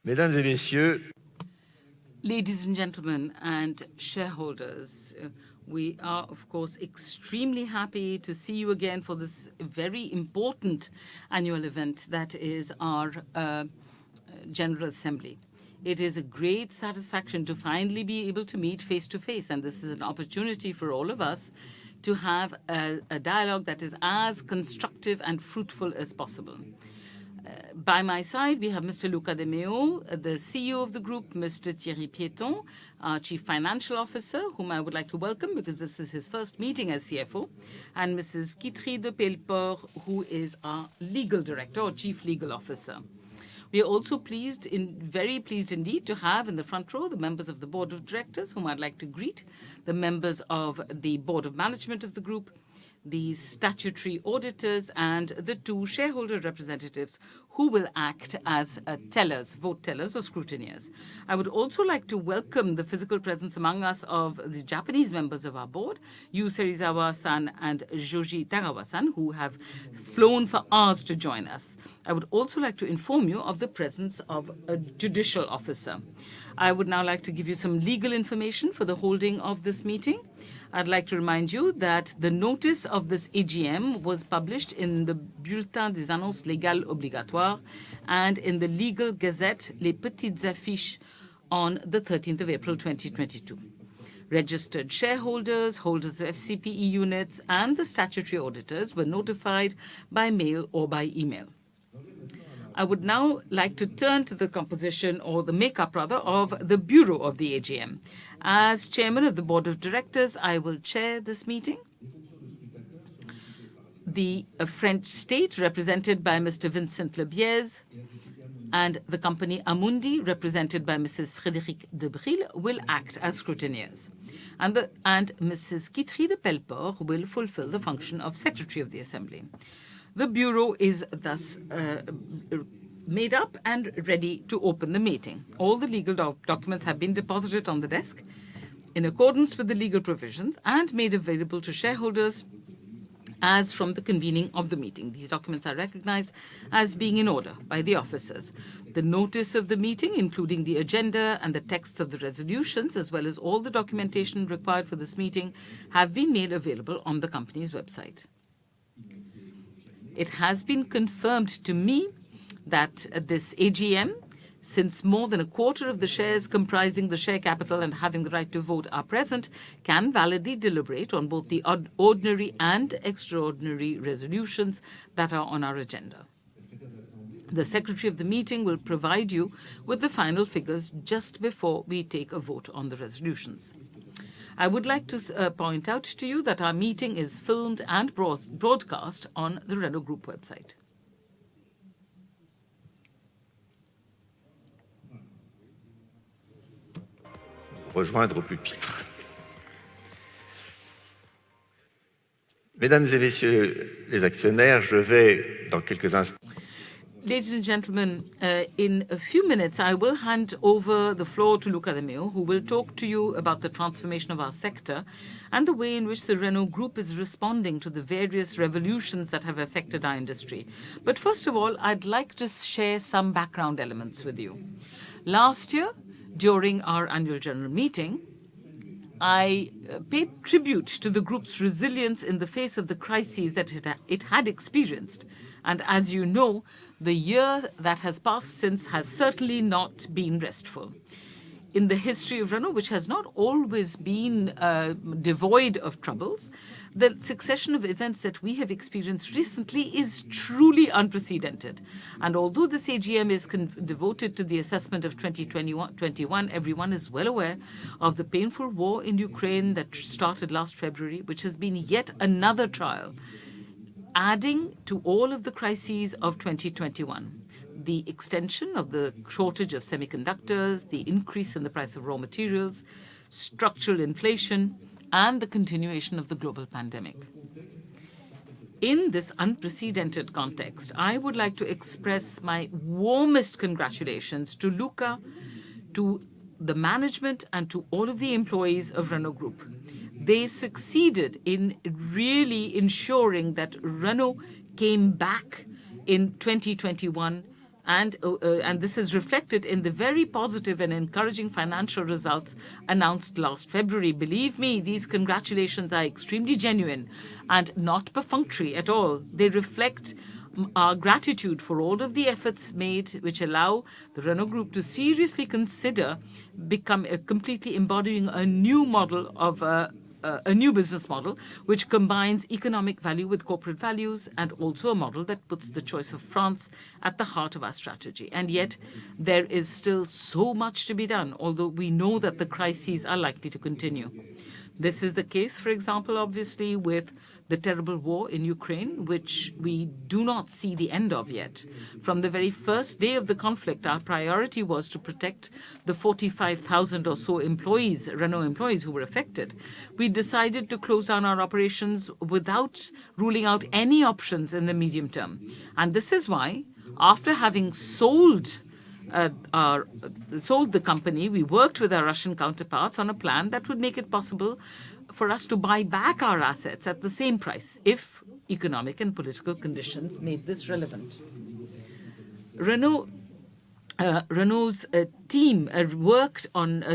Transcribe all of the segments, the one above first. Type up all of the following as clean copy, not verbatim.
Mesdames et messieurs, Ladies and gentlemen and shareholders, we are, of course, extremely happy to see you again for this very important annual event that is our General Assembly. It is a great satisfaction to finally be able to meet face-to-face, and this is an opportunity for all of us to have a dialogue that is as constructive and fruitful as possible. By my side, we have Mr. Luca, the CEO of the group, Mr. Thierry Piéton, our Chief Financial Officer, whom I would like to welcome because this is his first meeting as CFO, and Mrs. Quitterie de Pelleport, who is our Legal Director or Chief Legal Officer. We are also very pleased indeed to have in the front row the members of the Board of Directors, whom I'd like to greet, the members of the Board of Management of the group, the statutory auditors, and the two shareholder representatives who will act as vote tellers or scrutineers. I would also like to welcome the physical presence among us of the Japanese members of our board, Yu Serizawa-san and Joji Tagawa-san, who have flown for hours to join us. I would also like to inform you of the presence of a judicial officer. I would now like to give you some legal information for the holding of this meeting. I'd like to remind you that the notice of this AGM was published in the Bulletin des Annonces Légales Obligatoires and in the Legal Gazette Les Petites Affiches on the 13th of April 2022. Registered shareholders, holders of FCPE units, and the statutory auditors were notified by mail or by email. I would now like to turn to the composition, or the makeup rather, of the Bureau of the AGM. As Chairman of the Board of Directors, I will chair this meeting. The French state, represented by Mr. Vincent Lebiez, and the company Amundi, represented by Mrs. Frédérique Debril, will act as scrutineers. And Mrs. Quitterie de Pelleport will fulfill the function of Secretary of the Assembly. The Bureau is thus made up and ready to open the meeting. All the legal documents have been deposited on the desk in accordance with the legal provisions and made available to shareholders as from the convening of the meeting. These documents are recognized as being in order by the officers. The notice of the meeting, including the agenda and the texts of the resolutions, as well as all the documentation required for this meeting, have been made available on the company's website. It has been confirmed to me that this AGM, since more than a quarter of the shares comprising the share capital and having the right to vote are present, can validly deliberate on both the ordinary and extraordinary resolutions that are on our agenda. The Secretary of the meeting will provide you with the final figures just before we take a vote on the resolutions. I would like to point out to you that our meeting is filmed and broadcast on the Renault Group website. Rejoindre au pupitre. Mesdames et messieurs les actionnaires, je vais dans quelques instants. Ladies and gentlemen, in a few minutes, I will hand over the floor to Luca, who will talk to you about the transformation of our sector and the way in which the Renault Group is responding to the various revolutions that have affected our industry. But first of all, I'd like to share some background elements with you. Last year, during our annual general meeting, I paid tribute to the group's resilience in the face of the crises that it had experienced. And as you know, the year that has passed since has certainly not been restful. In the history of Renault, which has not always been devoid of troubles, the succession of events that we have experienced recently is truly unprecedented. And although this AGM is devoted to the assessment of 2021, everyone is well aware of the painful war in Ukraine that started last February, which has been yet another trial, adding to all of the crises of 2021. The extension of the shortage of semiconductors, the increase in the price of raw materials, structural inflation, and the continuation of the global pandemic. In this unprecedented context, I would like to express my warmest congratulations to Luca, to the management, and to all of the employees of Renault Group. They succeeded in really ensuring that Renault came back in 2021 and this is reflected in the very positive and encouraging financial results announced last February. Believe me, these congratulations are extremely genuine and not perfunctory at all. They reflect our gratitude for all of the efforts made, which allow the Renault Group to seriously consider completely embodying a new model of a new business model which combines economic value with corporate values, and also a model that puts the choice of France at the heart of our strategy. And yet, there is still so much to be done, although we know that the crises are likely to continue. This is the case, for example, obviously, with the terrible war in Ukraine, which we do not see the end of yet. From the very first day of the conflict, our priority was to protect the 45,000 or so employees, Renault employees, who were affected. We decided to close down our operations without ruling out any options in the medium term. And this is why, after having sold the company, we worked with our Russian counterparts on a plan that would make it possible for us to buy back our assets at the same price if economic and political conditions made this relevant. Renault's team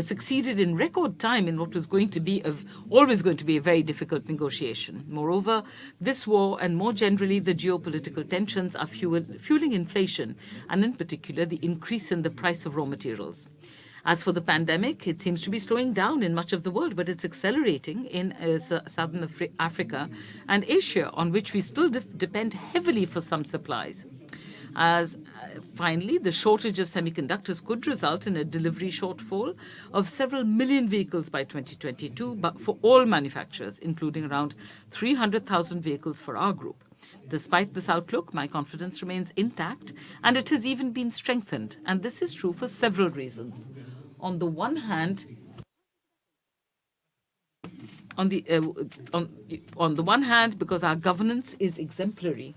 succeeded in record time in what was always going to be a very difficult negotiation. Moreover, this war and more generally the geopolitical tensions are fueling inflation, and in particular the increase in the price of raw materials. As for the pandemic, it seems to be slowing down in much of the world, but it's accelerating in Southern Africa and Asia, on which we still depend heavily for some supplies. Finally, the shortage of semiconductors could result in a delivery shortfall of several million vehicles by 2022, but for all manufacturers, including around 300,000 vehicles for our group. Despite this outlook, my confidence remains intact, and it has even been strengthened. And this is true for several reasons. On the one hand, because our governance is exemplary.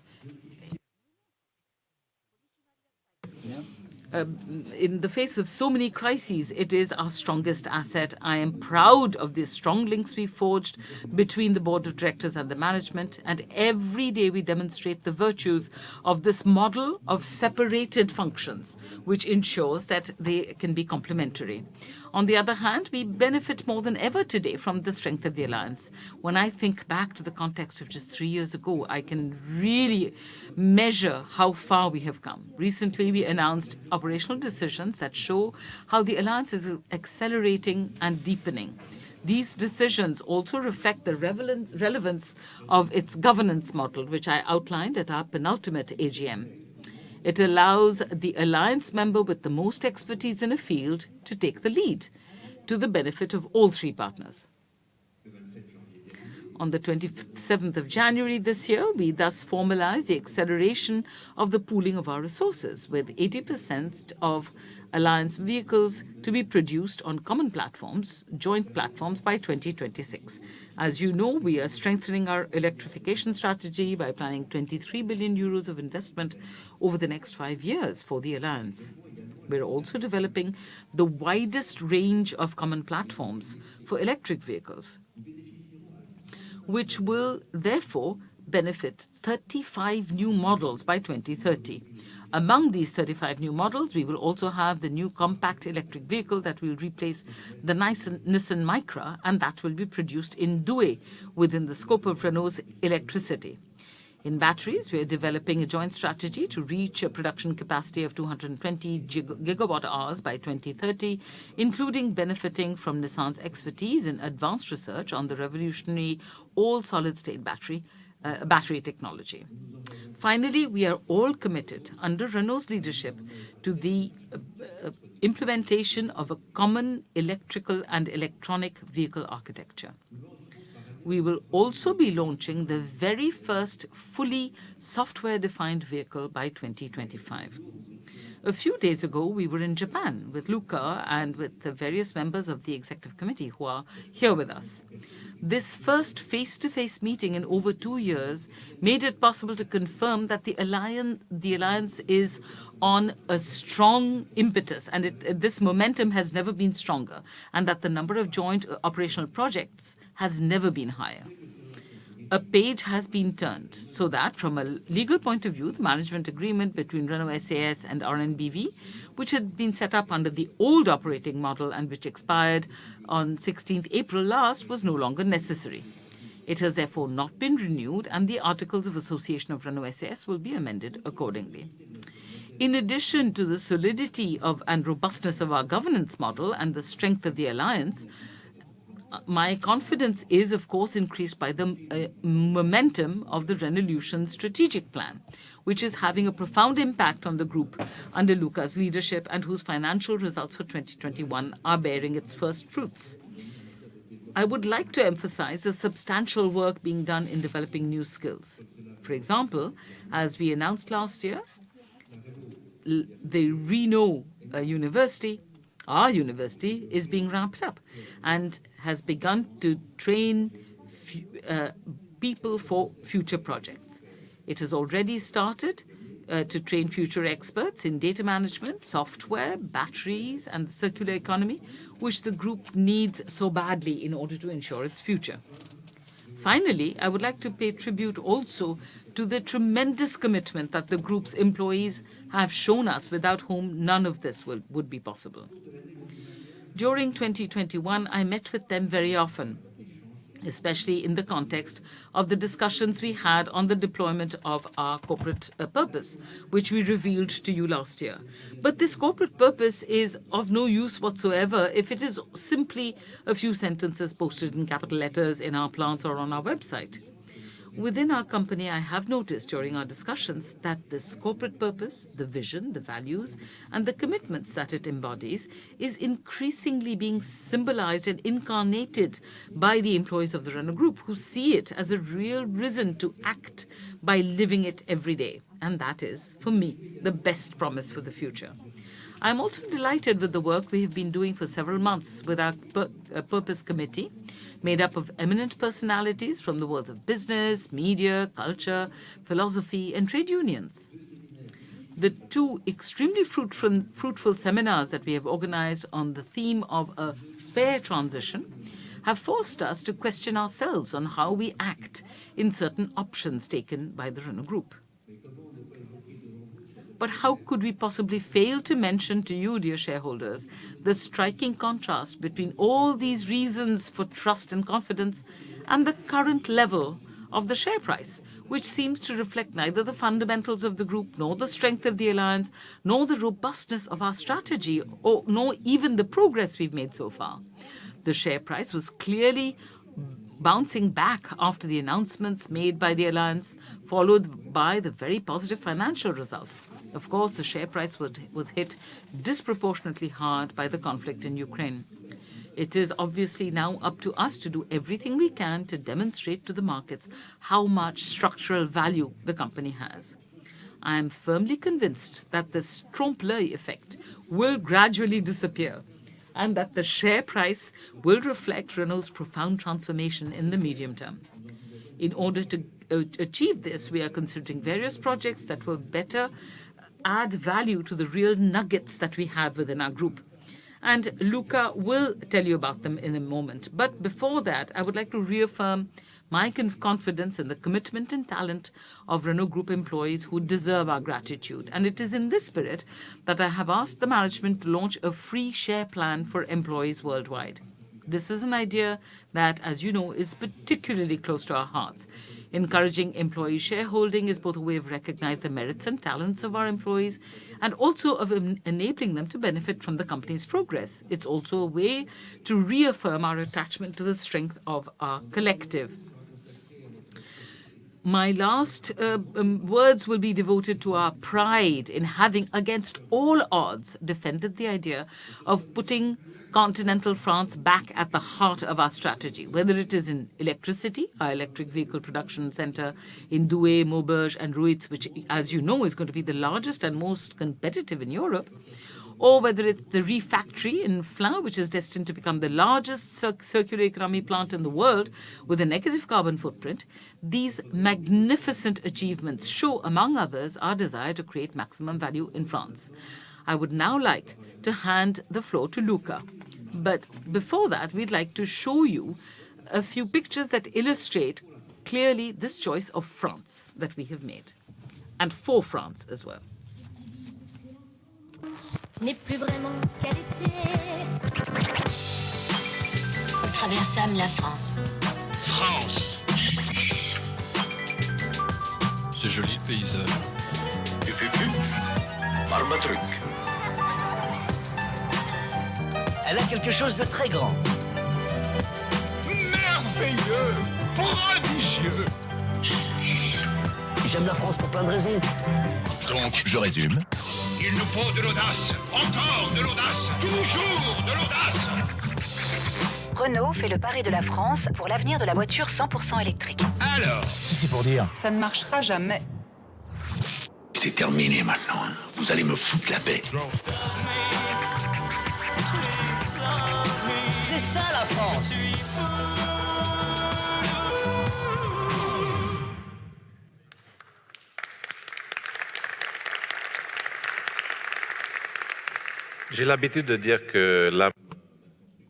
In the face of so many crises, it is our strongest asset. I am proud of the strong links we forged between the board of directors and the management, and every day we demonstrate the virtues of this model of separated functions, which ensures that they can be complementary. On the other hand, we benefit more than ever today from the strength of the alliance. When I think back to the context of just 3 years ago, I can really measure how far we have come. Recently, we announced operational decisions that show how the alliance is accelerating and deepening. These decisions also reflect the relevance of its governance model, which I outlined at our penultimate AGM. It allows the alliance member with the most expertise in a field to take the lead, to the benefit of all three partners. On the 27th of January this year, we thus formalized the acceleration of the pooling of our resources, with 80% of alliance vehicles to be produced on common platforms, joint platforms, by 2026. As you know, we are strengthening our electrification strategy by planning 23 billion euros of investment over the next 5 years for the alliance. We're also developing the widest range of common platforms for electric vehicles, which will therefore benefit 35 new models by 2030. Among these 35 new models, we will also have the new compact electric vehicle that will replace the Nissan Micra, and that will be produced in Douai within the scope of Renault's electricity. In batteries, we are developing a joint strategy to reach a production capacity of 220 gigawatt hours by 2030, including benefiting from Nissan's expertise in advanced research on the revolutionary all-solid-state battery technology. Finally, we are all committed, under Renault's leadership, to the implementation of a common electrical and electronic vehicle architecture. We will also be launching the very first fully software-defined vehicle by 2025. A few days ago, we were in Japan with Luca and with the various members of the executive committee who are here with us. This first face-to-face meeting in over 2 years made it possible to confirm that the alliance is on a strong impetus, and this momentum has never been stronger, and that the number of joint operational projects has never been higher. a page has been turned so that, from a legal point of view, the management agreement between Renault SAS and RNBV, which had been set up under the old operating model and which expired on 16th April last, was no longer necessary. It has therefore not been renewed, and the Articles of Association of Renault SAS will be amended accordingly. In addition to the solidity and robustness of our governance model and the strength of the alliance, my confidence is, of course, increased by the momentum of the Renaulution strategic plan, which is having a profound impact on the group under Luca's leadership and whose financial results for 2021 are bearing its first fruits. I would like to emphasize the substantial work being done in developing new skills. For example, as we announced last year, the Renault University, our university, is being ramped up and has begun to train people for future projects. It has already started to train future experts in data management, software, batteries, and the circular economy, which the group needs so badly in order to ensure its future. Finally, I would like to pay tribute also to the tremendous commitment that the group's employees have shown us, without whom none of this would be possible. During 2021, I met with them very often, especially in the context of the discussions we had on the deployment of our corporate purpose, which we revealed to you last year. But this corporate purpose is of no use whatsoever if it is simply a few sentences posted in capital letters in our plants or on our website. Within our company, I have noticed during our discussions that this corporate purpose, the vision, the values, and the commitments that it embodies is increasingly being symbolized and incarnated by the employees of the Renault Group, who see it as a real reason to act by living it every day. And that is, for me, the best promise for the future. I'm also delighted with the work we have been doing for several months with our Purpose Committee, made up of eminent personalities from the worlds of business, media, culture, philosophy, and trade unions. The two extremely fruitful seminars that we have organized on the theme of a fair transition have forced us to question ourselves on how we act in certain options taken by the Renault Group. But how could we possibly fail to mention to you, dear shareholders, the striking contrast between all these reasons for trust and confidence and the current level of the share price, which seems to reflect neither the fundamentals of the group, nor the strength of the alliance, nor the robustness of our strategy, nor even the progress we've made so far. The share price was clearly bouncing back after the announcements made by the alliance, followed by the very positive financial results. Of course, the share price was hit disproportionately hard by the conflict in Ukraine. It is obviously now up to us to do everything we can to demonstrate to the markets how much structural value the company has. I am firmly convinced that the trompe-l'œil effect will gradually disappear, and that the share price will reflect Renault's profound transformation in the medium term. In order to achieve this, we are considering various projects that will better add value to the real nuggets that we have within our group. And Luca will tell you about them in a moment. But before that, I would like to reaffirm my confidence in the commitment and talent of Renault Group employees who deserve our gratitude. And it is in this spirit that I have asked the management to launch a free share plan for employees worldwide. This is an idea that, as you know, is particularly close to our hearts. Encouraging employee shareholding is both a way of recognizing the merits and talents of our employees and also of enabling them to benefit from the company's progress. It's also a way to reaffirm our attachment to the strength of our collective. My last words will be devoted to our pride in having, against all odds, defended the idea of putting continental France back at the heart of our strategy, whether it is in electricity, our electric vehicle production center in Douai, Maubeuge, and Ruitz, which, as you know, is going to be the largest and most competitive in Europe, or whether it's the refactory in Flins, which is destined to become the largest circular economy plant in the world with a negative carbon footprint. These magnificent achievements show, among others, our desire to create maximum value in France. I would now like to hand the floor to Luca. But before that, we'd like to show you a few pictures that illustrate clearly this choice of France that we have made, and for France as well. N'est plus vraiment ce qu'elle était. Nous traversâmes la France. France. C'est joli le paysage. Barbatruc. Elle a quelque chose de très grand. Merveilleux. Prodigieux. J'aime la France pour plein de raisons. Donc, je résume. Il nous faut de l'audace. Encore de l'audace. Toujours de l'audace. Renault fait le pari de la France pour l'avenir de la voiture 100% électrique. Alors, Si c'est pour dire. Ça ne marchera jamais. C'est terminé maintenant, hein. Vous allez me foutre la paix. C'est ça la France. J'ai l'habitude de dire que la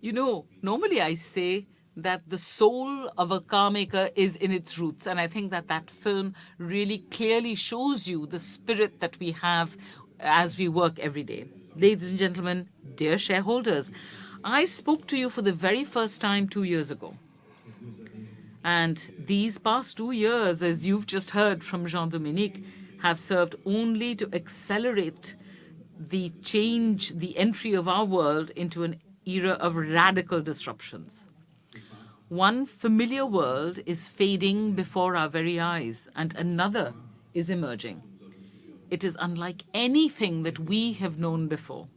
You know, normally I say that the soul of a car maker is in its roots. And I think that that film really clearly shows you the spirit that we have as we work every day. Ladies and gentlemen, dear shareholders, I spoke to you for the very first time 2 years ago. And these past 2 years, as you've just heard from Jean-Dominique, have served only to accelerate the change, the entry of our world into an era of radical disruptions. One familiar world is fading before our very eyes, and another is emerging. It is unlike anything that we have known before.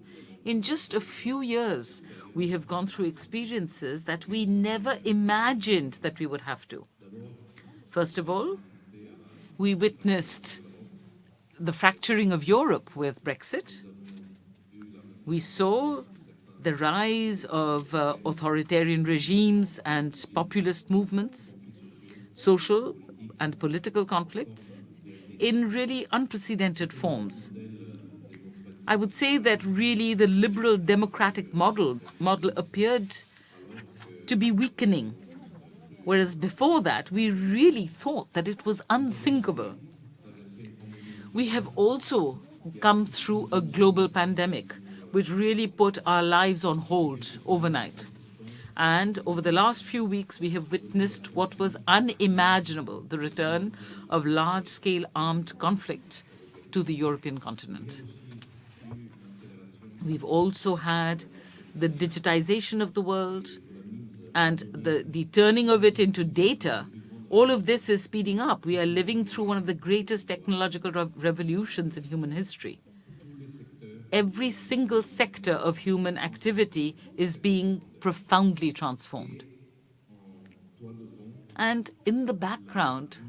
In just a few years, we have gone through experiences that we never imagined that we would have to. First of all, we witnessed the fracturing of Europe with Brexit. We saw the rise of authoritarian regimes and populist movements, social and political conflicts in really unprecedented forms. I would say that really the liberal democratic model appeared to be weakening, whereas before that we really thought that it was unsinkable. We have also come through a global pandemic which really put our lives on hold overnight. And over the last few weeks, we have witnessed what was unimaginable, the return of large-scale armed conflict to the European continent. We've also had the digitization of the world and the turning of it into data. All of this is speeding up. We are living through one of the greatest technological revolutions in human history. Every single sector of human activity is being profoundly transformed. And in the background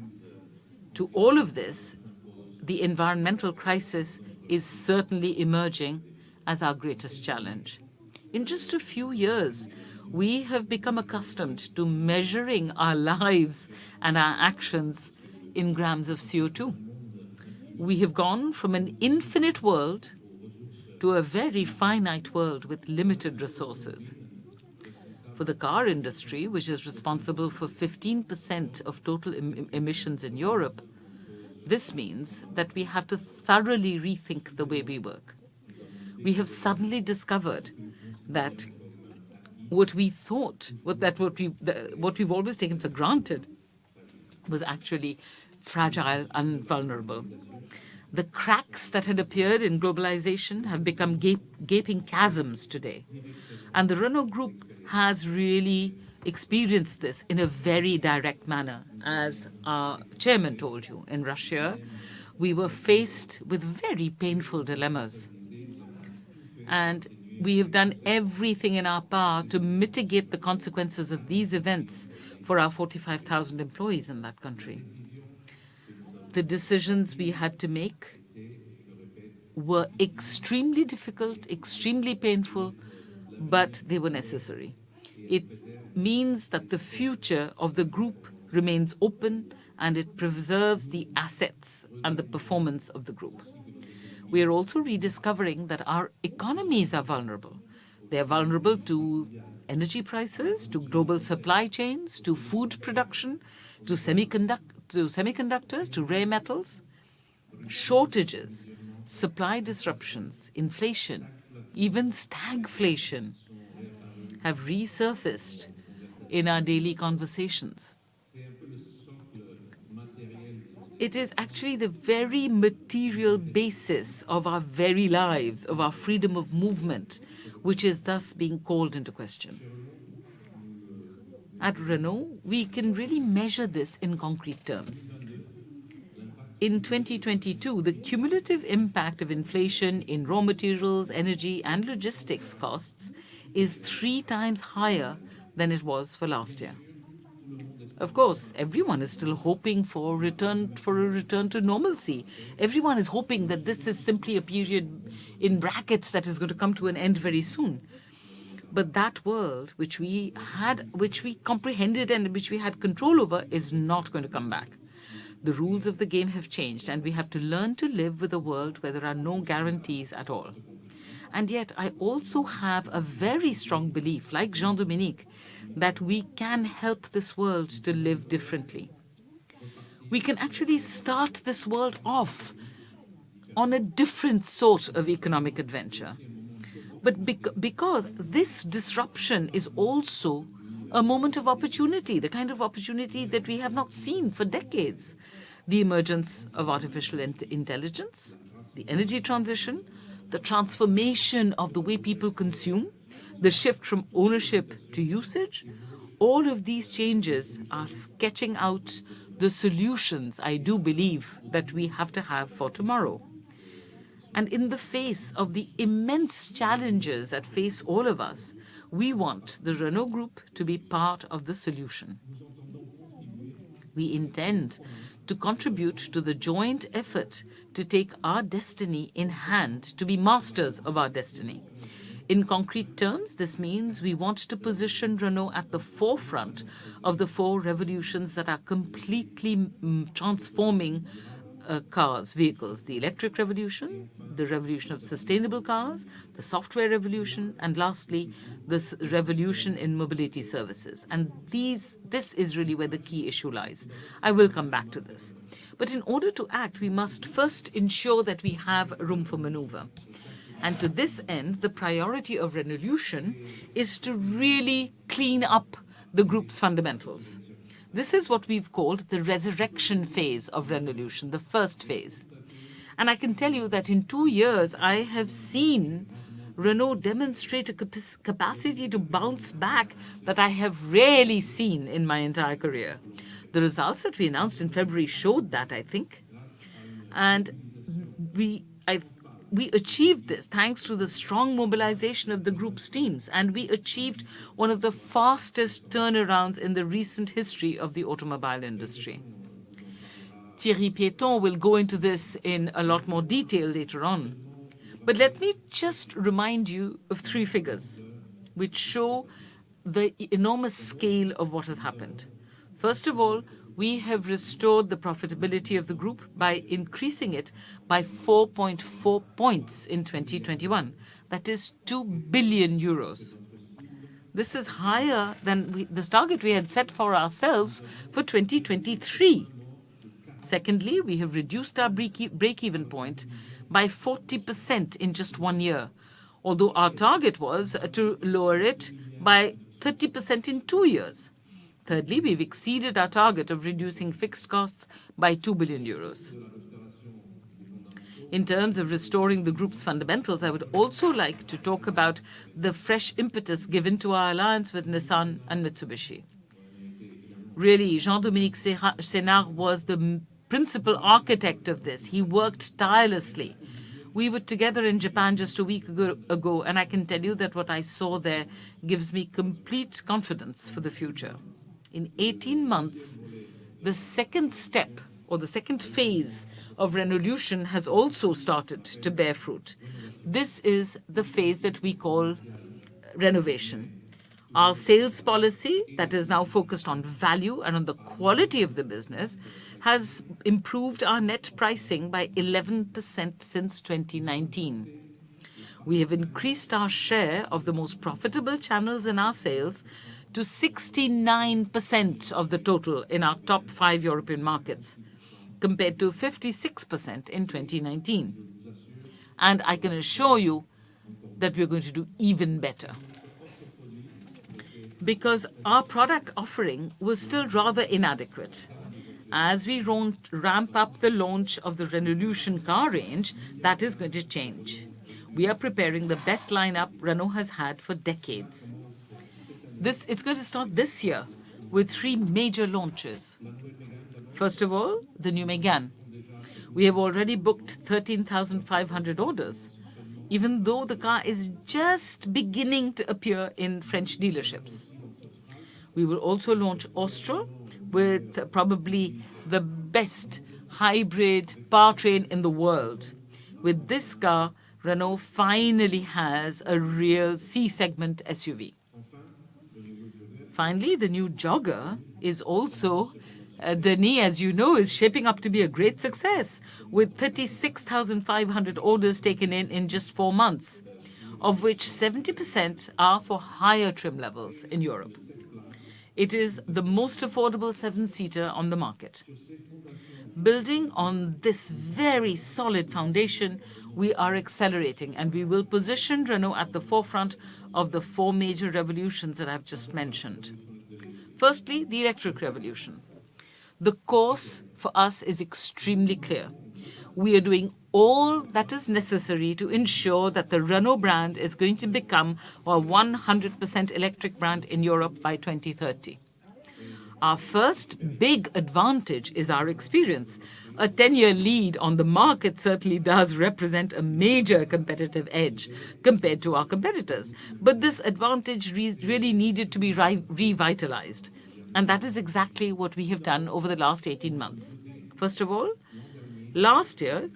to all of this, the environmental crisis is certainly emerging as our greatest challenge. In just a few years, we have become accustomed to measuring our lives and our actions in grams of CO2. We have gone from an infinite world to a very finite world with limited resources. For the car industry, which is responsible for 15% of total emissions in Europe, this means that we have to thoroughly rethink the way we work. We have suddenly discovered that what we thought, what we've always taken for granted, was actually fragile and vulnerable. The cracks that had appeared in globalization have become gaping chasms today. And the Renault Group has really experienced this in a very direct manner. As our chairman told you, in Russia, we were faced with very painful dilemmas. And we have done everything in our power to mitigate the consequences of these events for our 45,000 employees in that country. The decisions we had to make were extremely difficult, extremely painful, but they were necessary. It means that the future of the group remains open and it preserves the assets and the performance of the group. We are also rediscovering that our economies are vulnerable. They are vulnerable to energy prices, to global supply chains, to food production, to semiconductors, to rare metals, shortages, supply disruptions, inflation, even stagflation have resurfaced in our daily conversations. It is actually the very material basis of our very lives, of our freedom of movement, which is thus being called into question. At Renault, we can really measure this in concrete terms. In 2022, the cumulative impact of inflation in raw materials, energy, and logistics costs is 3 times higher than it was for last year. Of course, everyone is still hoping for a return to normalcy. Everyone is hoping that this is simply a period in brackets that is going to come to an end very soon. But that world which we comprehended and which we had control over is not going to come back. The rules of the game have changed, and we have to learn to live with a world where there are no guarantees at all. And yet I also have a very strong belief, like Jean-Dominique, that we can help this world to live differently. We can actually start this world off on a different sort of economic adventure. But because this disruption is also a moment of opportunity, the kind of opportunity that we have not seen for decades. The emergence of artificial intelligence, the energy transition, the transformation of the way people consume, the shift from ownership to usage, all of these changes are sketching out the solutions, I do believe, that we have to have for tomorrow. And in the face of the immense challenges that face all of us, we want the Renault Group to be part of the solution. We intend to contribute to the joint effort to take our destiny in hand, to be masters of our destiny. In concrete terms, this means we want to position Renault at the forefront of the 4 revolutions that are completely transforming vehicles: the electric revolution, the revolution of sustainable cars, the software revolution, and lastly, this revolution in mobility services. And this is really where the key issue lies. I will come back to this. But in order to act, we must first ensure that we have room for maneuver. And to this end, the priority of Renaulution is to really clean up the group's fundamentals. This is what we've called the resurrection phase of Renaulution, the first phase. And I can tell you that in 2 years, I have seen Renault demonstrate a capacity to bounce back that I have rarely seen in my entire career. The results that we announced in February showed that, I think. And we achieved this thanks to the strong mobilization of the group's teams, and we achieved one of the fastest turnarounds in the recent history of the automobile industry. Thierry Piéton will go into this in a lot more detail later on. But let me just remind you of 3 figures which show the enormous scale of what has happened. First of all, we have restored the profitability of the group by increasing it by 4.4 points in 2021. That is 2 billion euros. This is higher than the target we had set for ourselves for 2023. Secondly, we have reduced our break-even point by 40% in just 1 year, although our target was to lower it by 30% in 2 years. Thirdly, we've exceeded our target of reducing fixed costs by 2 billion euros. In terms of restoring the group's fundamentals, I would also like to talk about the fresh impetus given to our alliance with Nissan and Mitsubishi. Really, Jean-Dominique Senard was the principal architect of this. He worked tirelessly. We were together in Japan just a week ago, and I can tell you that what I saw there gives me complete confidence for the future. In 18 months, the second step, or the second phase of Renaulution has also started to bear fruit. This is the phase that we call renovation. Our sales policy, that is now focused on value and on the quality of the business, has improved our net pricing by 11% since 2019. We have increased our share of the most profitable channels in our sales to 69% of the total in our top 5 European markets, compared to 56% in 2019. And I can assure you that we're going to do even better. Because our product offering was still rather inadequate. As we ramp up the launch of the Renaulution car range, that is going to change. We are preparing the best lineup Renault has had for decades. It's going to start this year with 3 major launches. First of all, the new Mégane. We have already booked 13,500 orders, even though the car is just beginning to appear in French dealerships. We will also launch Austral with probably the best hybrid powertrain in the world. With this car, Renault finally has a real C-segment SUV. Finally, the new Jogger is also, Denis, as you know, is shaping up to be a great success, with 36,500 orders taken in just 4 months, of which 70% are for higher trim levels in Europe. It is the most affordable 7-seater on the market. Building on this very solid foundation, we are accelerating, and we will position Renault at the forefront of the 4 major revolutions that I've just mentioned. Firstly, the electric revolution. The course for us is extremely clear. We are doing all that is necessary to ensure that the Renault brand is going to become a 100% electric brand in Europe by 2030. Our first big advantage is our experience. A 10-year lead on the market certainly does represent a major competitive edge compared to our competitors. But this advantage really needed to be revitalized. And that is exactly what we have done over the last 18 months. First of all, last year,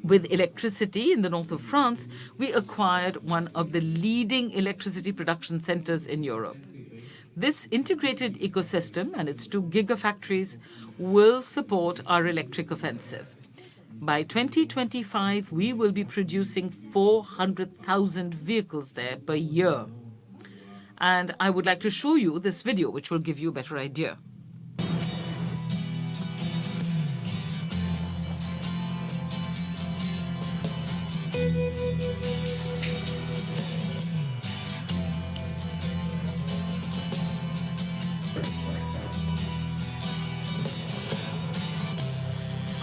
with electricity in the north of France, we acquired one of the leading electricity production centers in Europe. This integrated ecosystem and its 2 gigafactories will support our electric offensive. By 2025, we will be producing 400,000 vehicles there per year. And I would like to show you this video, which will give you a better idea.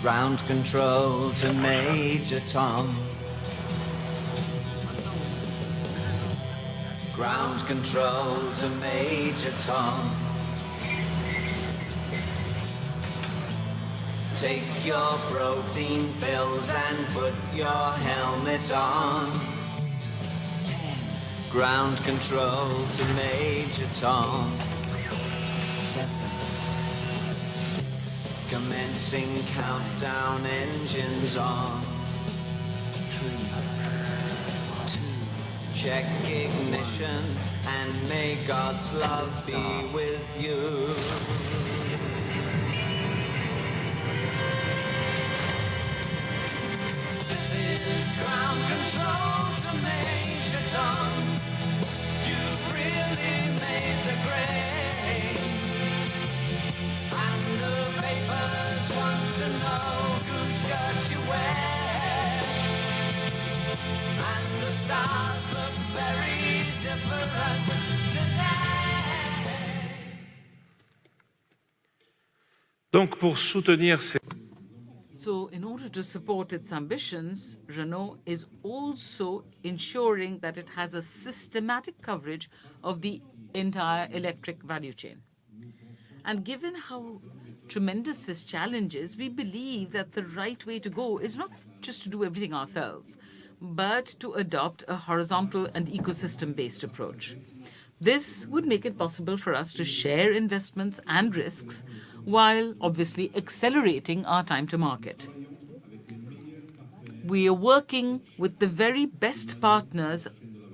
Ground control to Major Tom. Ground control to Major Tom. Take your protein pills and put your helmet on. 10. Ground control to Major Tom. 7. Commencing countdown, engines on. 3, 2, check ignition, and may God's love be with you. This is ground control to Major Tom. You've really made the grade. And the papers want to know whose shirt you wear. And the stars look very different today. Donc, pour soutenir ces... So, in order to support its ambitions, Renault is also ensuring that it has a systematic coverage of the entire electric value chain. And given how tremendous this challenge is, we believe that the right way to go is not just to do everything ourselves, but to adopt a horizontal and ecosystem-based approach. This would make it possible for us to share investments and risks while obviously accelerating our time to market. We are working with the very best partners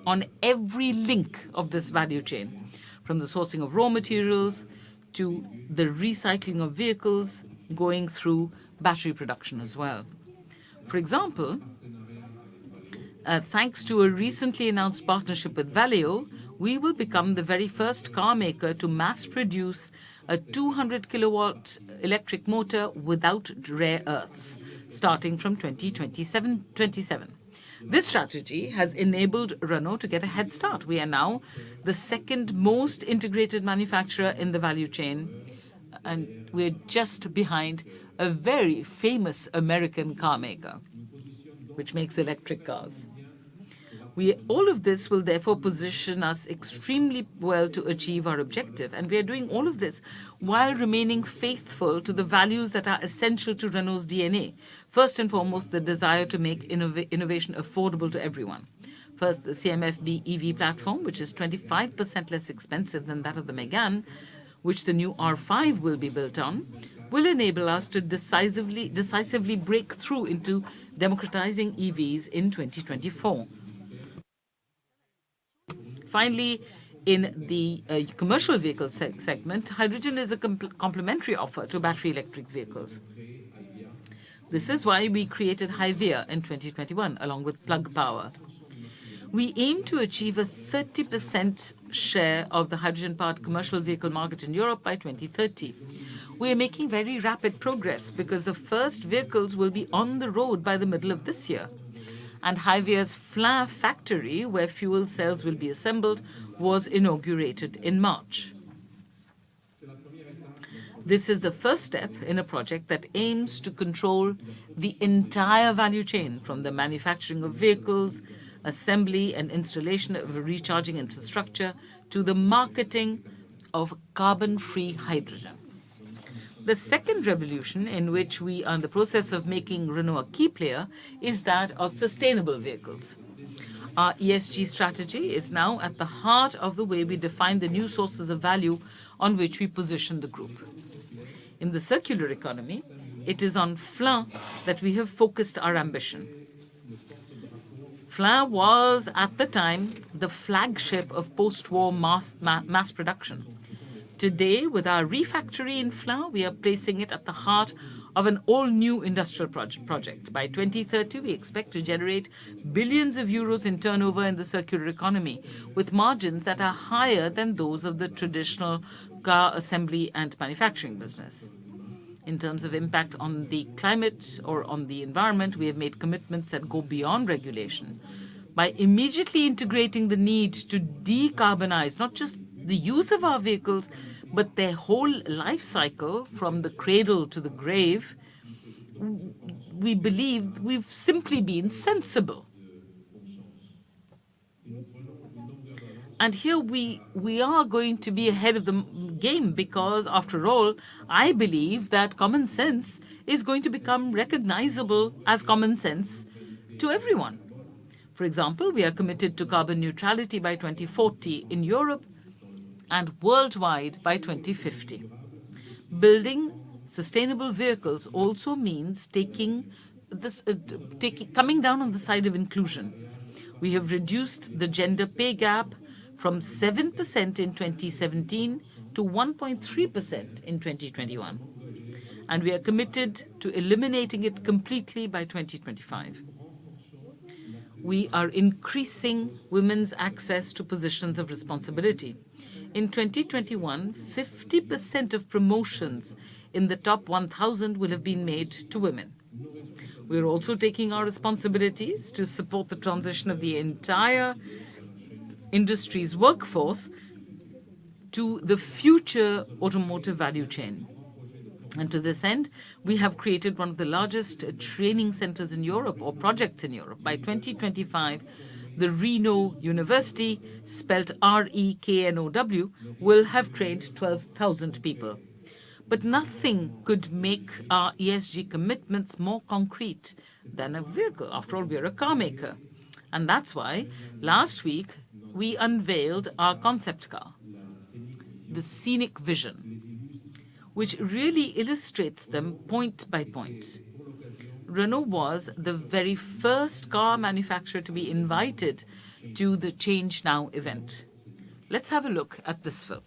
on every link of this value chain, from the sourcing of raw materials to the recycling of vehicles, going through battery production as well. For example, Thanks to a recently announced partnership with Valeo, we will become the very first car maker to mass produce a 200 kilowatt electric motor without rare earths, starting from 2027. This strategy has enabled Renault to get a head start. We are now the second most integrated manufacturer in the value chain, and we're just behind a very famous American car maker, which makes electric cars. All of this will therefore position us extremely well to achieve our objective, and we are doing all of this while remaining faithful to the values that are essential to Renault's DNA. First and foremost, the desire to make innovation affordable to everyone. First, the CMF-B EV platform, which is 25% less expensive than that of the Megane, which the new R5 will be built on, will enable us to decisively break through into democratizing EVs in 2024. Finally, in the commercial vehicle segment, hydrogen is a complementary offer to battery electric vehicles. This is why we created HYVIA in 2021, along with Plug Power. We aim to achieve a 30% share of the hydrogen-powered commercial vehicle market in Europe by 2030. We are making very rapid progress because the first vehicles will be on the road by the middle of this year. And HYVIA's Flins factory, where fuel cells will be assembled, was inaugurated in March. This is the first step in a project that aims to control the entire value chain, from the manufacturing of vehicles, assembly and installation of a recharging infrastructure, to the marketing of carbon-free hydrogen. The second revolution in which we are in the process of making Renault a key player is that of sustainable vehicles. Our ESG strategy is now at the heart of the way we define the new sources of value on which we position the group. In the circular economy, it is on Flins that we have focused our ambition. Flins was, at the time, the flagship of post-war mass production. Today, with our refactory in Flins, we are placing it at the heart of an all-new industrial project. By 2030, we expect to generate billions of euros in turnover in the circular economy, with margins that are higher than those of the traditional car assembly and manufacturing business. In terms of impact on the climate or on the environment, we have made commitments that go beyond regulation by immediately integrating the need to decarbonize not just the use of our vehicles, but their whole life cycle from the cradle to the grave. We believe we've simply been sensible. And here we are going to be ahead of the game because, after all, I believe that common sense is going to become recognizable as common sense to everyone. For example, we are committed to carbon neutrality by 2040 in Europe and worldwide by 2050. Building sustainable vehicles also means coming down on the side of inclusion. We have reduced the gender pay gap from 7% in 2017 to 1.3% in 2021. And we are committed to eliminating it completely by 2025. We are increasing women's access to positions of responsibility. In 2021, 50% of promotions in the top 1,000 will have been made to women. We are also taking our responsibilities to support the transition of the entire industry's workforce to the future automotive value chain. And to this end, we have created one of the largest training centers in Europe, or projects in Europe. By 2025, the Renault University, spelt REKNOW, will have trained 12,000 people. But nothing could make our ESG commitments more concrete than a vehicle. After all, we are a car maker. And that's why last week we unveiled our concept car, the Scenic Vision, which really illustrates them point by point. Renault was the very first car manufacturer to be invited to the Change Now event. Let's have a look at this film.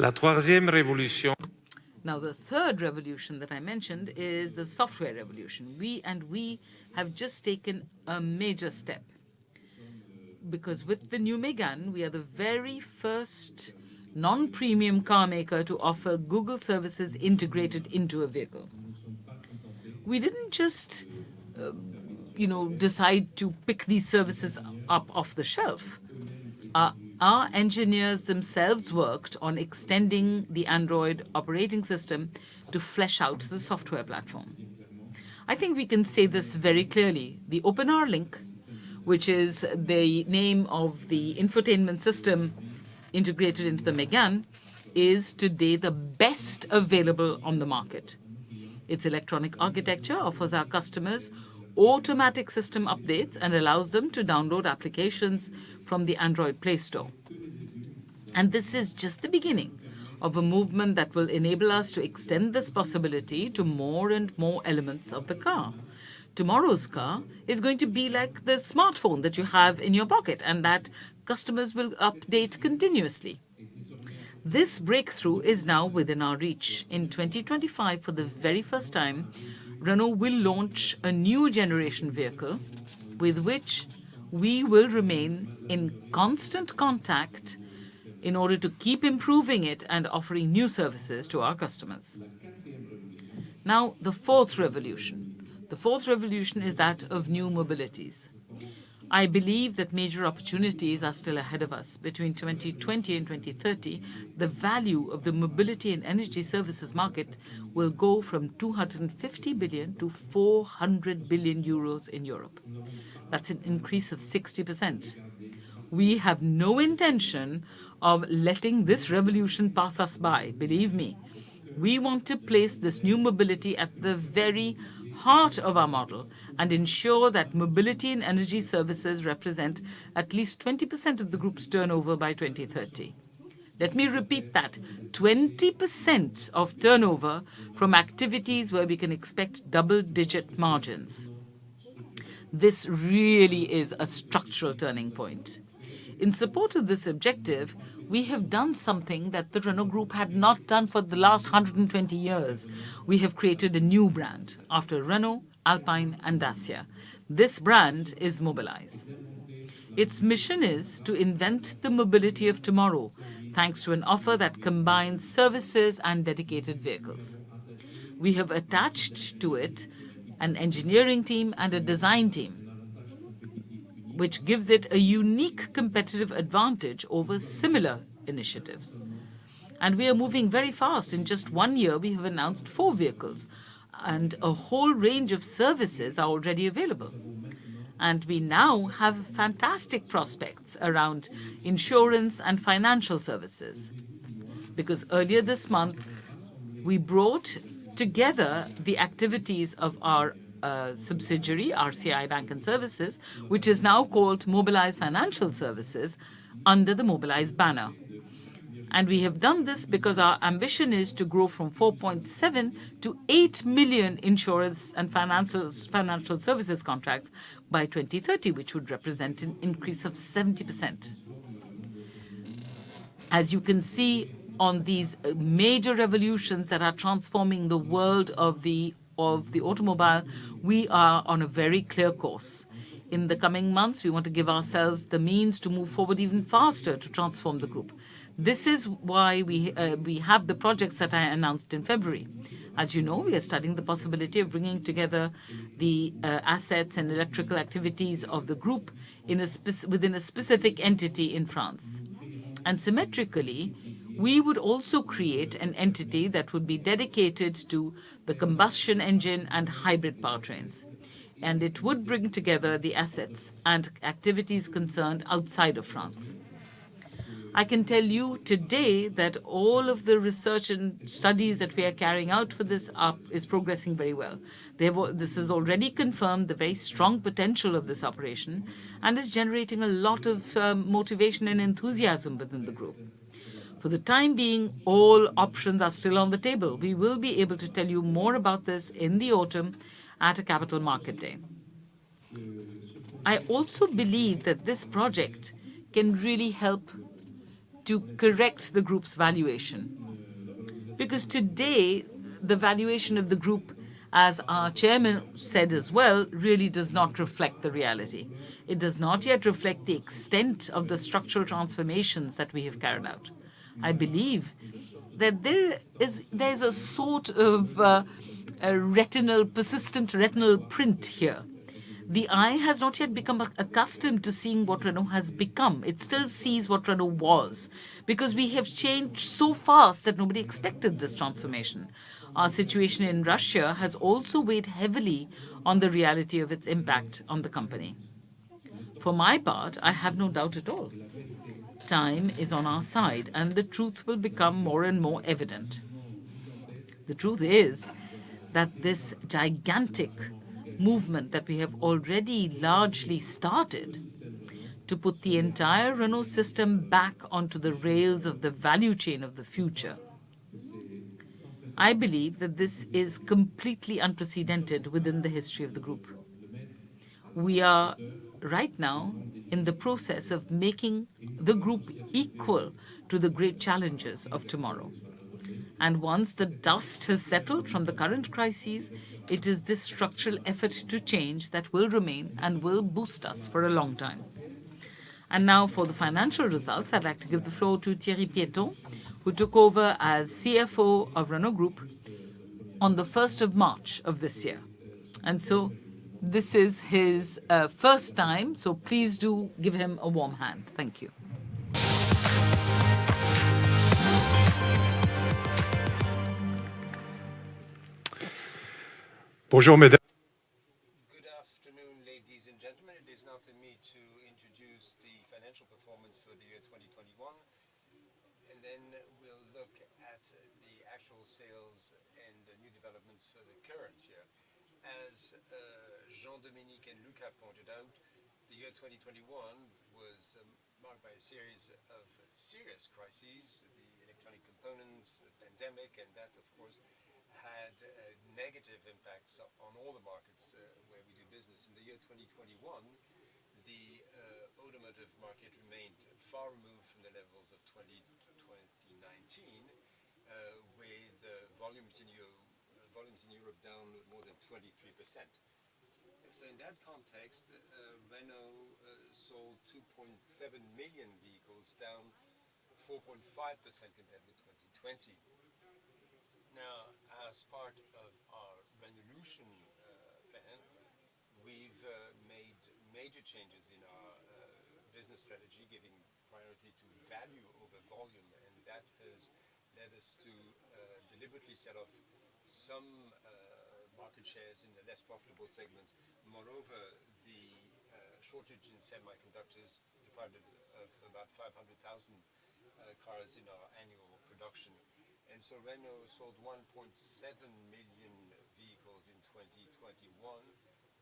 La troisième révolution. Now, the third revolution that I mentioned is the software revolution. We have just taken a major step, because with the new Megane, we are the very first non-premium car maker to offer Google services integrated into a vehicle. We didn't just, decide to pick these services up off the shelf. Our engineers themselves worked on extending the Android operating system to flesh out the software platform. I think we can say this very clearly. The OpenR Link, which is the name of the infotainment system integrated into the Megane, is today the best available on the market. Its electronic architecture offers our customers automatic system updates and allows them to download applications from the Android Play Store. And this is just the beginning of a movement that will enable us to extend this possibility to more and more elements of the car. Tomorrow's car is going to be like the smartphone that you have in your pocket and that customers will update continuously. This breakthrough is now within our reach. In 2025, for the very first time, Renault will launch a new generation vehicle with which we will remain in constant contact in order to keep improving it and offering new services to our customers. Now, the fourth revolution. The fourth revolution is that of new mobilities. I believe that major opportunities are still ahead of us. Between 2020 and 2030, the value of the mobility and energy services market will go from 250 billion to 400 billion euros in Europe. That's an increase of 60%. We have no intention of letting this revolution pass us by, believe me. We want to place this new mobility at the very heart of our model and ensure that mobility and energy services represent at least 20% of the group's turnover by 2030. Let me repeat that, 20% of turnover from activities where we can expect double-digit margins. This really is a structural turning point. In support of this objective, we have done something that the Renault Group had not done for the last 120 years. We have created a new brand after Renault, Alpine, and Dacia. This brand is Mobilize. Its mission is to invent the mobility of tomorrow, thanks to an offer that combines services and dedicated vehicles. We have attached to it an engineering team and a design team, which gives it a unique competitive advantage over similar initiatives. And we are moving very fast. In just 1 year, we have announced 4 vehicles, and a whole range of services are already available. And we now have fantastic prospects around insurance and financial services. Because earlier this month, we brought together the activities of our subsidiary, RCI Bank and Services, which is now called Mobilize Financial Services, under the Mobilize banner. And we have done this because our ambition is to grow from 4.7 to 8 million insurance and financial services contracts by 2030, which would represent an increase of 70%. As you can see on these major revolutions that are transforming the world of the automobile, we are on a very clear course. In the coming months, we want to give ourselves the means to move forward even faster to transform the group. This is why we have the projects that I announced in February. As you know, we are studying the possibility of bringing together the assets and electrical activities of the group within a specific entity in France. And symmetrically, we would also create an entity that would be dedicated to the combustion engine and hybrid powertrains. And it would bring together the assets and activities concerned outside of France. I can tell you today that all of the research and studies that we are carrying out for this is progressing very well. This has already confirmed the very strong potential of this operation and is generating a lot of motivation and enthusiasm within the group. For the time being, all options are still on the table. We will be able to tell you more about this in the autumn at a Capital Market Day. I also believe that this project can really help to correct the group's valuation. Because today, the valuation of the group, as our chairman said as well, really does not reflect the reality. It does not yet reflect the extent of the structural transformations that we have carried out. I believe that there's a sort of persistent retinal print here. The eye has not yet become accustomed to seeing what Renault has become. It still sees what Renault was, because we have changed so fast that nobody expected this transformation. Our situation in Russia has also weighed heavily on the reality of its impact on the company. For my part, I have no doubt at all. Time is on our side, and the truth will become more and more evident. The truth is that this gigantic movement that we have already largely started to put the entire Renault system back onto the rails of the value chain of the future, I believe that this is completely unprecedented within the history of the group. We are right now in the process of making the group equal to the great challenges of tomorrow. And once the dust has settled from the current crises, it is this structural effort to change that will remain and will boost us for a long time. And now for the financial results, I'd like to give the floor to Thierry Piéton, who took over as CFO of Renault Group on the 1st of March of this year. And so this is his first time, so please do give him a warm hand. Thank you. Bonjour, mesdames. Good afternoon, ladies and gentlemen. It is now for me to introduce the financial performance for the year 2021, and then we'll look at the actual sales and new developments for the current year. As Jean-Dominique and Luca pointed out, the year 2021 was marked by a series of serious crises, the electronic components, the pandemic, and that, of course, had negative impacts on all the markets where we do business. In the year 2021, the automotive market remained far removed from the levels of 2019, with volumes in Europe down more than 23%. So in that context, Renault sold 2.7 million vehicles, down 4.5% compared with 2020. Now, as part of our Renaulution plan, we've made major changes in our business strategy, giving priority to value over volume, and that has led us to deliberately set off some market shares in the less profitable segments. Moreover, the shortage in semiconductors deprived us of about 500,000 cars in our annual production. And so Renault sold 1.7 million vehicles in 2021,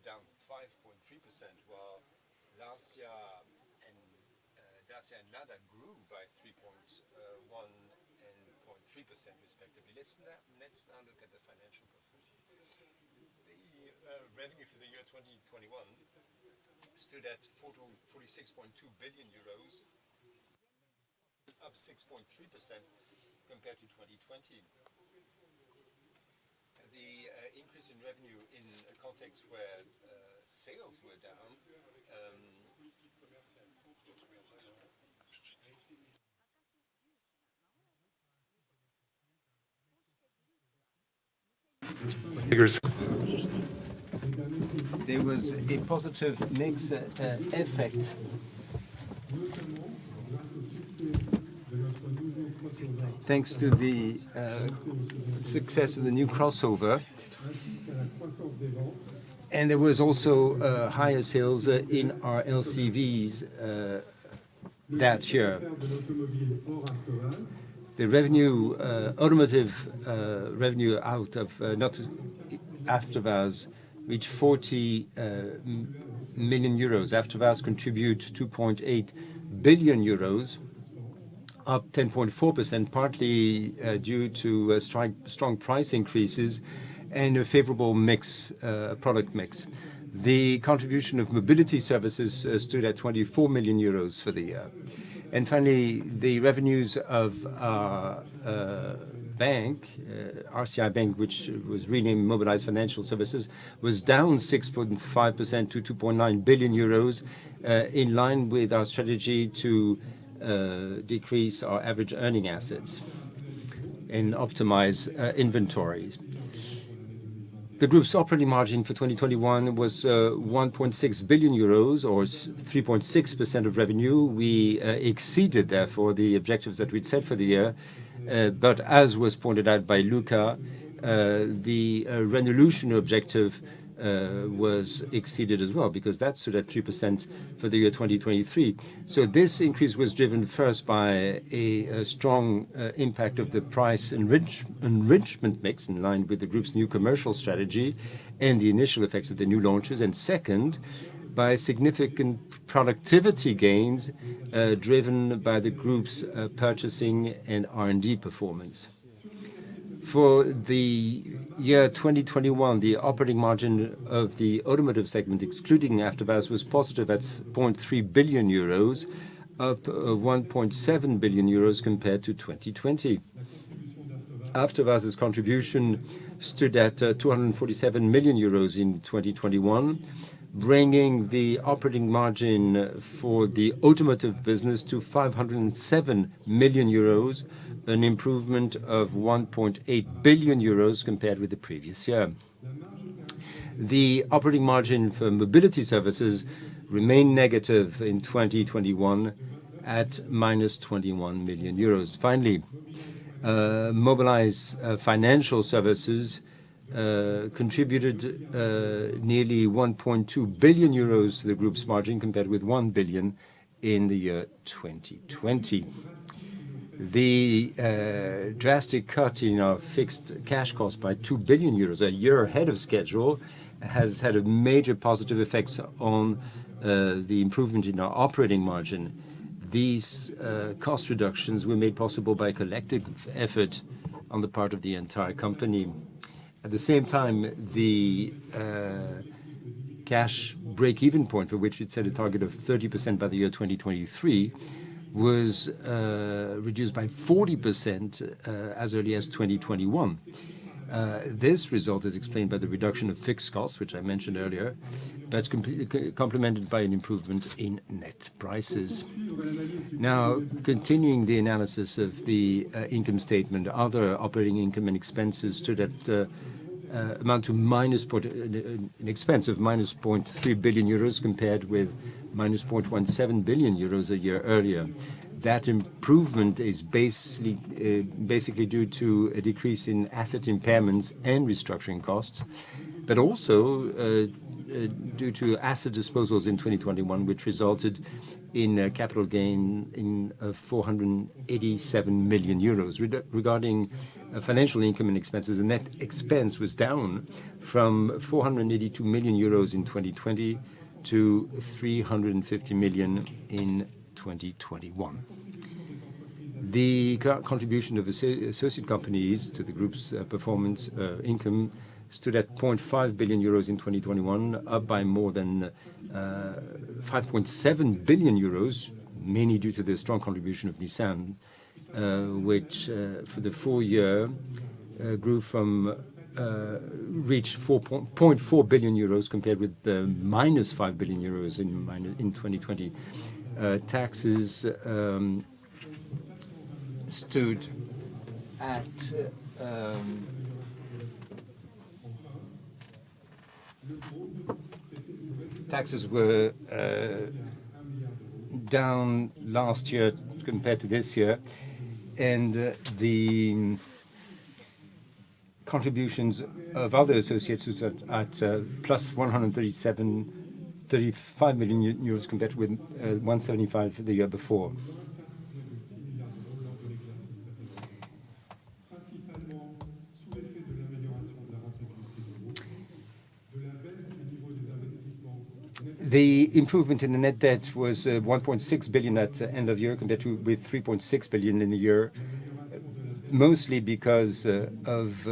down 5.3%, while Dacia and Lada grew by 3.1% and 0.3% respectively. Let's now look at the financial performance. The revenue for the year 2021 stood at 46.2 billion euros, up 6.3% compared to 2020. The increase in revenue in a context where sales were down there was a positive mix effect thanks to the success of the new crossover, and there was also higher sales in our LCVs that year. The revenue, automotive revenue out of not AvtoVAZ reached 40 million euros. AvtoVAZ contributes 2.8 billion euros, up 10.4%, partly due to strong price increases and a favorable mix, product mix. The contribution of mobility services stood at 24 million euros for the year. And finally, the revenues of our bank, RCI Bank, which was renamed Mobilized Financial Services, was down 6.5% to 2.9 billion euros, in line with our strategy to decrease our average earning assets and optimize inventories. The group's operating margin for 2021 was 1.6 billion euros, or 3.6% of revenue. We exceeded, therefore, the objectives that we'd set for the year. But as was pointed out by Luca, the Renault objective was exceeded as well, because that stood at 3% for the year 2023. So this increase was driven first by a strong impact of the price enrichment mix in line with the group's new commercial strategy and the initial effects of the new launches, and second, by significant productivity gains driven by the group's purchasing and R&D performance. For the year 2021, the operating margin of the automotive segment, excluding Afterbus, was positive at 0.3 billion euros, up 1.7 billion euros compared to 2020. Afterbus's contribution stood at 247 million euros in 2021, bringing the operating margin for the automotive business to 507 million euros, an improvement of 1.8 billion euros compared with the previous year. The operating margin for mobility services remained negative in 2021 at minus 21 million euros. Finally, Mobilize Financial Services contributed nearly 1.2 billion euros to the group's margin, compared with 1 billion in the year 2020. The drastic cut in our fixed cash costs by 2 billion euros, a year ahead of schedule, has had a major positive effects on the improvement in our operating margin. These cost reductions were made possible by collective effort on the part of the entire company. At the same time, the cash break-even point, for which it set a target of 30% by the year 2023, was reduced by 40% as early as 2021. This result is explained by the reduction of fixed costs, which I mentioned earlier, but complemented by an improvement in net prices. Now, continuing the analysis of the income statement, other operating income and expenses stood at amount to an expense of minus 0.3 billion euros compared with minus 0.17 billion euros a year earlier. That improvement is basically due to a decrease in asset impairments and restructuring costs, but also due to asset disposals in 2021, which resulted in a capital gain of 487 million euros. Regarding financial income and expenses, the net expense was down from 482 million euros in 2020 to 350 million in 2021. The contribution of associate companies to the group's performance income stood at 0.5 billion euros in 2021, up by more than 5.7 billion euros, mainly due to the strong contribution of Nissan, which for the full year reached 4.4 billion euros compared with minus 5 billion euros in 2020. Taxes stood at taxes were down last year compared to this year, and the contributions of other associates was at plus 135 million euros compared with 175 for the year before. The improvement in the net debt was 1.6 billion at the end of the year compared with 3.6 billion in the year, mostly because of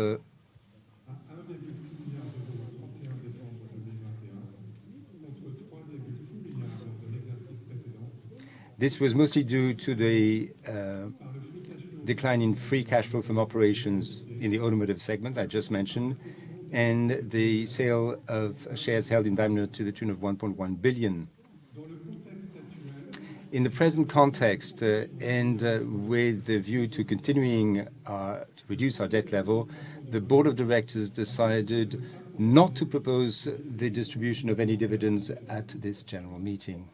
This was mostly due to the decline in free cash flow from operations in the automotive segment I just mentioned, and the sale of shares held in Daimler to the tune of 1.1 billion. In the present context, and with the view to continuing to reduce our debt level, the Board of Directors decided not to propose the distribution of any dividends at this general meeting.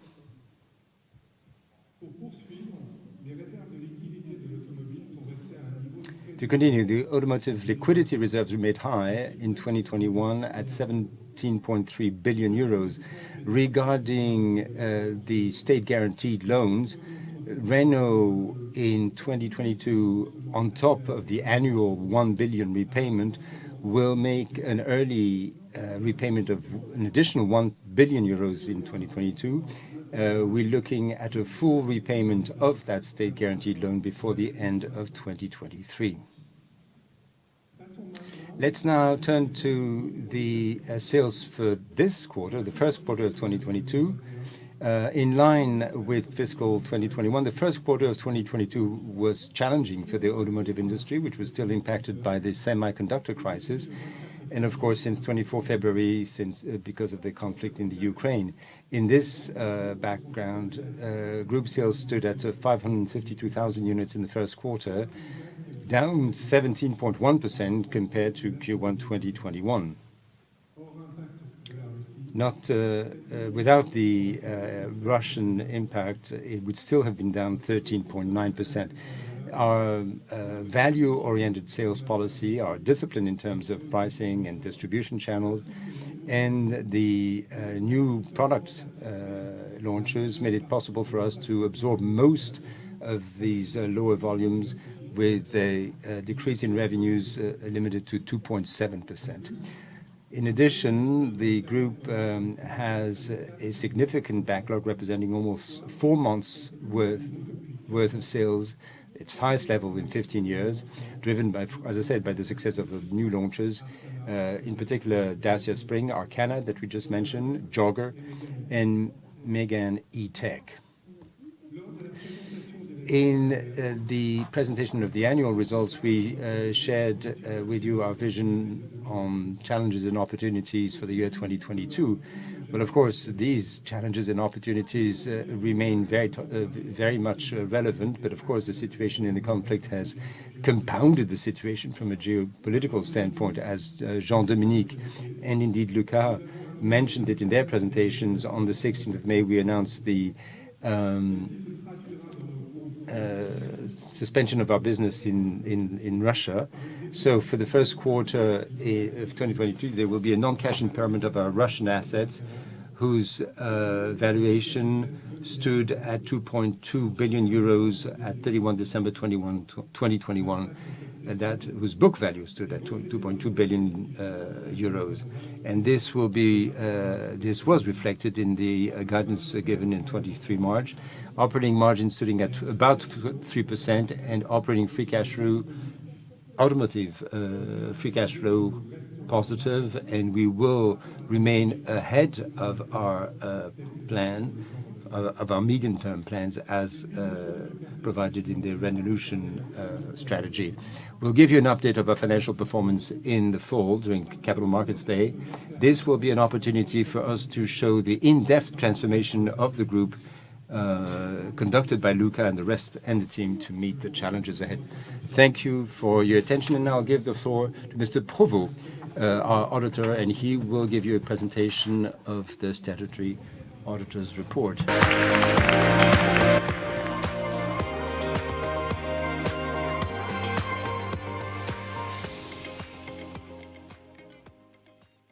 To continue, the automotive liquidity reserves remained high in 2021 at 17.3 billion euros. Regarding the state-guaranteed loans, Renault in 2022, on top of the annual 1 billion repayment, will make an early repayment of an additional 1 billion euros in 2022. We're looking at a full repayment of that state-guaranteed loan before the end of 2023. Let's now turn to the sales for this quarter, the first quarter of 2022. In line with fiscal 2021, the first quarter of 2022 was challenging for the automotive industry, which was still impacted by the semiconductor crisis, and of course, since 24 February, because of the conflict in the Ukraine. In this background, group sales stood at 552,000 units in the first quarter, down 17.1% compared to Q1 2021. Not without the Russian impact, it would still have been down 13.9%. Our value-oriented sales policy, our discipline in terms of pricing and distribution channels, and the new product launches made it possible for us to absorb most of these lower volumes with a decrease in revenues limited to 2.7%. In addition, the group has a significant backlog representing almost 4 months worth of sales, its highest level in 15 years, driven by, as I said, by the success of the new launches, in particular Dacia Spring, Arcana that we just mentioned, Jogger, and Megane E-Tech. In the presentation of the annual results, we shared with you our vision on challenges and opportunities for the year 2022. Well, of course, these challenges and opportunities remain very much relevant, but of course, the situation in the conflict has compounded the situation from a geopolitical standpoint, as Jean-Dominique and indeed Luca mentioned it in their presentations. On the 16th of May, we announced the suspension of our business in Russia. So for the first quarter of 2022, there will be a non-cash impairment of our Russian assets, whose valuation stood at 2.2 billion euros at 31 December 2021. That whose book value stood at 2.2 billion euros. And this was reflected in the guidance given in 23 March. Operating margin sitting at about 3% and operating free cash flow, automotive free cash flow positive, and we will remain ahead of our plan, of our medium-term plans as provided in the Renault strategy. We'll give you an update of our financial performance in the fall during Capital Markets Day. This will be an opportunity for us to show the in-depth transformation of the group conducted by Luca and the rest and the team to meet the challenges ahead. Thank you for your attention, and now I'll give the floor to Mr. Provost, our auditor, and he will give you a presentation of the statutory auditor's report.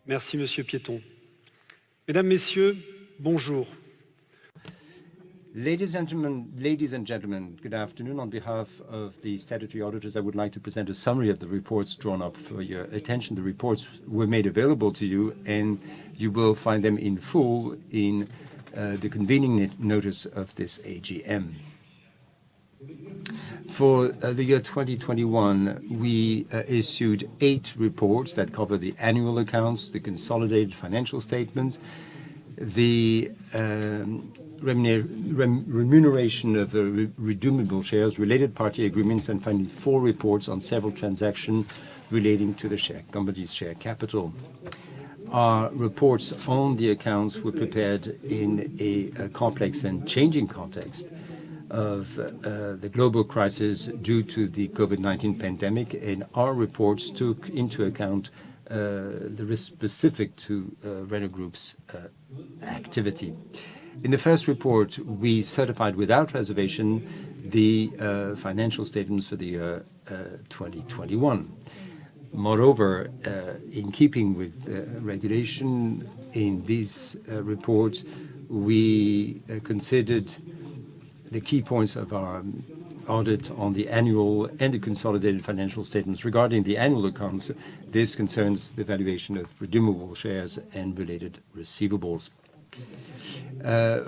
Merci, Monsieur Piéton. Mesdames, Messieurs, bonjour. Ladies and gentlemen, good afternoon. On behalf of the statutory auditors, I would like to present a summary of the reports drawn up for your attention. The reports were made available to you, and you will find them in full in the convening notice of this AGM. For the year 2021, we issued 8 reports that cover the annual accounts, the consolidated financial statements, the remuneration of redeemable shares, related party agreements, and finally 4 reports on several transactions relating to the company's share capital. Our reports on the accounts were prepared in a complex and changing context of the global crisis due to the COVID-19 pandemic, and our reports took into account the risk specific to Renault Group's activity. In the first report, we certified without reservation the financial statements for the year 2021. Moreover, in keeping with regulation in these reports, we considered the key points of our audit on the annual and the consolidated financial statements. Regarding the annual accounts, this concerns the valuation of redeemable shares and related receivables.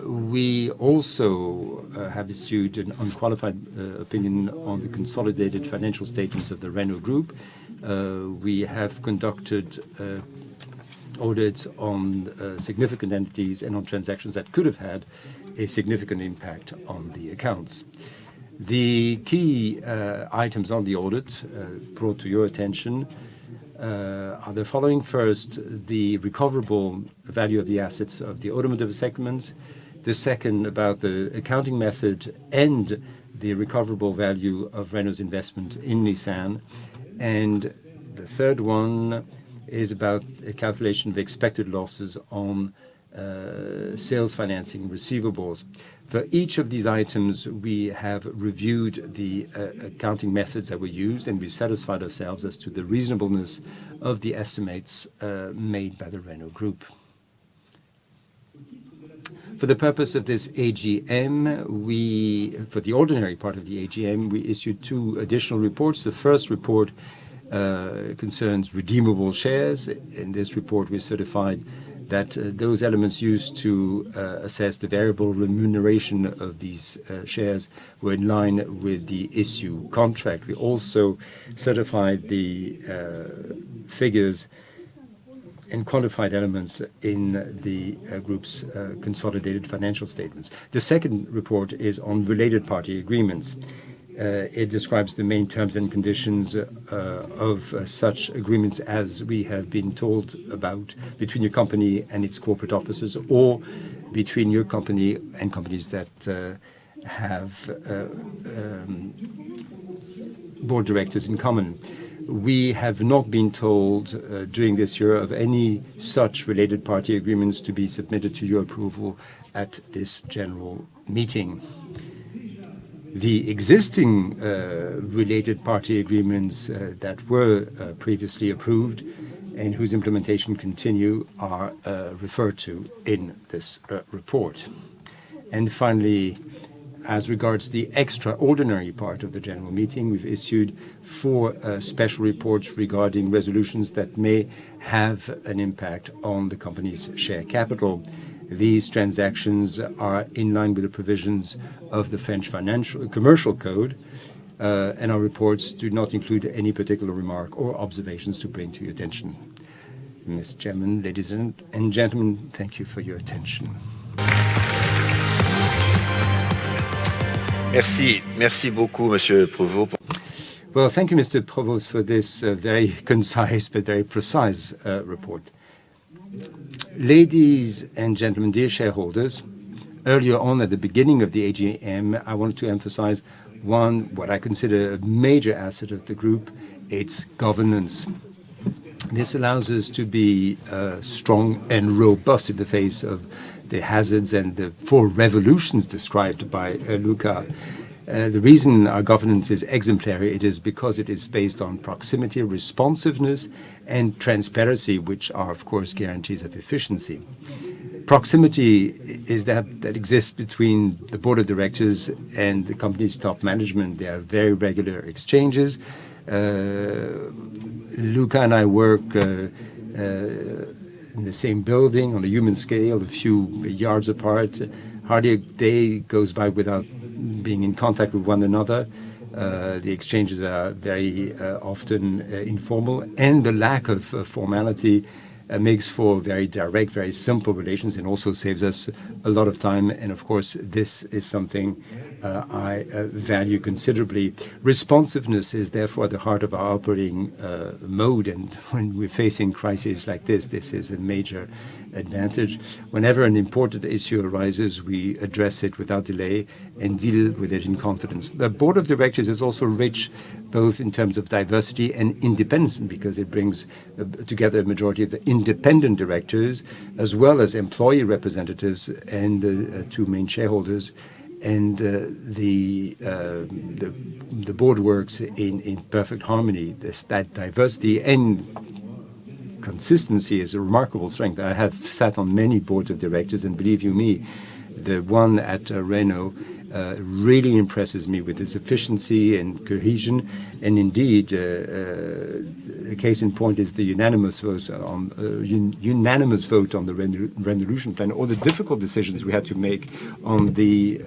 We also have issued an unqualified opinion on the consolidated financial statements of the Renault Group. We have conducted audits on significant entities and on transactions that could have had a significant impact on the accounts. The key items on the audit brought to your attention are the following. First, the recoverable value of the assets of the automotive segments. The second, about the accounting method and the recoverable value of Renault's investment in Nissan. And the third one is about a calculation of expected losses on sales financing receivables. For each of these items, we have reviewed the accounting methods that were used, and we satisfied ourselves as to the reasonableness of the estimates made by the Renault Group. For the purpose of this AGM, for the ordinary part of the AGM, we issued 2 additional reports. The first report concerns redeemable shares. In this report, we certified that those elements used to assess the variable remuneration of these shares were in line with the issue contract. We also certified the figures and quantified elements in the group's consolidated financial statements. The second report is on related party agreements. It describes the main terms and conditions of such agreements as we have been told about between your company and its corporate officers, or between your company and companies that have board directors in common. We have not been told during this year of any such related party agreements to be submitted to your approval at this general meeting. The existing related party agreements that were previously approved and whose implementation continue are referred to in this report. And finally, as regards the extraordinary part of the general meeting, we've issued 4 special reports regarding resolutions that may have an impact on the company's share capital. These transactions are in line with the provisions of the French Commercial Code, and our reports do not include any particular remark or observations to bring to your attention. Mr. Chairman, ladies and gentlemen, thank you for your attention. Merci beaucoup, Monsieur Provost. Well, thank you, Mr. Provost, for this very concise but very precise report. Ladies and gentlemen, dear shareholders, earlier on at the beginning of the AGM, I wanted to emphasize what I consider a major asset of the group, its governance. This allows us to be strong and robust in the face of the hazards and the 4 revolutions described by Luca. The reason our governance is exemplary, it is because it is based on proximity, responsiveness, and transparency, which are, of course, guarantees of efficiency. Proximity is that exists between the board of directors and the company's top management. There are very regular exchanges. Luca and I work in the same building on a human scale, a few yards apart. Hardly a day goes by without being in contact with one another. The exchanges are very often informal, and the lack of formality makes for very direct, very simple relations, and also saves us a lot of time. And of course, this is something I value considerably. Responsiveness is therefore at the heart of our operating mode, and when we're facing crises like this is a major advantage. Whenever an important issue arises, we address it without delay and deal with it in confidence. The board of directors is also rich both in terms of diversity and independence, because it brings together a majority of independent directors as well as employee representatives and the two main shareholders. And the board works in perfect harmony. That diversity and consistency is a remarkable strength. I have sat on many boards of directors, and believe you me, the one at Renault really impresses me with its efficiency and cohesion. And indeed, a case in point is the unanimous vote on the resolution plan, or the difficult decisions we had to make on the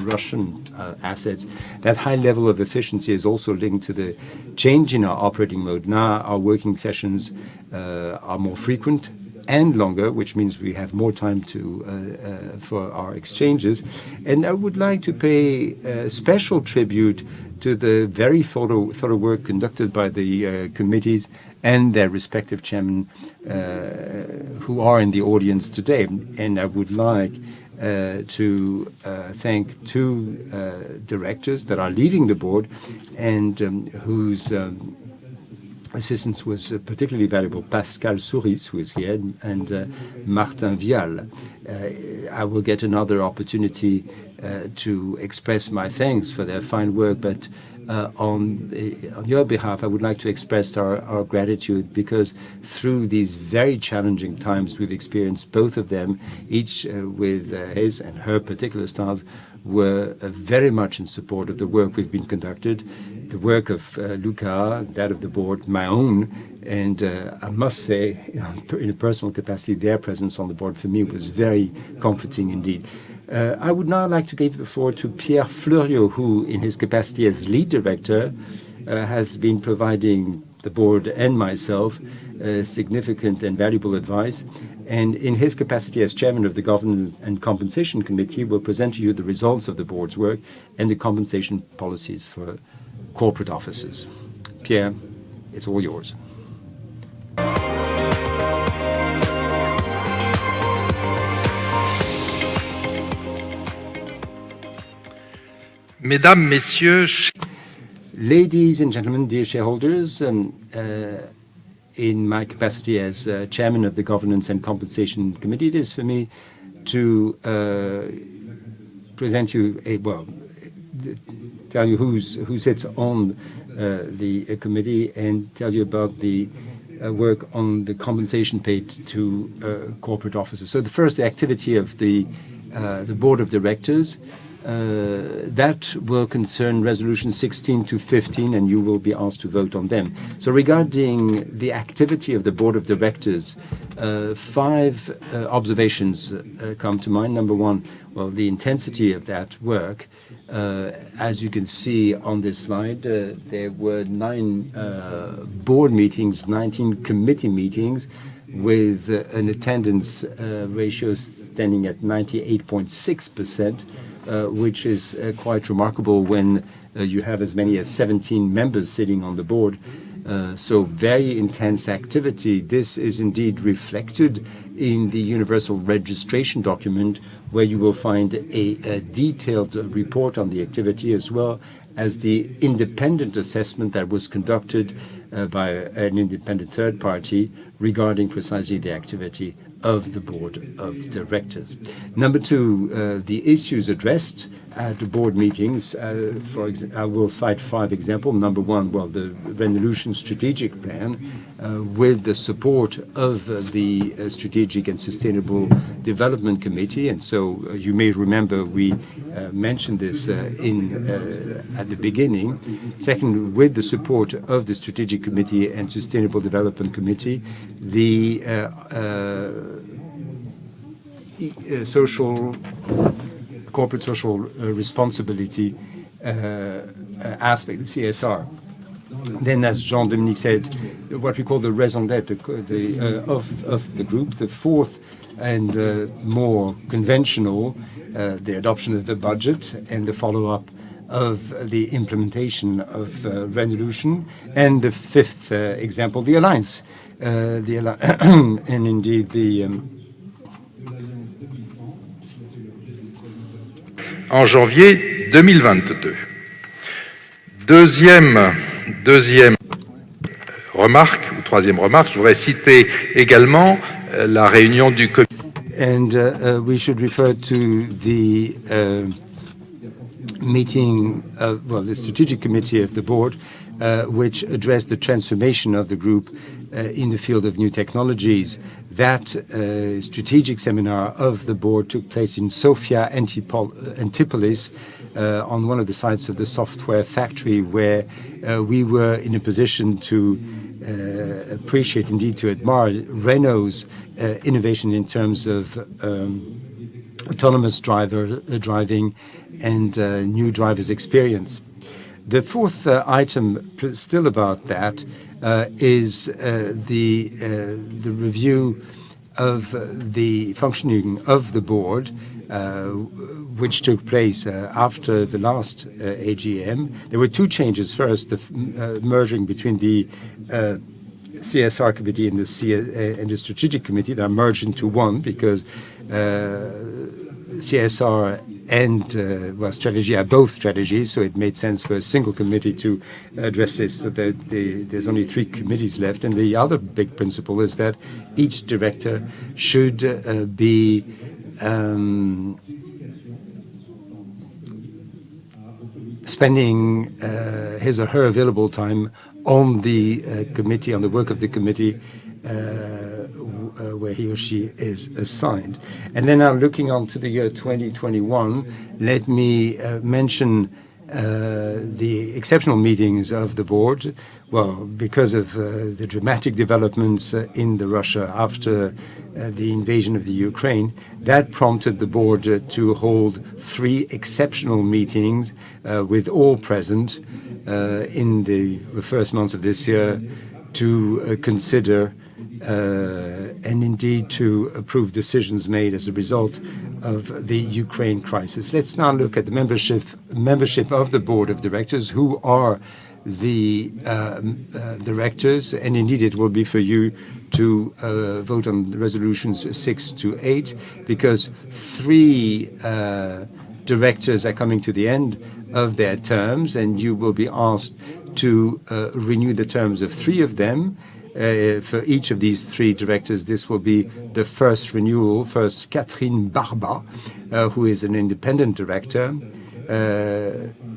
Russian assets. That high level of efficiency is also linked to the change in our operating mode. Now our working sessions are more frequent and longer, which means we have more time for our exchanges. And I would like to pay special tribute to the very thorough work conducted by the committees and their respective chairmen who are in the audience today. And I would like to thank two directors that are leaving the board and whose assistance was particularly valuable, Pascal Souris, who is here, and Martin Vial. I will get another opportunity to express my thanks for their fine work, but on your behalf, I would like to express our gratitude, because through these very challenging times we've experienced, both of them, each with his and her particular styles, were very much in support of the work we've been conducted, the work of Luca, that of the board, my own, and I must say, in a personal capacity, their presence on the board for me was very comforting indeed. I would now like to give the floor to Pierre Fleuriot, who, in his capacity as lead director, has been providing the board and myself significant and valuable advice. And in his capacity as chairman of the Governance and Compensation Committee, will present to you the results of the board's work and the compensation policies for corporate officers. Pierre, it's all yours. Mesdames, Messieurs, ladies and gentlemen, dear shareholders, in my capacity as chairman of the Governance and Compensation Committee, it is for me to present you tell you who sits on the committee and tell you about the work on the compensation paid to corporate officers. So the first, the activity of the board of directors. That will concern resolutions 16 to 15, and you will be asked to vote on them. So regarding the activity of the board of directors, 5 observations come to mind. Number one, well, the intensity of that work. As you can see on this slide, there were 9 board meetings, 19 committee meetings, with an attendance ratio standing at 98.6%. Which is quite remarkable when you have as many as 17 members sitting on the board. So very intense activity. This is indeed reflected in the universal registration document, where you will find a detailed report on the activity, as well as the independent assessment that was conducted by an independent third party regarding precisely the activity of the board of directors. Number 2, the issues addressed at the board meetings. I will cite 5 examples. Number 1, well, the Renault strategic plan, with the support of the Strategic and Sustainable Development Committee. And so you may remember we mentioned this at the beginning. Second, with the support of the Strategic Committee and Sustainable Development Committee, the corporate social responsibility aspect, the CSR. Then, as Jean-Dominique said, what we call the raison d'être of the group. The fourth and more conventional, the adoption of the budget and the follow-up of the implementation of resolution. And the fifth example, the alliance. And indeed the... En janvier 2022. Deuxième remarque, ou troisième remarque, je voudrais citer également la réunion du comité. And we should refer to the meeting of, well, the strategic committee of the board, which addressed the transformation of the group in the field of new technologies. That strategic seminar of the board took place in Sofia, Antipolis, on one of the sites of the software factory, where we were in a position to appreciate, indeed to admire, Renault's innovation in terms of autonomous driving and new driver's experience. The fourth item, still about that, is the review of the functioning of the board, which took place after the last AGM. There were two changes. First, the merging between the CSR committee and the strategic committee that are merged into one, because CSR and strategy are both strategies, so it made sense for a single committee to address this. So that there's only 3 committees left. And the other big principle is that each director should be spending his or her available time on the committee, on the work of the committee, where he or she is assigned. And then now looking on to the year 2021, let me mention the exceptional meetings of the board. Well, because of the dramatic developments in Russia after the invasion of the Ukraine, that prompted the board to hold 3 exceptional meetings with all present in the first months of this year to consider and indeed to approve decisions made as a result of the Ukraine crisis. Let's now look at the membership of the board of directors. Who are the directors? And indeed, it will be for you to vote on resolutions 6 to 8, because 3 directors are coming to the end of their terms, and you will be asked to renew the terms of 3 of them. For each of these 3 directors, this will be the first renewal. First, Catherine Barba, who is an independent director,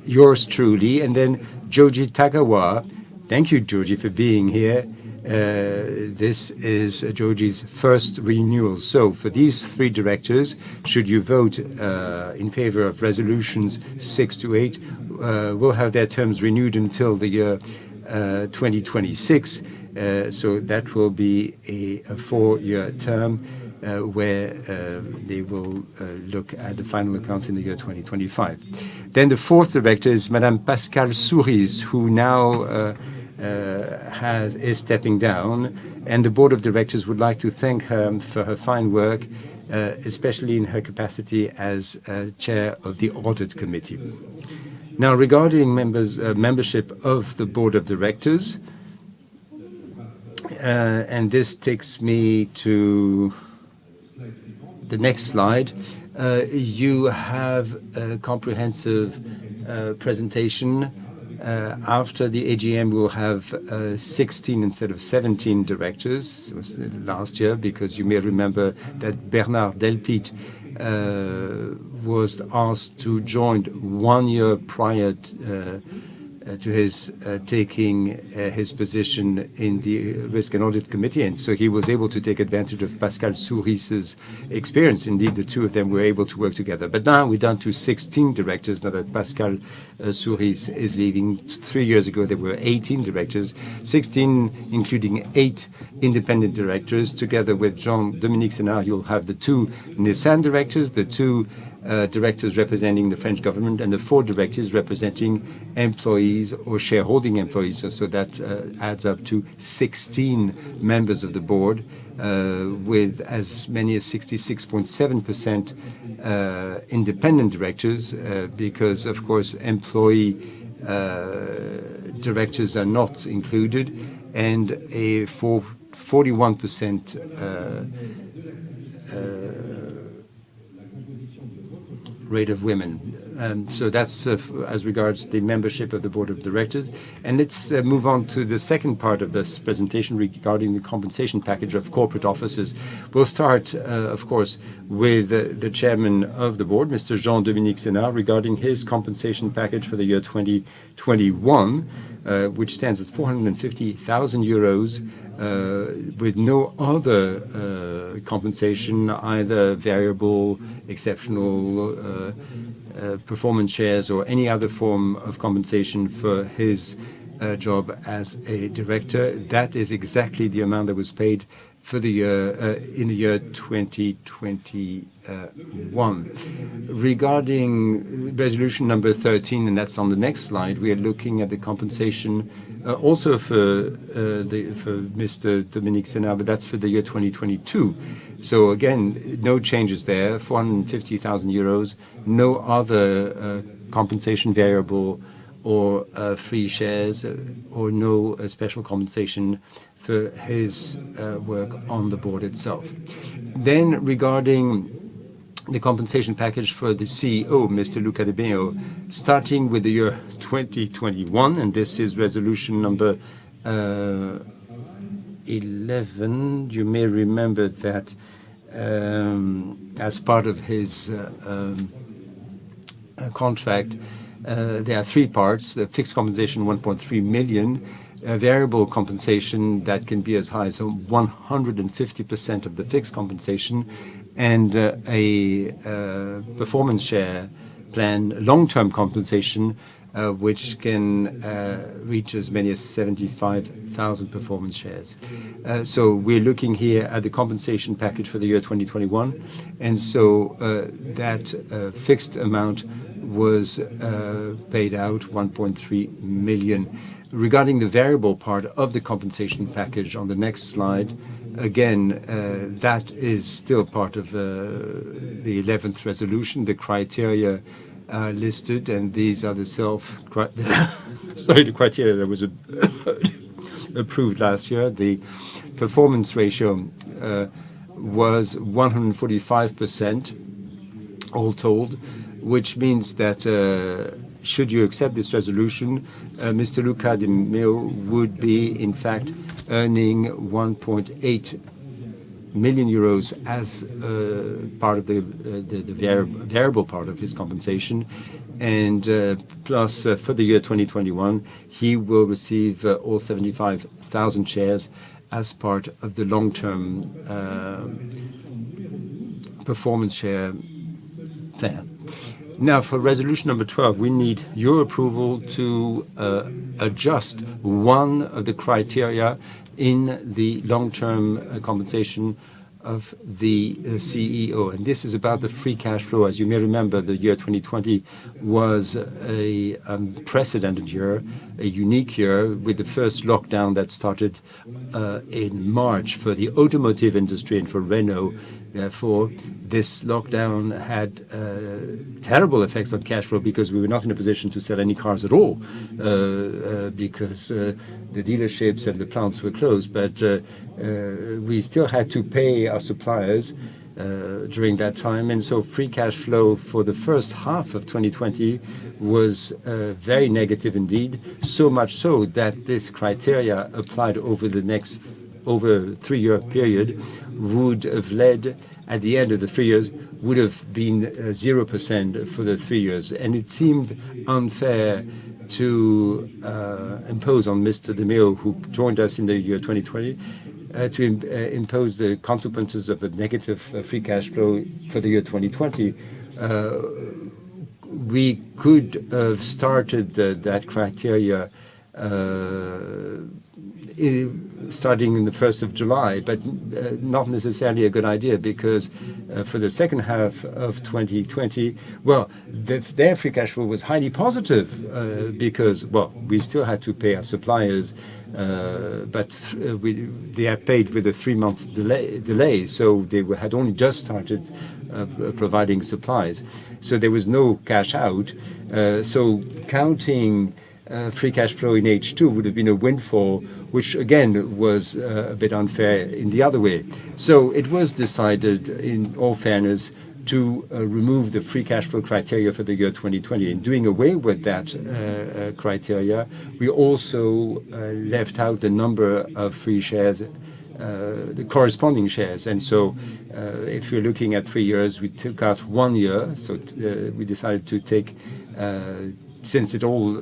yours truly, and then Joji Tagawa. Thank you, Joji, for being here. This is Joji's first renewal. So for these 3 directors, should you vote in favor of resolutions 6 to 8, will have their terms renewed until the year 2026. So that will be a 4-year term where they will look at the final accounts in the year 2025. Then the 4th director is Madame Pascale Souris, who now is stepping down, and the board of directors would like to thank her for her fine work, especially in her capacity as chair of the audit committee. Now, regarding membership of the board of directors, and this takes me to the next slide. You have a comprehensive presentation. After the AGM, we'll have 16 instead of 17 directors. It was last year, because you may remember that Bernard Delpit was asked to join 1 year prior to his taking his position in the Risk and Audit Committee. And so he was able to take advantage of Pascale Souris's experience. Indeed, the 2 of them were able to work together. But now we're down to 16 directors, now that Pascale Souris is leaving. 3 years ago, there were 18 directors, 16 including 8 independent directors. Together with Jean-Dominique Senard, you'll have the 2 Nissan directors, the 2 directors representing the French government, and the 4 directors representing employees or shareholding employees. So that adds up to 16 members of the board, with as many as 66.7% independent directors, because, of course, employee directors are not included, and a 41% rate of women. So that's as regards the membership of the board of directors. And let's move on to the second part of this presentation regarding the compensation package of corporate officers. We'll start, of course, with the chairman of the board, Mr. Jean-Dominique Senard, regarding his compensation package for the year 2021, which stands at 450,000 euros, with no other compensation, either variable, exceptional, performance shares, or any other form of compensation for his job as a director. That is exactly the amount that was paid for the year in the year 2021. Regarding resolution number 13, and that's on the next slide, we are looking at the compensation also for Mr. Dominique Senard, but that's for the year 2022. So again, no changes there. 450,000 euros, no other compensation variable or free shares, or no special compensation for his work on the board itself. Then regarding the compensation package for the CEO, Mr. Luca, starting with the year 2021, and this is resolution number 11. You may remember that as part of his contract, there are 3 parts: the fixed compensation, 1.3 million, variable compensation that can be as high as 150% of the fixed compensation, and a performance share plan, long-term compensation, which can reach as many as 75,000 performance shares. So we're looking here at the compensation package for the year 2021, and so that fixed amount was paid out, 1.3 million. Regarding the variable part of the compensation package on the next slide, again, that is still part of the 11th resolution. The criteria are listed, and these are the the criteria that was approved last year. The performance ratio was 145%, all told, which means that should you accept this resolution, Mr. Luca de Meo would be, in fact, earning 1.8 million euros as part of the variable part of his compensation. And plus, for the year 2021, he will receive all 75,000 shares as part of the long-term performance share plan. Now, for resolution number 12, we need your approval to adjust one of the criteria in the long-term compensation of the CEO. And this is about the free cash flow. As you may remember, the year 2020 was an unprecedented year, a unique year, with the first lockdown that started in March for the automotive industry and for Renault. Therefore, this lockdown had terrible effects on cash flow, because we were not in a position to sell any cars at all, because the dealerships and the plants were closed. But we still had to pay our suppliers during that time. And so free cash flow for the first half of 2020 was very negative indeed, so much so that this criteria applied over the next a 3-year period would have led, at the end of the 3 years, would have been 0% for the 3 years. And it seemed unfair to impose on Mr. de Meo, who joined us in the year 2020, to impose the consequences of a negative free cash flow for the year 2020. We could have started that criteria starting in the 1st of July, but not necessarily a good idea because for the second half of 2020, well, their free cash flow was highly positive because, well, we still had to pay our suppliers, but they are paid with a 3-month delay, so they had only just started providing supplies. So there was no cash out. So counting free cash flow in H2 would have been a windfall, which again was a bit unfair in the other way. So it was decided, in all fairness, to remove the free cash flow criteria for the year 2020. In doing away with that criteria, we also left out the number of free shares, the corresponding shares. And so if you're looking at 3 years, we took out 1 year. So we decided to take since it all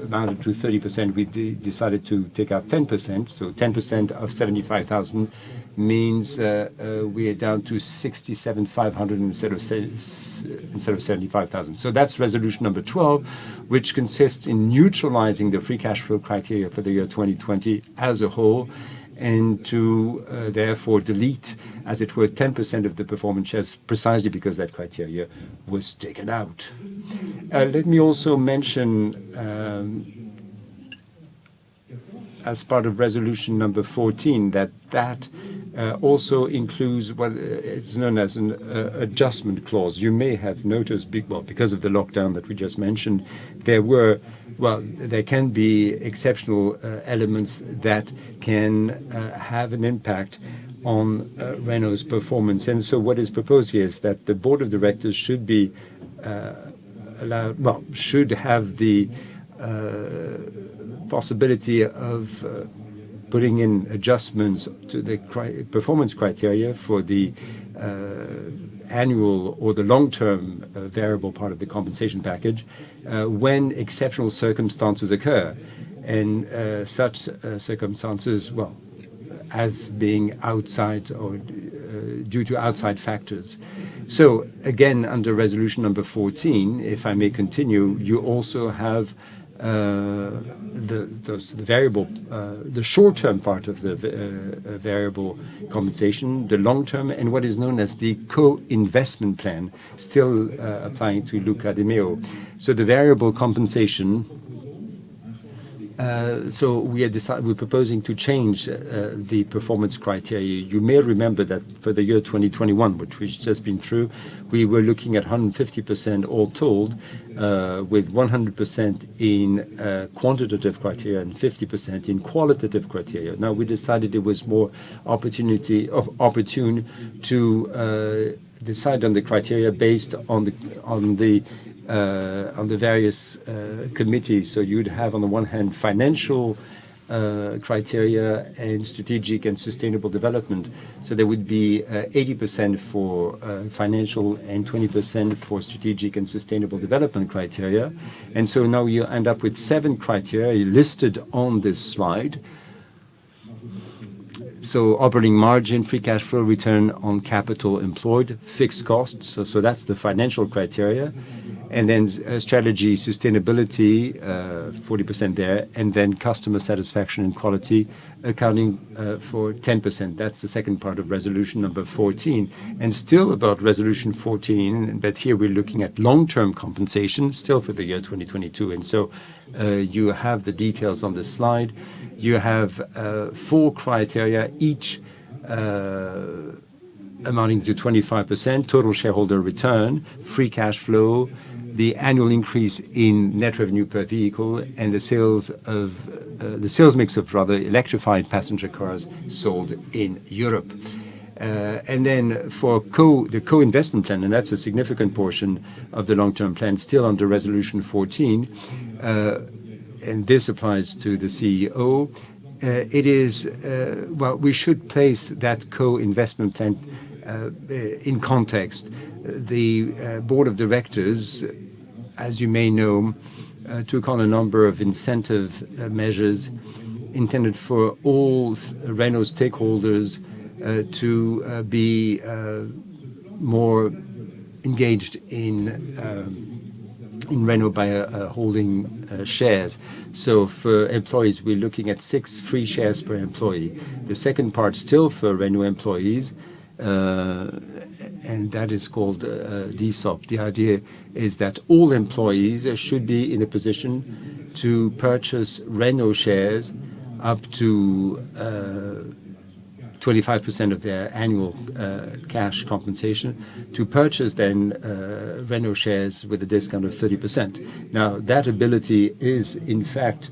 amounted to 30%, we decided to take out 10%. So 10% of 75,000 means we are down to 67,500 instead of 75,000. So that's resolution number 12, which consists in neutralizing the free cash flow criteria for the year 2020 as a whole, and to therefore delete, as it were, 10% of the performance shares, precisely because that criteria was taken out. Let me also mention, as part of resolution number 14, that also includes what is known as an adjustment clause. You may have noticed, because of the lockdown that we just mentioned, there can be exceptional elements that can have an impact on Renault's performance. And so what is proposed here is that the board of directors should be should have the possibility of putting in adjustments to the performance criteria for the annual or the long-term variable part of the compensation package when exceptional circumstances occur. And such circumstances, as being outside or due to outside factors. So again, under resolution number 14, if I may continue, you also have the variable, the short-term part of the variable compensation, the long-term, and what is known as the co-investment plan, still applying to Luca de Meo. So the variable compensation. So we're proposing to change the performance criteria. You may remember that for the year 2021, which we've just been through, we were looking at 150% all told, with 100% in quantitative criteria and 50% in qualitative criteria. Now we decided it was more opportune to decide on the criteria based on the various committees. So you'd have, on the one hand, financial criteria and strategic and sustainable development. So there would be 80% for financial and 20% for strategic and sustainable development criteria. And so now you end up with 7 criteria listed on this slide. So operating margin, free cash flow, return on capital employed, fixed costs. So that's the financial criteria. And then strategy, sustainability, 40% there, and then customer satisfaction and quality accounting for 10%. That's the second part of resolution number 14. And still about resolution 14, but here we're looking at long-term compensation, still for the year 2022. And so you have the details on the slide. You have 4 criteria, each amounting to 25%, total shareholder return, free cash flow, the annual increase in net revenue per vehicle, and the sales mix of electrified passenger cars sold in Europe. And then for the co-investment plan, and that's a significant portion of the long-term plan, still under resolution 14, and this applies to the CEO. It is we should place that co-investment plan in context. The board of directors, as you may know, took on a number of incentive measures intended for all Renault stakeholders to be more engaged in Renault by a holding shares. So for employees, we're looking at 6 free shares per employee. The second part still for Renault employees, and that is called DSOP. The idea is that all employees should be in a position to purchase Renault shares up to 25% of their annual cash compensation, to purchase then Renault shares with a discount of 30%. Now, that ability is in fact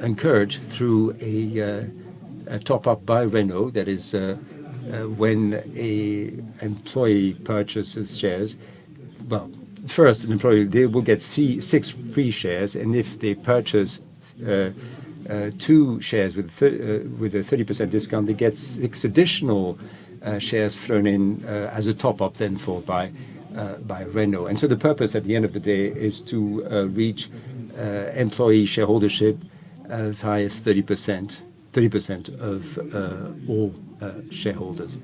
encouraged through a top-up by Renault. That is, when an employee purchases shares, well, first, an employee, they will get 6 free shares, and if they purchase 2 shares with a 30% discount, they get 6 additional shares thrown in as a top-up then for by Renault. And so the purpose at the end of the day is to reach employee shareholdership as high as 30% of all shareholders.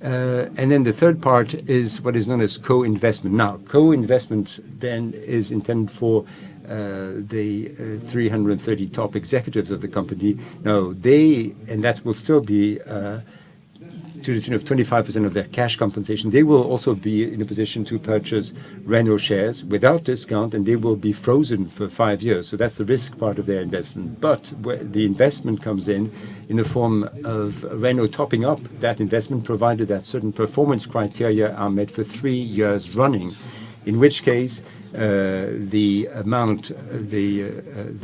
And then the third part is what is known as co-investment. Now, co-investment then is intended for the 330 top executives of the company. Now, and that will still be to the tune of 25% of their cash compensation. They will also be in a position to purchase Renault shares without discount, and they will be frozen for 5 years. So that's the risk part of their investment. But where the investment comes in the form of Renault topping up that investment, provided that certain performance criteria are met for 3 years running, in which case the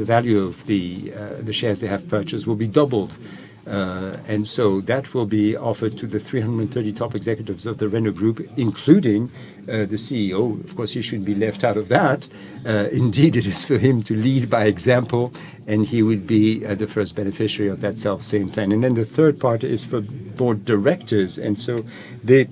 value of the shares they have purchased will be doubled. And so that will be offered to the 330 top executives of the Renault Group, including the CEO. Of course, he should be left out of that. Indeed, it is for him to lead by example, and he would be the first beneficiary of that self-same plan. And then the third part is for board directors. And so they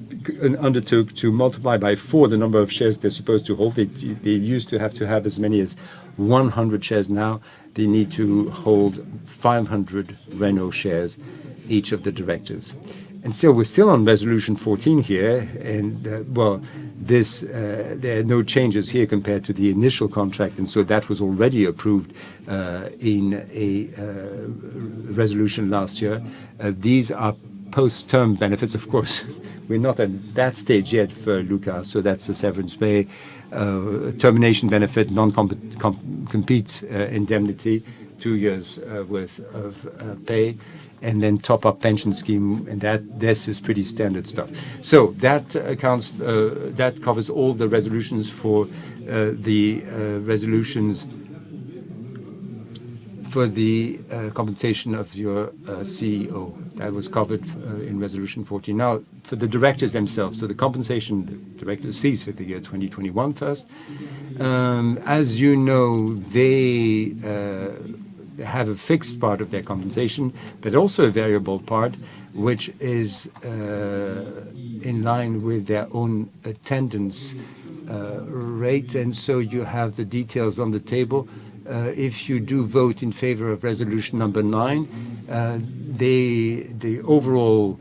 undertook to multiply by 4 the number of shares they're supposed to hold. They used to have as many as 100 shares. Now they need to hold 500 Renault shares, each of the directors. And so we're still on resolution 14 here, and there are no changes here compared to the initial contract, and so that was already approved in a resolution last year. These are post-term benefits, of course. We're not at that stage yet for Luca, so that's the severance pay, termination benefit, non-compete indemnity, 2 years worth of pay, and then top-up pension scheme, and this is pretty standard stuff. So that that covers all the resolutions for the resolutions for the compensation of your CEO. That was covered in Resolution 14. Now, for the directors themselves, so the compensation, the directors' fees for the year 2021 first. As you know, they have a fixed part of their compensation, but also a variable part, which is in line with their own attendance rate. And so you have the details on the table. If you do vote in favor of resolution number 9, the overall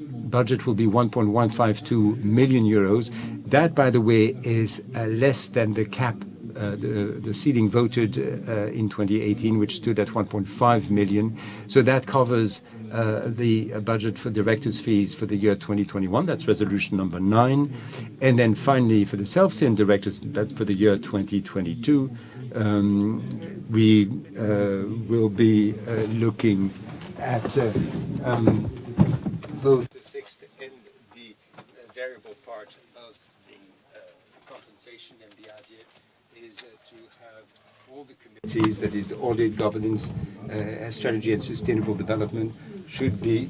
budget will be 1.152 million euros. That, by the way, is less than the cap, the ceiling voted in 2018, which stood at 1.5 million. So that covers the budget for directors' fees for the year 2021. That's resolution number 9. And then finally, for the self-same directors, that's for the year 2022, we will be looking at both the fixed and the variable part of the compensation. And the idea is to have all the committees, that is audit, governance, strategy and sustainable development, should be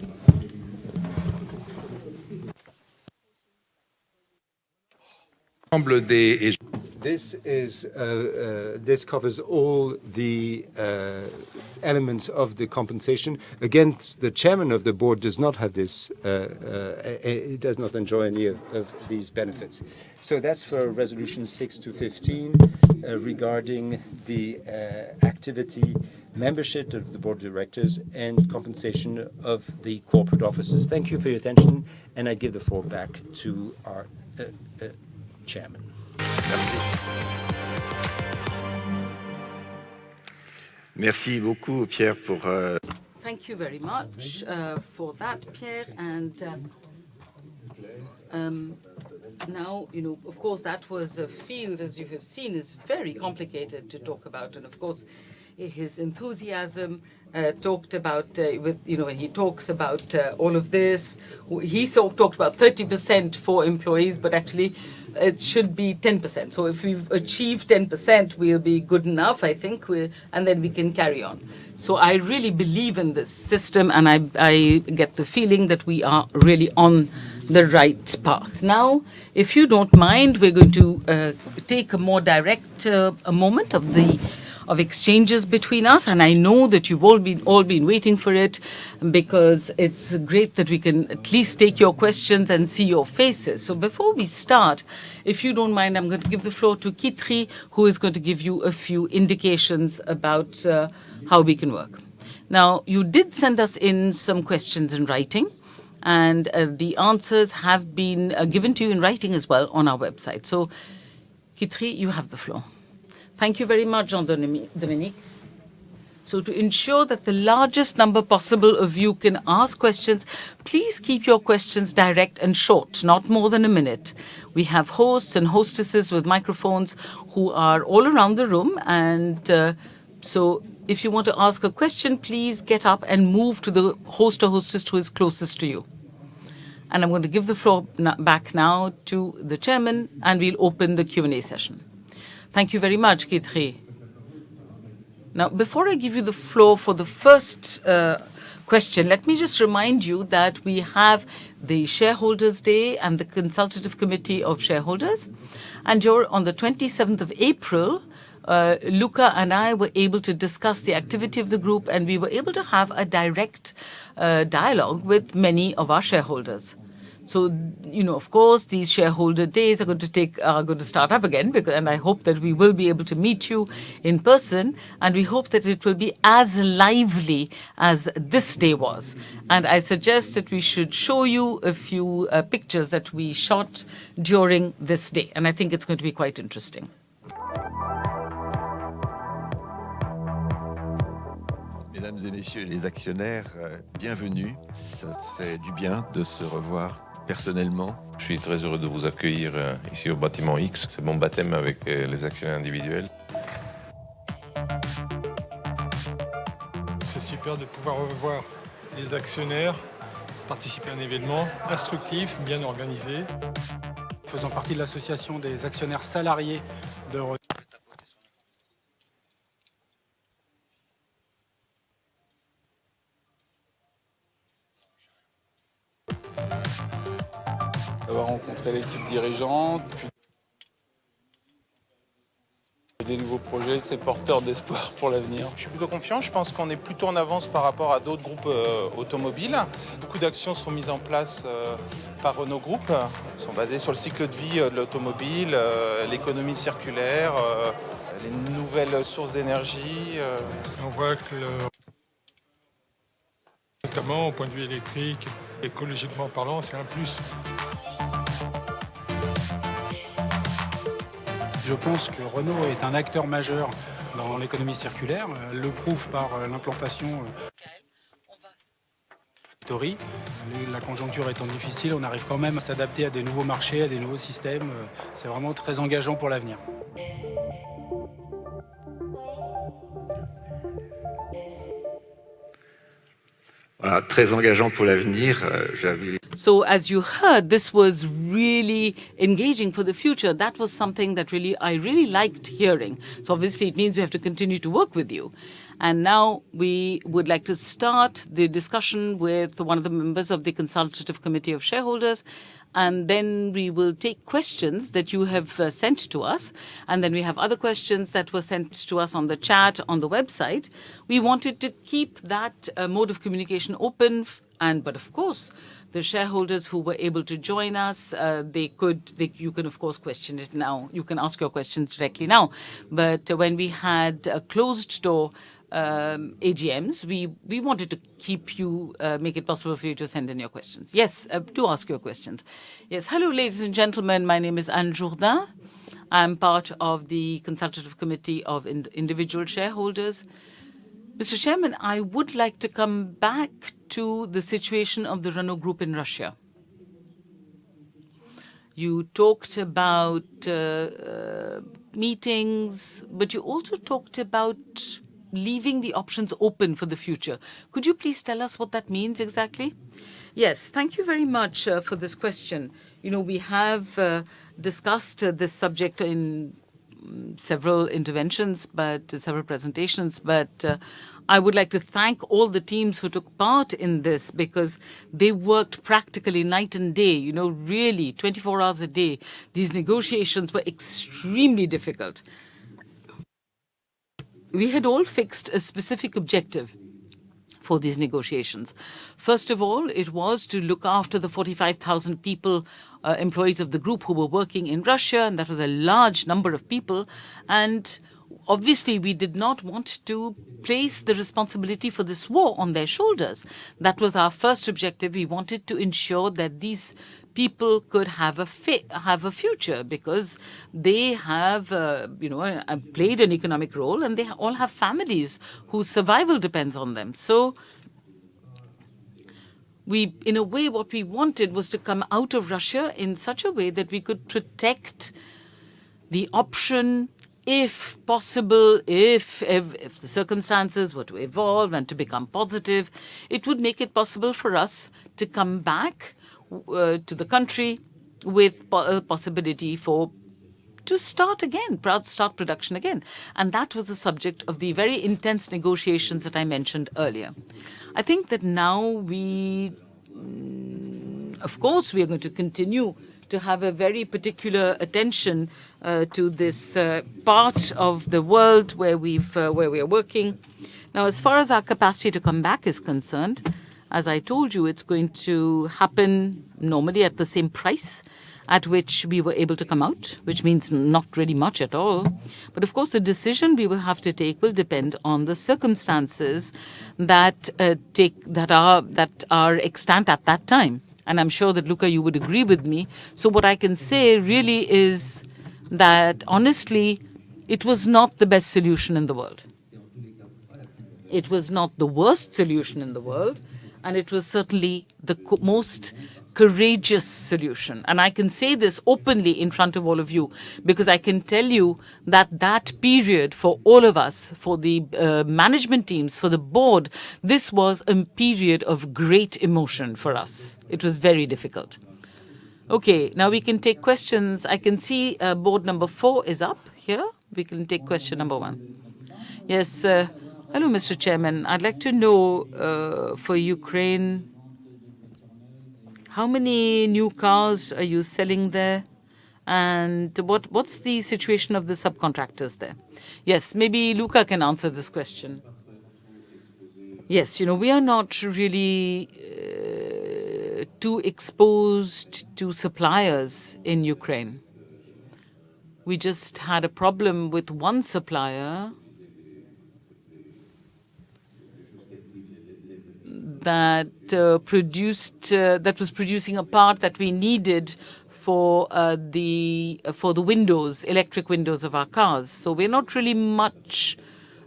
this covers all the elements of the compensation. Again, the chairman of the board does not have this, does not enjoy any of these benefits. So that's for resolutions 6 to 15 regarding the activity, membership of the board of directors, and compensation of the corporate officers. Thank you for your attention, and I give the floor back to our chairman. Merci. Merci beaucoup, Pierre, pour... Thank you very much for that, Pierre. And now, of course, that was a field, as you have seen, is very complicated to talk about. And of course, his enthusiasm talked about, when he talks about all of this, he talked about 30% for employees, but actually it should be 10%. So if we've achieved 10%, we'll be good enough, I think, and then we can carry on. So I really believe in this system, and I get the feeling that we are really on the right path. Now, if you don't mind, we're going to take a more direct a moment of exchanges between us, and I know that you've all been waiting for it, because it's great that we can at least take your questions and see your faces. So before we start, if you don't mind, I'm going to give the floor to Quitterie, who is going to give you a few indications about how we can work. Now, you did send us in some questions in writing, and the answers have been given to you in writing as well on our website. So, Quitterie, you have the floor. Thank you very much, Jean-Dominique. So to ensure that the largest number possible of you can ask questions, please keep your questions direct and short, not more than a minute. We have hosts and hostesses with microphones who are all around the room, and so if you want to ask a question, please get up and move to the host or hostess who is closest to you. And I'm going to give the floor back now to the chairman, and we'll open the Q&A session. Thank you very much, Quitterie. Now, before I give you the floor for the first question, let me just remind you that we have the Shareholders' Day and the Consultative Committee of Shareholders. And on the 27th of April, Luca and I were able to discuss the activity of the group, and we were able to have a direct dialogue with many of our shareholders. So, of course, these shareholder days are going to start up again, and I hope that we will be able to meet you in person, and we hope that it will be as lively as this day was. And I suggest that we should show you a few pictures that we shot during this day, and I think it's going to be quite interesting. Mesdames et messieurs les actionnaires, bienvenue. Ça fait du bien de se revoir personnellement. Je suis très heureux de vous accueillir ici au bâtiment X. C'est mon baptême avec les actionnaires individuels. C'est super de pouvoir revoir les actionnaires, participer à un événement instructif, bien organisé. Faisant partie de l'association des actionnaires salariés de Renault. D'avoir rencontré l'équipe dirigeante, puis des nouveaux projets, c'est porteur d'espoir pour l'avenir. Je suis plutôt confiant, je pense qu'on est plutôt en avance par rapport à d'autres groupes automobiles. Beaucoup d'actions sont mises en place par Renault Group, elles sont basées sur le cycle de vie de l'automobile, l'économie circulaire, les nouvelles sources d'énergie. On voit que notamment au point de vue électrique, écologiquement parlant, c'est un plus. Je pense que Renault est un acteur majeur dans l'économie circulaire, le prouve par l'implantation Quitterie. La conjoncture étant difficile, on arrive quand même à s'adapter à des nouveaux marchés, à des nouveaux systèmes. C'est vraiment très engageant pour l'avenir. Voilà, très engageant pour l'avenir. So as you heard, this was really engaging for the future. That was something that I really liked hearing. So obviously it means we have to continue to work with you. And now we would like to start the discussion with one of the members of the Consultative Committee of Shareholders. And then we will take questions that you have sent to us. And then we have other questions that were sent to us on the chat on the website. We wanted to keep that mode of communication open. But of course, the shareholders who were able to join us, you can of course question it now. You can ask your questions directly now. But when we had closed door AGMs, we wanted to keep you, make it possible for you to send in your questions. Yes, do ask your questions. Yes, hello, ladies and gentlemen. My name is Anne Jourdain. I'm part of the Consultative Committee of Individual Shareholders. Mr. Chairman, I would like to come back to the situation of the Renault Group in Russia. You talked about meetings, but you also talked about leaving the options open for the future. Could you please tell us what that means exactly? Yes, thank you very much for this question. You know, we have discussed this subject in several interventions, but several presentations, but I would like to thank all the teams who took part in this because they worked practically night and day, you know, really 24 hours a day. These negotiations were extremely difficult. We had all fixed a specific objective for these negotiations. First of all, it was to look after the 45,000 people, employees of the group who were working in Russia, and that was a large number of people. And obviously, we did not want to place the responsibility for this war on their shoulders. That was our first objective. We wanted to ensure that these people could have a future because they have, played an economic role, and they all have families whose survival depends on them. So in a way, what we wanted was to come out of Russia in such a way that we could protect the option, if possible, if the circumstances were to evolve and to become positive, it would make it possible for us to come back to the country with a possibility to start production again. And that was the subject of the very intense negotiations that I mentioned earlier. I think that now of course, we are going to continue to have a very particular attention to this part of the world where we are working. Now, as far as our capacity to come back is concerned, as I told you, it's going to happen normally at the same price at which we were able to come out, which means not really much at all. But of course, the decision we will have to take will depend on the circumstances that are extant at that time. And I'm sure that, Luca, you would agree with me. So what I can say really is that, honestly, it was not the best solution in the world. It was not the worst solution in the world, and it was certainly the most courageous solution. And I can say this openly in front of all of you, because I can tell you that period for all of us, for the management teams, for the board, this was a period of great emotion for us. It was very difficult. Okay, now we can take questions. I can see board number 4 is up here. We can take question number 1. Yes, hello, Mr. Chairman. I'd like to know for Ukraine, how many new cars are you selling there? And what's the situation of the subcontractors there? Yes, maybe Luca can answer this question. Yes, we are not really too exposed to suppliers in Ukraine. We just had a problem with one supplier that was producing a part that we needed for the windows, electric windows of our cars. So we're not really much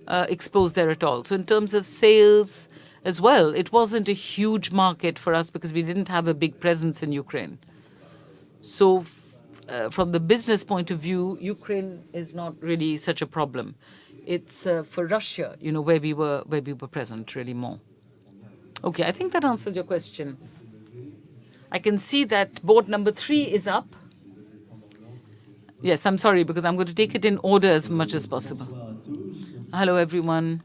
exposed there at all. So in terms of sales as well, it wasn't a huge market for us because we didn't have a big presence in Ukraine. So from the business point of view, Ukraine is not really such a problem. It's for Russia, where we were present really more. Okay, I think that answers your question. I can see that board number 3 is up. Yes, I'm sorry, because I'm going to take it in order as much as possible. Hello, everyone.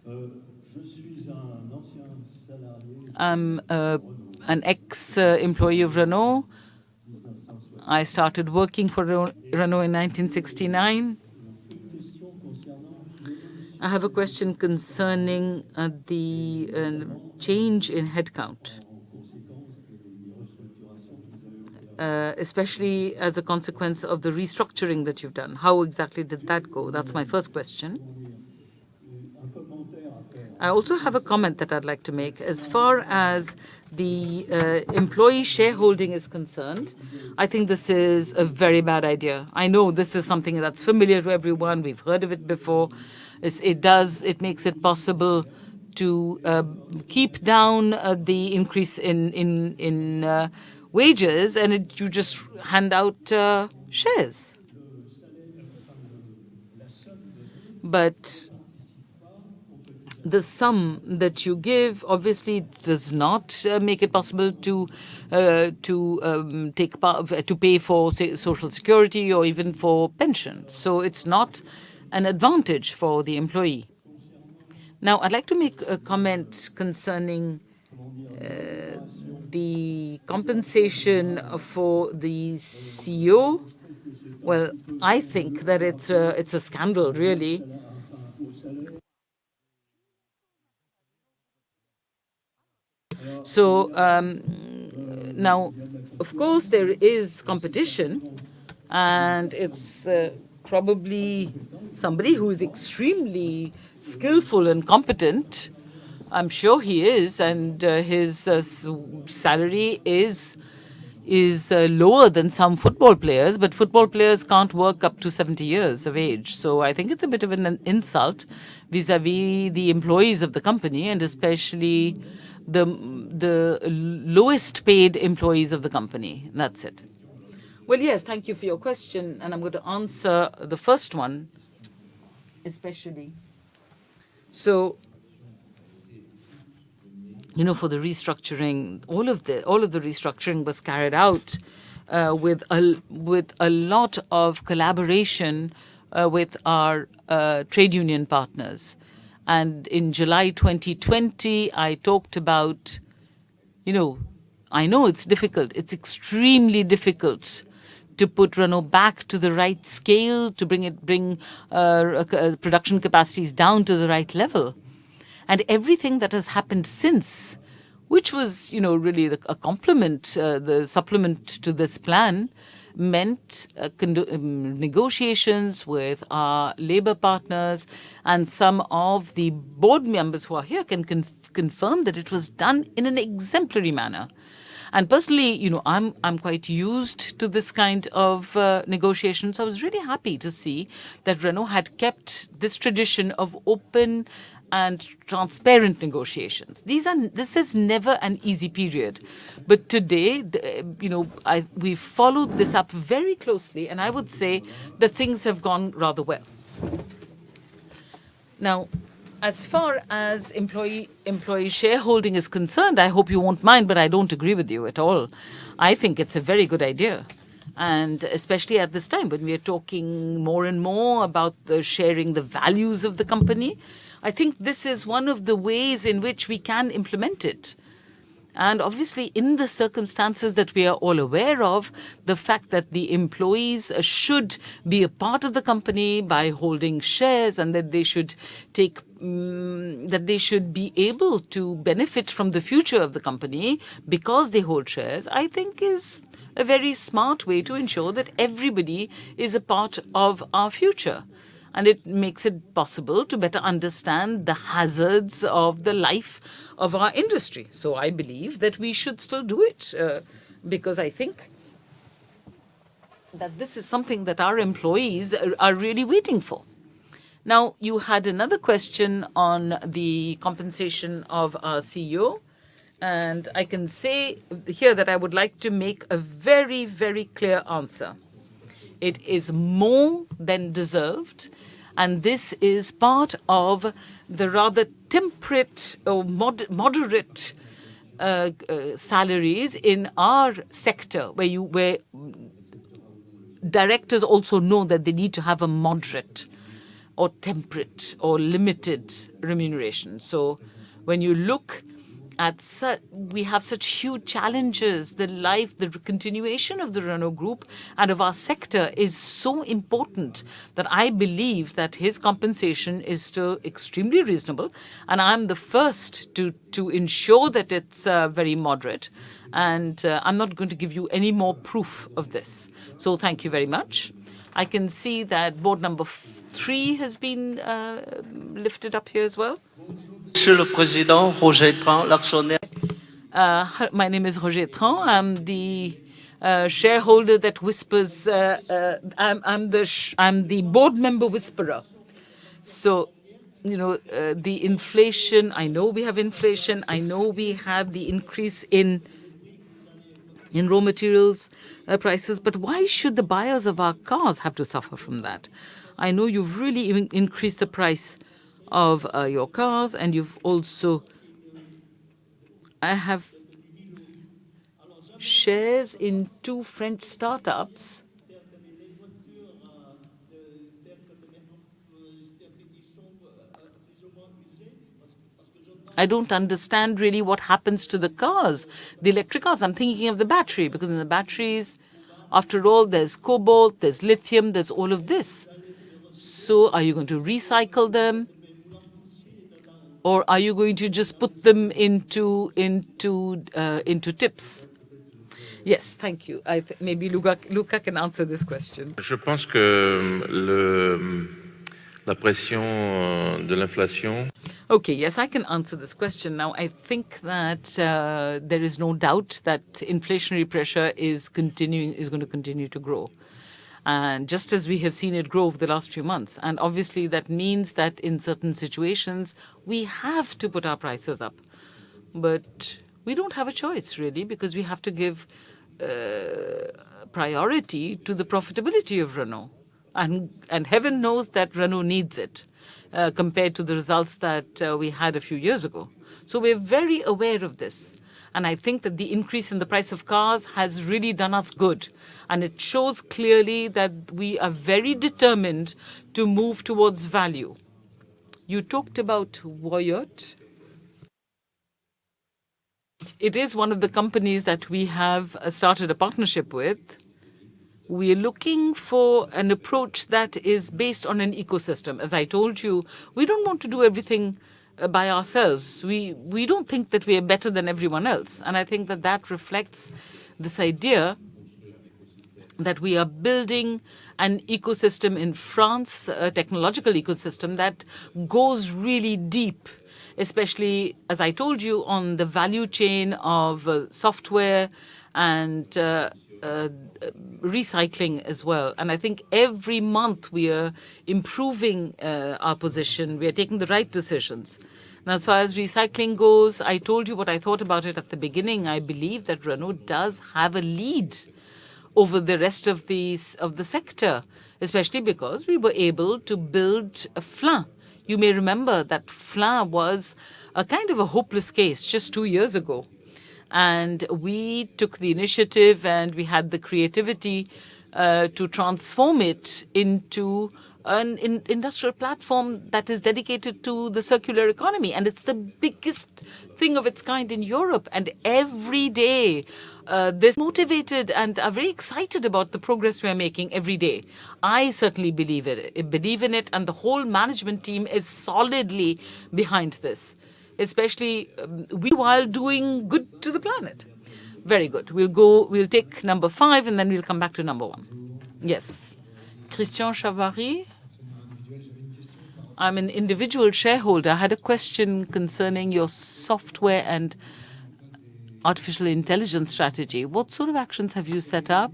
I'm an ex-employee of Renault. I started working for Renault in 1969. I have a question concerning the change in headcount, especially as a consequence of the restructuring that you've done. How exactly did that go? That's my first question. I also have a comment that I'd like to make. As far as the employee shareholding is concerned, I think this is a very bad idea. I know this is something that's familiar to everyone. We've heard of it before. It makes it possible to keep down the increase in wages, and you just hand out shares. But the sum that you give obviously does not make it possible to pay for, say, social security or even for pension. So it's not an advantage for the employee. Now, I'd like to make a comment concerning the compensation for the CEO. Well, I think that it's a scandal, really. So now, of course, there is competition, and it's probably somebody who is extremely skillful and competent. I'm sure he is, and his salary is lower than some football players, but football players can't work up to 70 years of age. So I think it's a bit of an insult vis-à-vis the employees of the company, and especially the lowest paid employees of the company. That's it. Well, yes, thank you for your question, and I'm going to answer the first one especially. So, for the restructuring, all of the restructuring was carried out with a lot of collaboration with our trade union partners. And in July 2020, I talked about, I know it's difficult. It's extremely difficult to put Renault back to the right scale, to bring production capacities down to the right level. And everything that has happened since, which was, really a compliment, the supplement to this plan, meant negotiations with our labor partners, and some of the board members who are here can confirm that it was done in an exemplary manner. And personally, I'm quite used to this kind of negotiation, so I was really happy to see that Renault had kept this tradition of open and transparent negotiations. This is never an easy period, but today, we followed this up very closely, and I would say that things have gone rather well. Now, as far as employee shareholding is concerned, I hope you won't mind, but I don't agree with you at all. I think it's a very good idea. And especially at this time when we are talking more and more about sharing the values of the company, I think this is one of the ways in which we can implement it. And obviously, in the circumstances that we are all aware of, the fact that the employees should be a part of the company by holding shares, and that they should be able to benefit from the future of the company because they hold shares, I think is a very smart way to ensure that everybody is a part of our future. And it makes it possible to better understand the hazards of the life of our industry. So I believe that we should still do it because I think that this is something that our employees are really waiting for. Now, you had another question on the compensation of our CEO. And I can say here that I would like to make a very, very clear answer. It is more than deserved, and this is part of the rather temperate or moderate salaries in our sector, where directors also know that they need to have a moderate or temperate or limited remuneration. So when you look at we have such huge challenges. The continuation of the Renault Group and of our sector is so important that I believe that his compensation is still extremely reasonable, and I'm the first to ensure that it's very moderate. And I'm not going to give you any more proof of this. So thank you very much. I can see that board number 3 has been lifted up here as well. Monsieur le Président, Roger Tran, l'actionnaire. My name is Roger Tran. I'm the shareholder that whispers. I'm the board member whisperer. So the inflation. I know we have inflation. I know we have the increase in raw materials prices. But why should the buyers of our cars have to suffer from that? I know you've really increased the price of your cars, and you've also. I have shares in 2 French startups. I don't understand really what happens to the cars, the electric cars. I'm thinking of the battery, because in the batteries, after all, there's cobalt, there's lithium, there's all of this. So are you going to recycle them? Or are you going to just put them into tips? Yes, thank you. Maybe Luca can answer this question. Je pense que la pression de l'inflation. Okay, yes, I can answer this question. Now, I think that there is no doubt that inflationary pressure is going to continue to grow. And just as we have seen it grow over the last few months. And obviously that means that in certain situations, we have to put our prices up. But we don't have a choice, really, because we have to give priority to the profitability of Renault. And heaven knows that Renault needs it compared to the results that we had a few years ago. So we're very aware of this. And I think that the increase in the price of cars has really done us good. And it shows clearly that we are very determined to move towards value. You talked about Voyot. It is one of the companies that we have started a partnership with. We are looking for an approach that is based on an ecosystem. As I told you, we don't want to do everything by ourselves. We don't think that we are better than everyone else. And I think that reflects this idea that we are building an ecosystem in France, a technological ecosystem that goes really deep, especially, as I told you, on the value chain of software and recycling as well. And I think every month we are improving our position. We are taking the right decisions. Now, as far as recycling goes, I told you what I thought about it at the beginning. I believe that Renault does have a lead over the rest of the sector, especially because we were able to build a Flin. You may remember that Flin was a kind of a hopeless case just 2 years ago. And we took the initiative and we had the creativity to transform it into an industrial platform that is dedicated to the circular economy. And it's the biggest thing of its kind in Europe. And every day, they're motivated and are very excited about the progress we are making every day. I certainly believe in it, and the whole management team is solidly behind this, especially while doing good to the planet. Very good. We'll take number 5 and then we'll come back to number 1. Yes. Christian Chavary. I'm an individual shareholder. I had a question concerning your software and artificial intelligence strategy. What sort of actions have you set up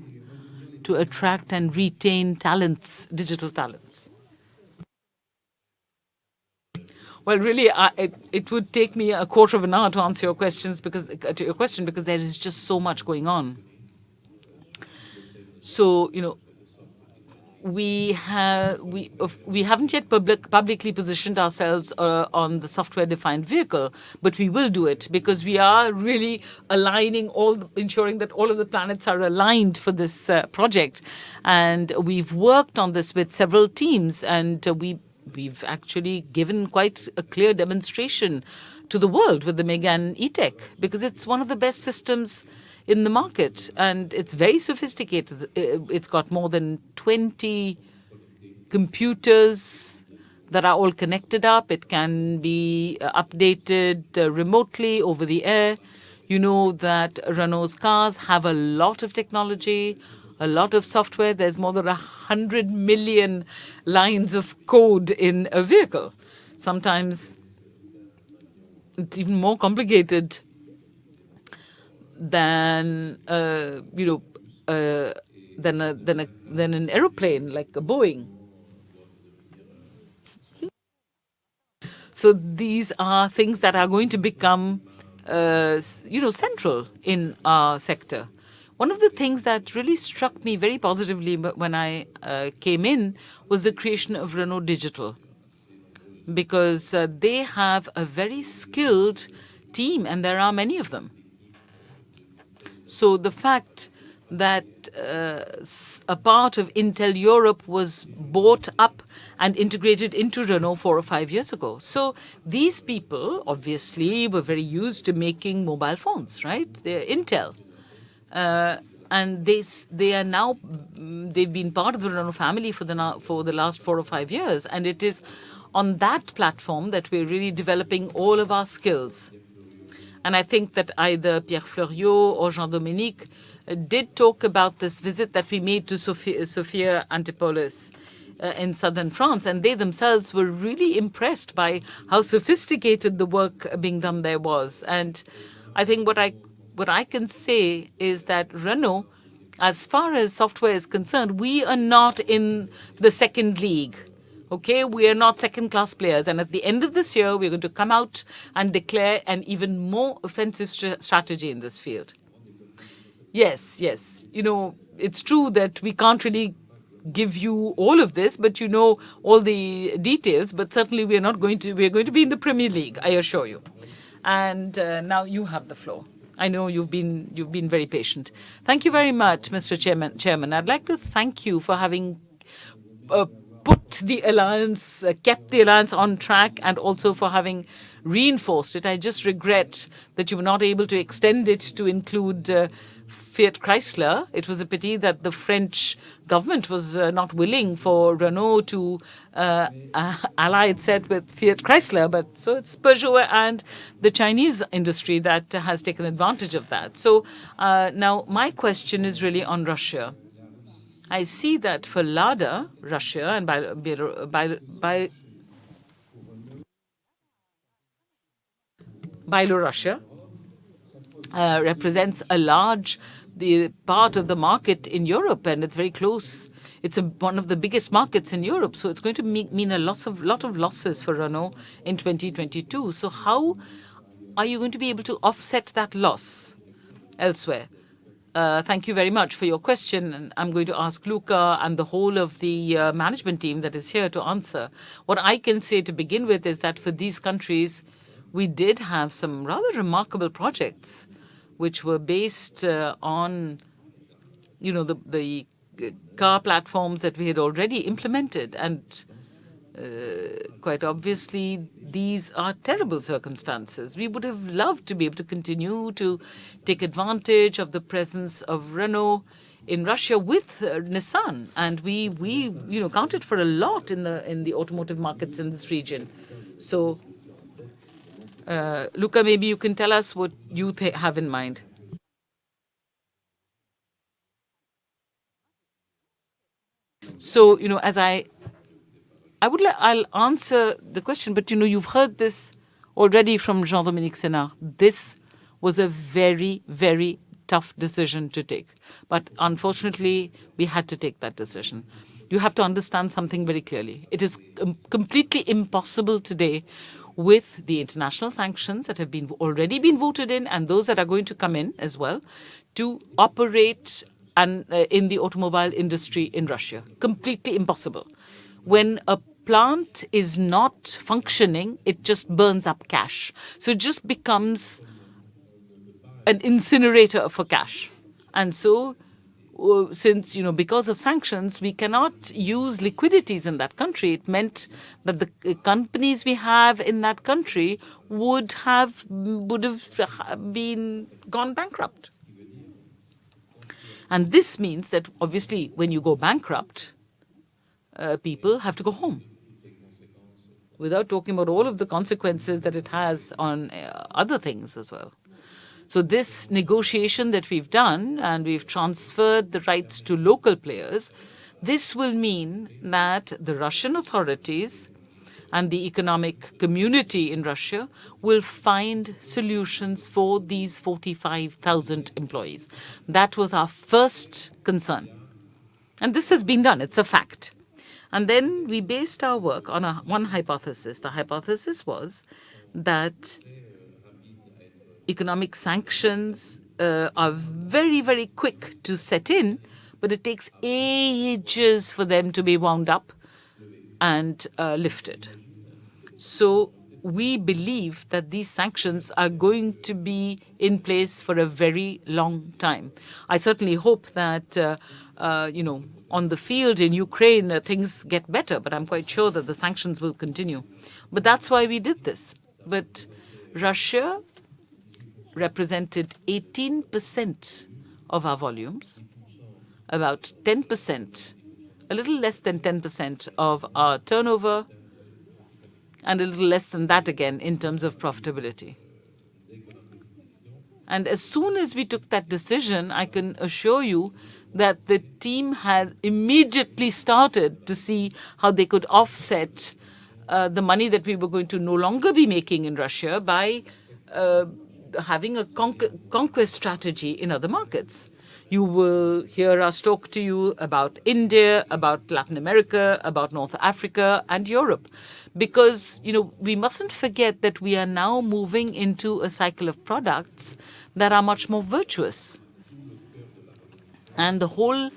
to attract and retain talents, digital talents? Well, really, it would take me a quarter of an hour to answer your question because there is just so much going on. So, we haven't yet publicly positioned ourselves on the software-defined vehicle, but we will do it because we are really ensuring that all of the planets are aligned for this project. And we've worked on this with several teams, and we've actually given quite a clear demonstration to the world with the Megane E-Tech, because it's one of the best systems in the market, and it's very sophisticated. It's got more than 20 computers that are all connected up. It can be updated remotely over the air. You know that Renault's cars have a lot of technology, a lot of software. There's more than 100 million lines of code in a vehicle. Sometimes it's even more complicated than an aeroplane like a Boeing. So these are things that are going to become, central in our sector. One of the things that really struck me very positively when I came in was the creation of Renault Digital, because they have a very skilled team, and there are many of them. So the fact that a part of Intel Europe was bought up and integrated into Renault 4 or 5 years ago. So these people obviously were very used to making mobile phones, right? They're Intel. And they are now, they've been part of the Renault family for the last 4 or 5 years. And it is on that platform that we're really developing all of our skills. And I think that either Pierre Fleuriot or Jean-Dominique did talk about this visit that we made to Sophia Antipolis in southern France, and they themselves were really impressed by how sophisticated the work being done there was. And I think what I can say is that Renault, as far as software is concerned, we are not in the second league. Okay, we are not second-class players. And at the end of this year, we're going to come out and declare an even more offensive strategy in this field. Yes. It's true that we can't really give you all of this, but all the details. But certainly we're going to be in the Premier League, I assure you. And now you have the floor. I know you've been very patient. Thank you very much, Mr. Chairman. I'd like to thank you for having kept the alliance on track, and also for having reinforced it. I just regret that you were not able to extend it to include Fiat Chrysler. It was a pity that the French government was not willing for Renault to ally itself with Fiat Chrysler. But so it's Peugeot and the Chinese industry that has taken advantage of that. So now my question is really on Russia. I see that for Lada, Russia, and Belarusia represents a large part of the market in Europe, and it's very close. It's one of the biggest markets in Europe, so it's going to mean a lot of losses for Renault in 2022. So how are you going to be able to offset that loss elsewhere? Thank you very much for your question. And I'm going to ask Luca and the whole of the management team that is here to answer. What I can say to begin with is that for these countries, we did have some rather remarkable projects which were based on, the car platforms that we had already implemented. And quite obviously, these are terrible circumstances. We would have loved to be able to continue to take advantage of the presence of Renault in Russia with Nissan, and we counted for a lot in the automotive markets in this region. So, Luca, maybe you can tell us what you have in mind. So, as I'll answer the question, but you've heard this already from Jean-Dominique Senard. This was a very, very tough decision to take. But unfortunately, we had to take that decision. You have to understand something very clearly. It is completely impossible today, with the international sanctions that have already been voted in and those that are going to come in as well, to operate in the automobile industry in Russia. Completely impossible. When a plant is not functioning, it just burns up cash. So it just becomes an incinerator for cash. And so, since, because of sanctions, we cannot use liquidities in that country, it meant that the companies we have in that country would have gone bankrupt. And this means that, obviously, when you go bankrupt, people have to go home, without talking about all of the consequences that it has on other things as well. So this negotiation that we've done, and we've transferred the rights to local players, this will mean that the Russian authorities and the economic community in Russia will find solutions for these 45,000 employees. That was our first concern. And this has been done. It's a fact. And then we based our work on one hypothesis. The hypothesis was that economic sanctions are very, very quick to set in, but it takes ages for them to be wound up and lifted. So we believe that these sanctions are going to be in place for a very long time. I certainly hope that, on the field in Ukraine, things get better, but I'm quite sure that the sanctions will continue. But that's why we did this. But Russia represented 18% of our volumes, about 10%, a little less than 10% of our turnover, and a little less than that again in terms of profitability. And as soon as we took that decision, I can assure you that the team had immediately started to see how they could offset the money that we were going to no longer be making in Russia by having a conquest strategy in other markets. You will hear us talk to you about India, about Latin America, about North Africa and Europe. Because, we mustn't forget that we are now moving into a cycle of products that are much more virtuous. And the whole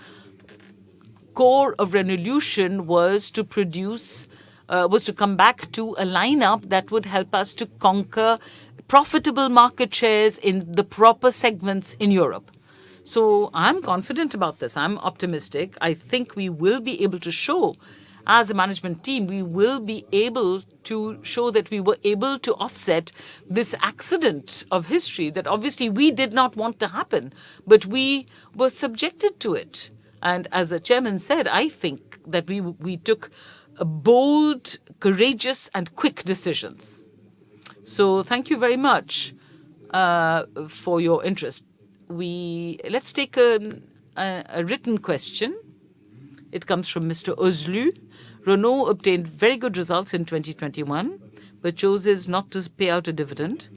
core of Renaulution was to come back to a lineup that would help us to conquer profitable market shares in the proper segments in Europe. So I'm confident about this. I'm optimistic. I think we will be able to show, as a management team, we will be able to show that we were able to offset this accident of history that obviously we did not want to happen, but we were subjected to it. And as the chairman said, I think that we took bold, courageous, and quick decisions. So thank you very much for your interest. Let's take a written question. It comes from Mr. Ozlu. Renault obtained very good results in 2021, but chooses not to pay out a dividend.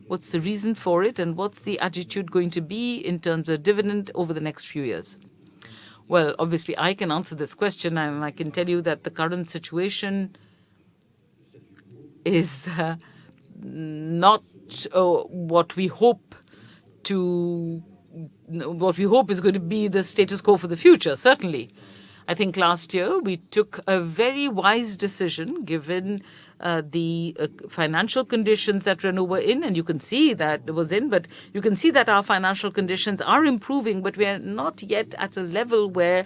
What's the reason for it, and what's the attitude going to be in terms of dividend over the next few years? Well, obviously, I can answer this question, and I can tell you that the current situation is not what we hope is going to be the status quo for the future, certainly. I think last year we took a very wise decision given the financial conditions that Renault were in, and you can see that it was in, but you can see that our financial conditions are improving, but we are not yet at a level where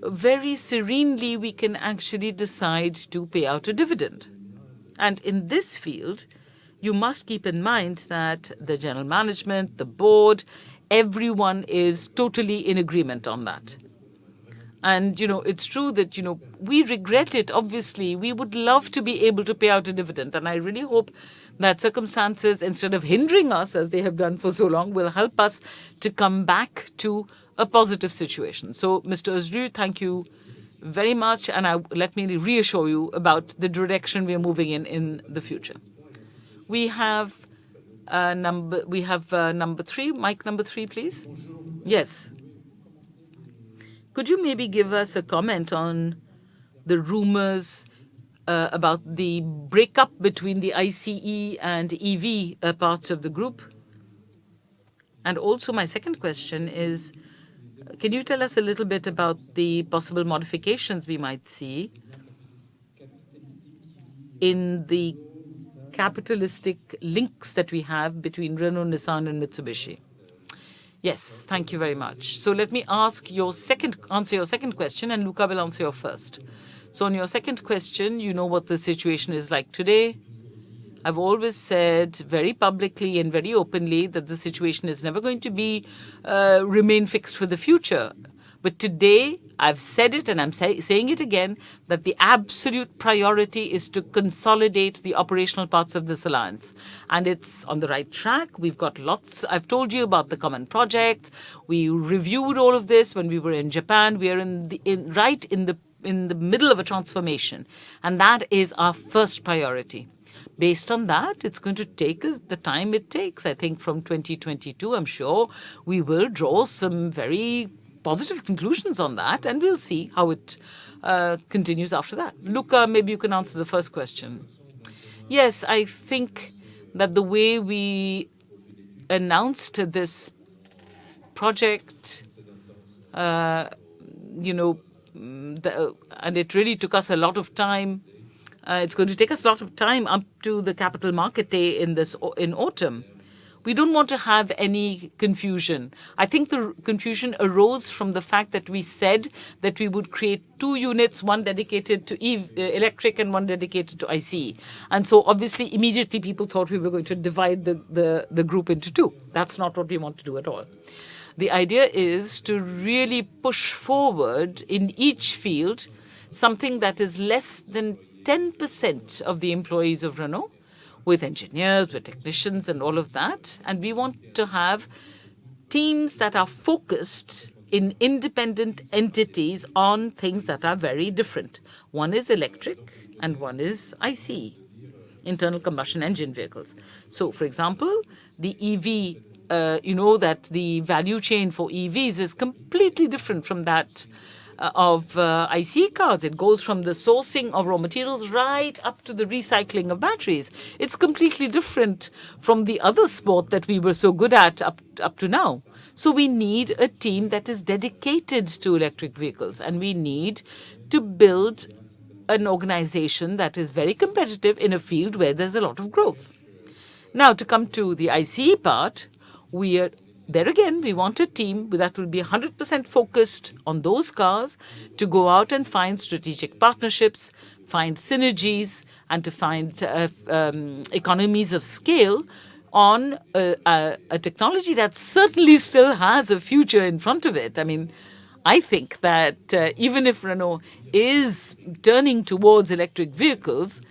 very serenely we can actually decide to pay out a dividend. And in this field, you must keep in mind that the general management, the board, everyone is totally in agreement on that. And, it's true that, we regret it, obviously. We would love to be able to pay out a dividend. And I really hope that circumstances, instead of hindering us, as they have done for so long, will help us to come back to a positive situation. So, Mr. Ozlu, thank you very much. And let me reassure you about the direction we are moving in the future. We have number 3, mic number 3, please. Yes. Could you maybe give us a comment on the rumors about the breakup between the ICE and EV parts of the group? And also my second question is, can you tell us a little bit about the possible modifications we might see in the capitalistic links that we have between Renault, Nissan, and Mitsubishi? Yes, thank you very much. So let me answer your second question, and Luca will answer your first. So on your second question, you know what the situation is like today. I've always said very publicly and very openly that the situation is never going to be remain fixed for the future. But today, I've said it and I'm saying it again, that the absolute priority is to consolidate the operational parts of this alliance. And it's on the right track. We've got lots. I've told you about the common project. We reviewed all of this when we were in Japan. We are right in the middle of a transformation. And that is our first priority. Based on that, it's going to take us the time it takes. I think from 2022, I'm sure we will draw some very positive conclusions on that, and we'll see how it continues after that. Luca, maybe you can answer the first question. Yes, I think that the way we announced this project, and it really took us a lot of time. It's going to take us a lot of time up to the Capital Market Day in autumn. We don't want to have any confusion. I think the confusion arose from the fact that we said that we would create 2 units, one dedicated to electric and one dedicated to ICE. And so obviously immediately people thought we were going to divide the group into 2. That's not what we want to do at all. The idea is to really push forward in each field something that is less than 10% of the employees of Renault, with engineers, with technicians and all of that. And we want to have teams that are focused in independent entities on things that are very different. One is electric and one is ICE, internal combustion engine vehicles. So, for example, the EV, that the value chain for EVs is completely different from that of ICE cars. It goes from the sourcing of raw materials right up to the recycling of batteries. It's completely different from the other sport that we were so good at up to now. So we need a team that is dedicated to electric vehicles, and we need to build an organization that is very competitive in a field where there's a lot of growth. Now, to come to the ICE part, there again, we want a team that will be 100% focused on those cars to go out and find strategic partnerships, find synergies, and to find economies of scale on a technology that certainly still has a future in front of it. I mean, I think that even if Renault is turning towards electric vehicles,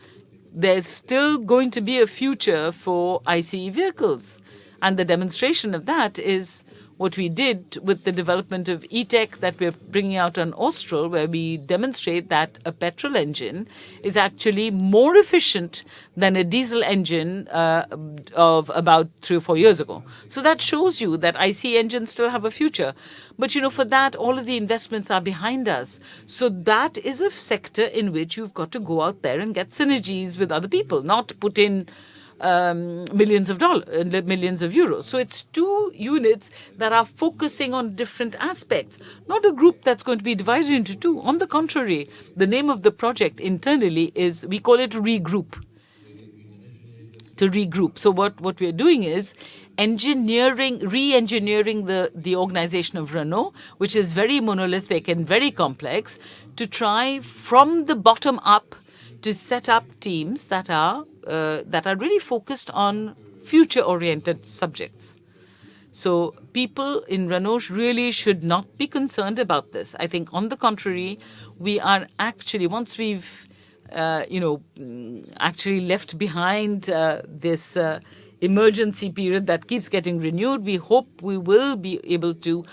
there's still going to be a future for ICE vehicles. And the demonstration of that is what we did with the development of e-tech that we're bringing out on Austral, where we demonstrate that a petrol engine is actually more efficient than a diesel engine of about 3 or 4 years ago. So that shows you that ICE engines still have a future. But, for that, all of the investments are behind us. So that is a sector in which you've got to go out there and get synergies with other people, not put in millions of euros. So it's 2 units that are focusing on different aspects, not a group that's going to be divided into 2. On the contrary, the name of the project internally is, we call it regroup. To regroup. So what we're doing is re-engineering the organization of Renault, which is very monolithic and very complex, to try from the bottom up to set up teams that are really focused on future-oriented subjects. So people in Renault really should not be concerned about this. I think, on the contrary, we are actually, once we've, actually left behind this emergency period that keeps getting renewed, we hope we will be able to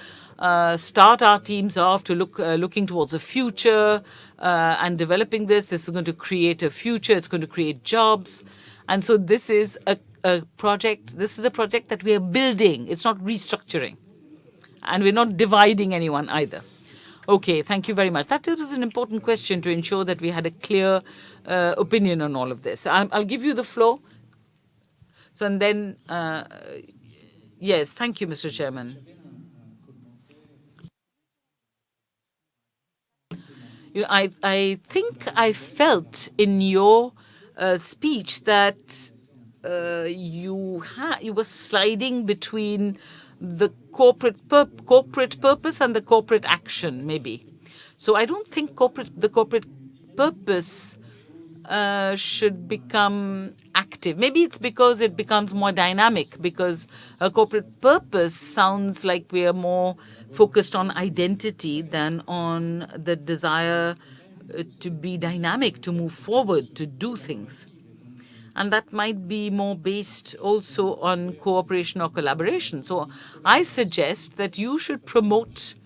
start our teams off to looking towards the future and developing this. This is going to create a future. It's going to create jobs. And so this is a project. This is a project that we are building. It's not restructuring. And we're not dividing anyone either. Okay, thank you very much. That was an important question to ensure that we had a clear opinion on all of this. I'll give you the floor. So, and then, yes, thank you, Mr. Chairman. I think I felt in your speech that you were sliding between the corporate purpose and the corporate action, maybe. So I don't think the corporate purpose should become active. Maybe it's because it becomes more dynamic, because a corporate purpose sounds like we are more focused on identity than on the desire to be dynamic, to move forward, to do things. And that might be more based also on cooperation or collaboration. So I suggest that you should promote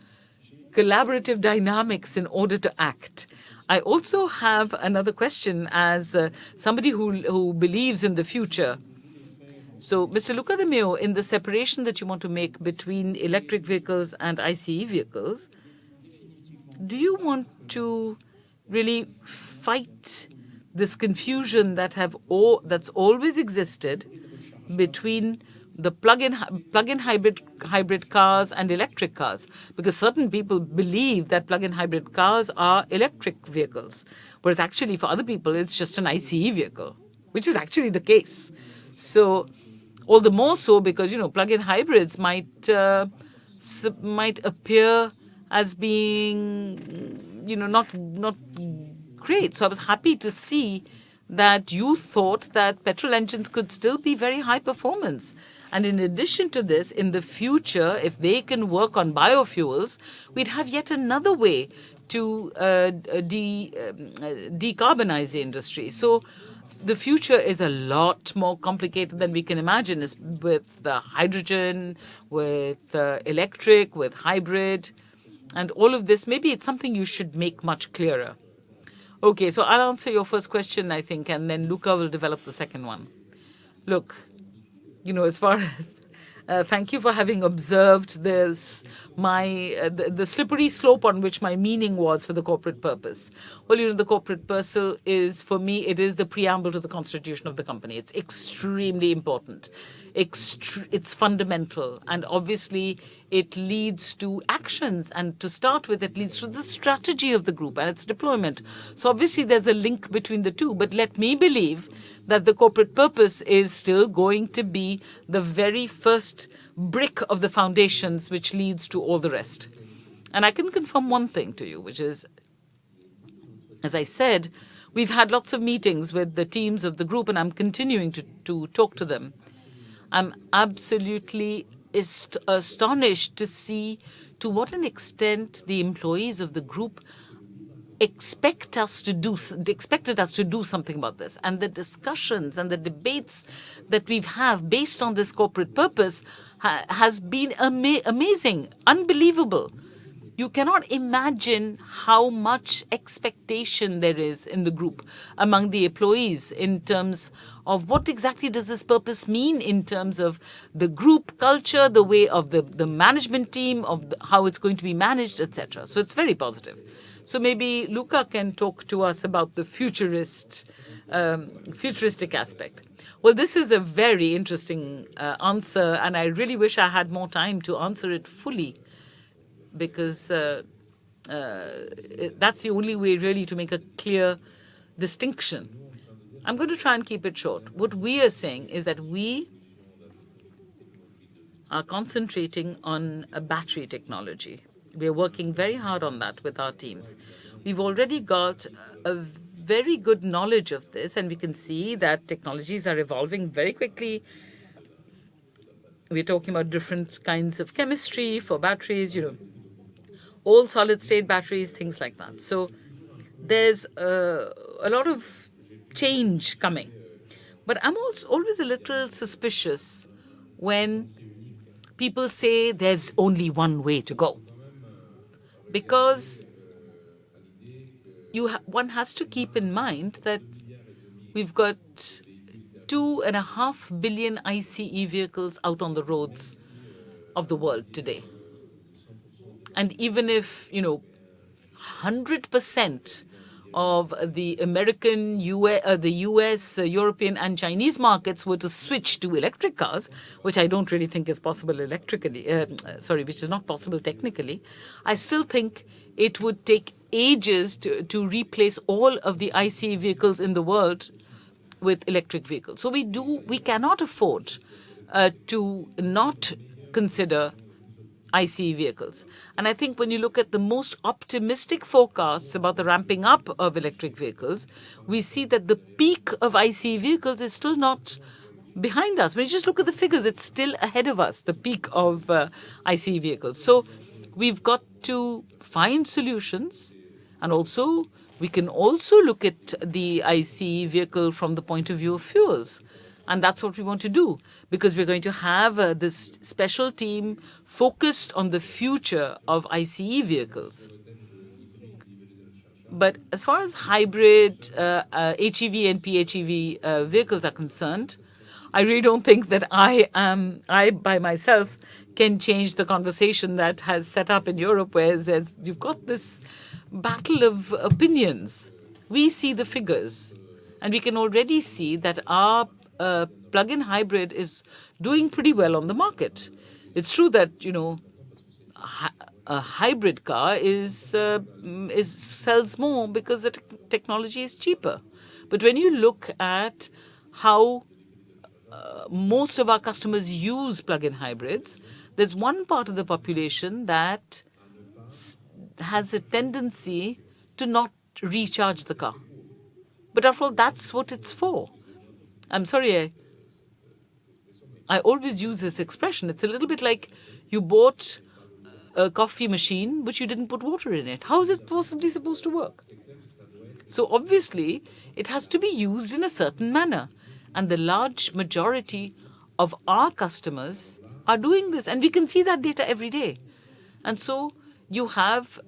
collaborative dynamics in order to act. I also have another question as somebody who believes in the future. So, Mr. Luca de Meo, in the separation that you want to make between electric vehicles and ICE vehicles, do you want to really fight this confusion that's always existed between the plug-in hybrid cars and electric cars? Because certain people believe that plug-in hybrid cars are electric vehicles, whereas actually for other people it's just an ICE vehicle, which is actually the case. So, all the more so because plug-in hybrids might appear as being not great. So I was happy to see that you thought that petrol engines could still be very high performance. And in addition to this, in the future, if they can work on biofuels, we'd have yet another way to decarbonize the industry. So the future is a lot more complicated than we can imagine, with hydrogen, with electric, with hybrid, and all of this. Maybe it's something you should make much clearer. Okay, so I'll answer your first question, I think, and then Luca will develop the second one. Look, as far as thank you for having observed this, the slippery slope on which my meaning was for the corporate purpose. Well, the corporate purpose is, for me, it is the preamble to the constitution of the company. It's extremely important. It's fundamental. And obviously, it leads to actions. And to start with, it leads to the strategy of the group and its deployment. So obviously, there's a link between the two. But let me believe that the corporate purpose is still going to be the very first brick of the foundations which leads to all the rest. And I can confirm one thing to you, which is, as I said, we've had lots of meetings with the teams of the group, and I'm continuing to talk to them. I'm absolutely astonished to see to what an extent the employees of the group expected us to do something about this. And the discussions and the debates that we've had based on this corporate purpose has been amazing, unbelievable. You cannot imagine how much expectation there is in the group among the employees in terms of what exactly does this purpose mean in terms of the group culture, the way of the management team, of how it's going to be managed, etc. So it's very positive. So maybe Luca can talk to us about the futuristic aspect. Well, this is a very interesting answer, and I really wish I had more time to answer it fully, because that's the only way really to make a clear distinction. I'm going to try and keep it short. What we are saying is that we are concentrating on a battery technology. We're working very hard on that with our teams. We've already got a very good knowledge of this, and we can see that technologies are evolving very quickly. We're talking about different kinds of chemistry for batteries, all solid-state batteries, things like that. So there's a lot of change coming. But I'm also always a little suspicious when people say there's only one way to go. Because one has to keep in mind that we've got 2.5 billion ICE vehicles out on the roads of the world today. And even if, 100% of the American, the US, European and Chinese markets were to switch to electric cars, which I don't really think is possible which is not possible technically, I still think it would take ages to replace all of the ICE vehicles in the world with electric vehicles. So we cannot afford to not consider ICE vehicles. And I think when you look at the most optimistic forecasts about the ramping up of electric vehicles, we see that the peak of ICE vehicles is still not behind us. When you just look at the figures, it's still ahead of us, the peak of ICE vehicles. So we've got to find solutions, and also we can also look at the ICE vehicle from the point of view of fuels. And that's what we want to do, because we're going to have this special team focused on the future of ICE vehicles. But as far as hybrid HEV and PHEV vehicles are concerned, I really don't think that I by myself can change the conversation that has set up in Europe, where you've got this battle of opinions. We see the figures, and we can already see that our plug-in hybrid is doing pretty well on the market. It's true that, a hybrid car sells more because the technology is cheaper. But when you look at how most of our customers use plug-in hybrids, there's one part of the population that has a tendency to not recharge the car. But after all, that's what it's for. I'm sorry, I always use this expression. It's a little bit like you bought a coffee machine, but you didn't put water in it. How is it possibly supposed to work? So obviously, it has to be used in a certain manner. And the large majority of our customers are doing this. And we can see that data every day. And so you have,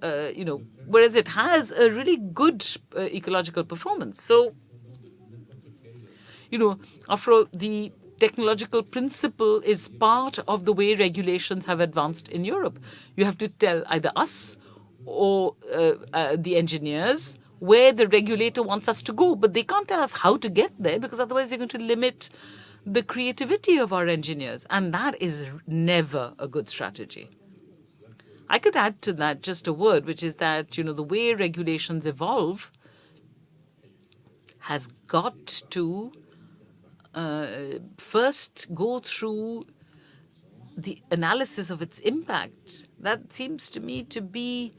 whereas it has a really good ecological performance. So, after all, the technological principle is part of the way regulations have advanced in Europe. You have to tell either us or the engineers where the regulator wants us to go, but they can't tell us how to get there, because otherwise they're going to limit the creativity of our engineers, and that is never a good strategy. I could add to that just a word, which is that, the way regulations evolve has got to first go through the analysis of its impact. That seems to me to be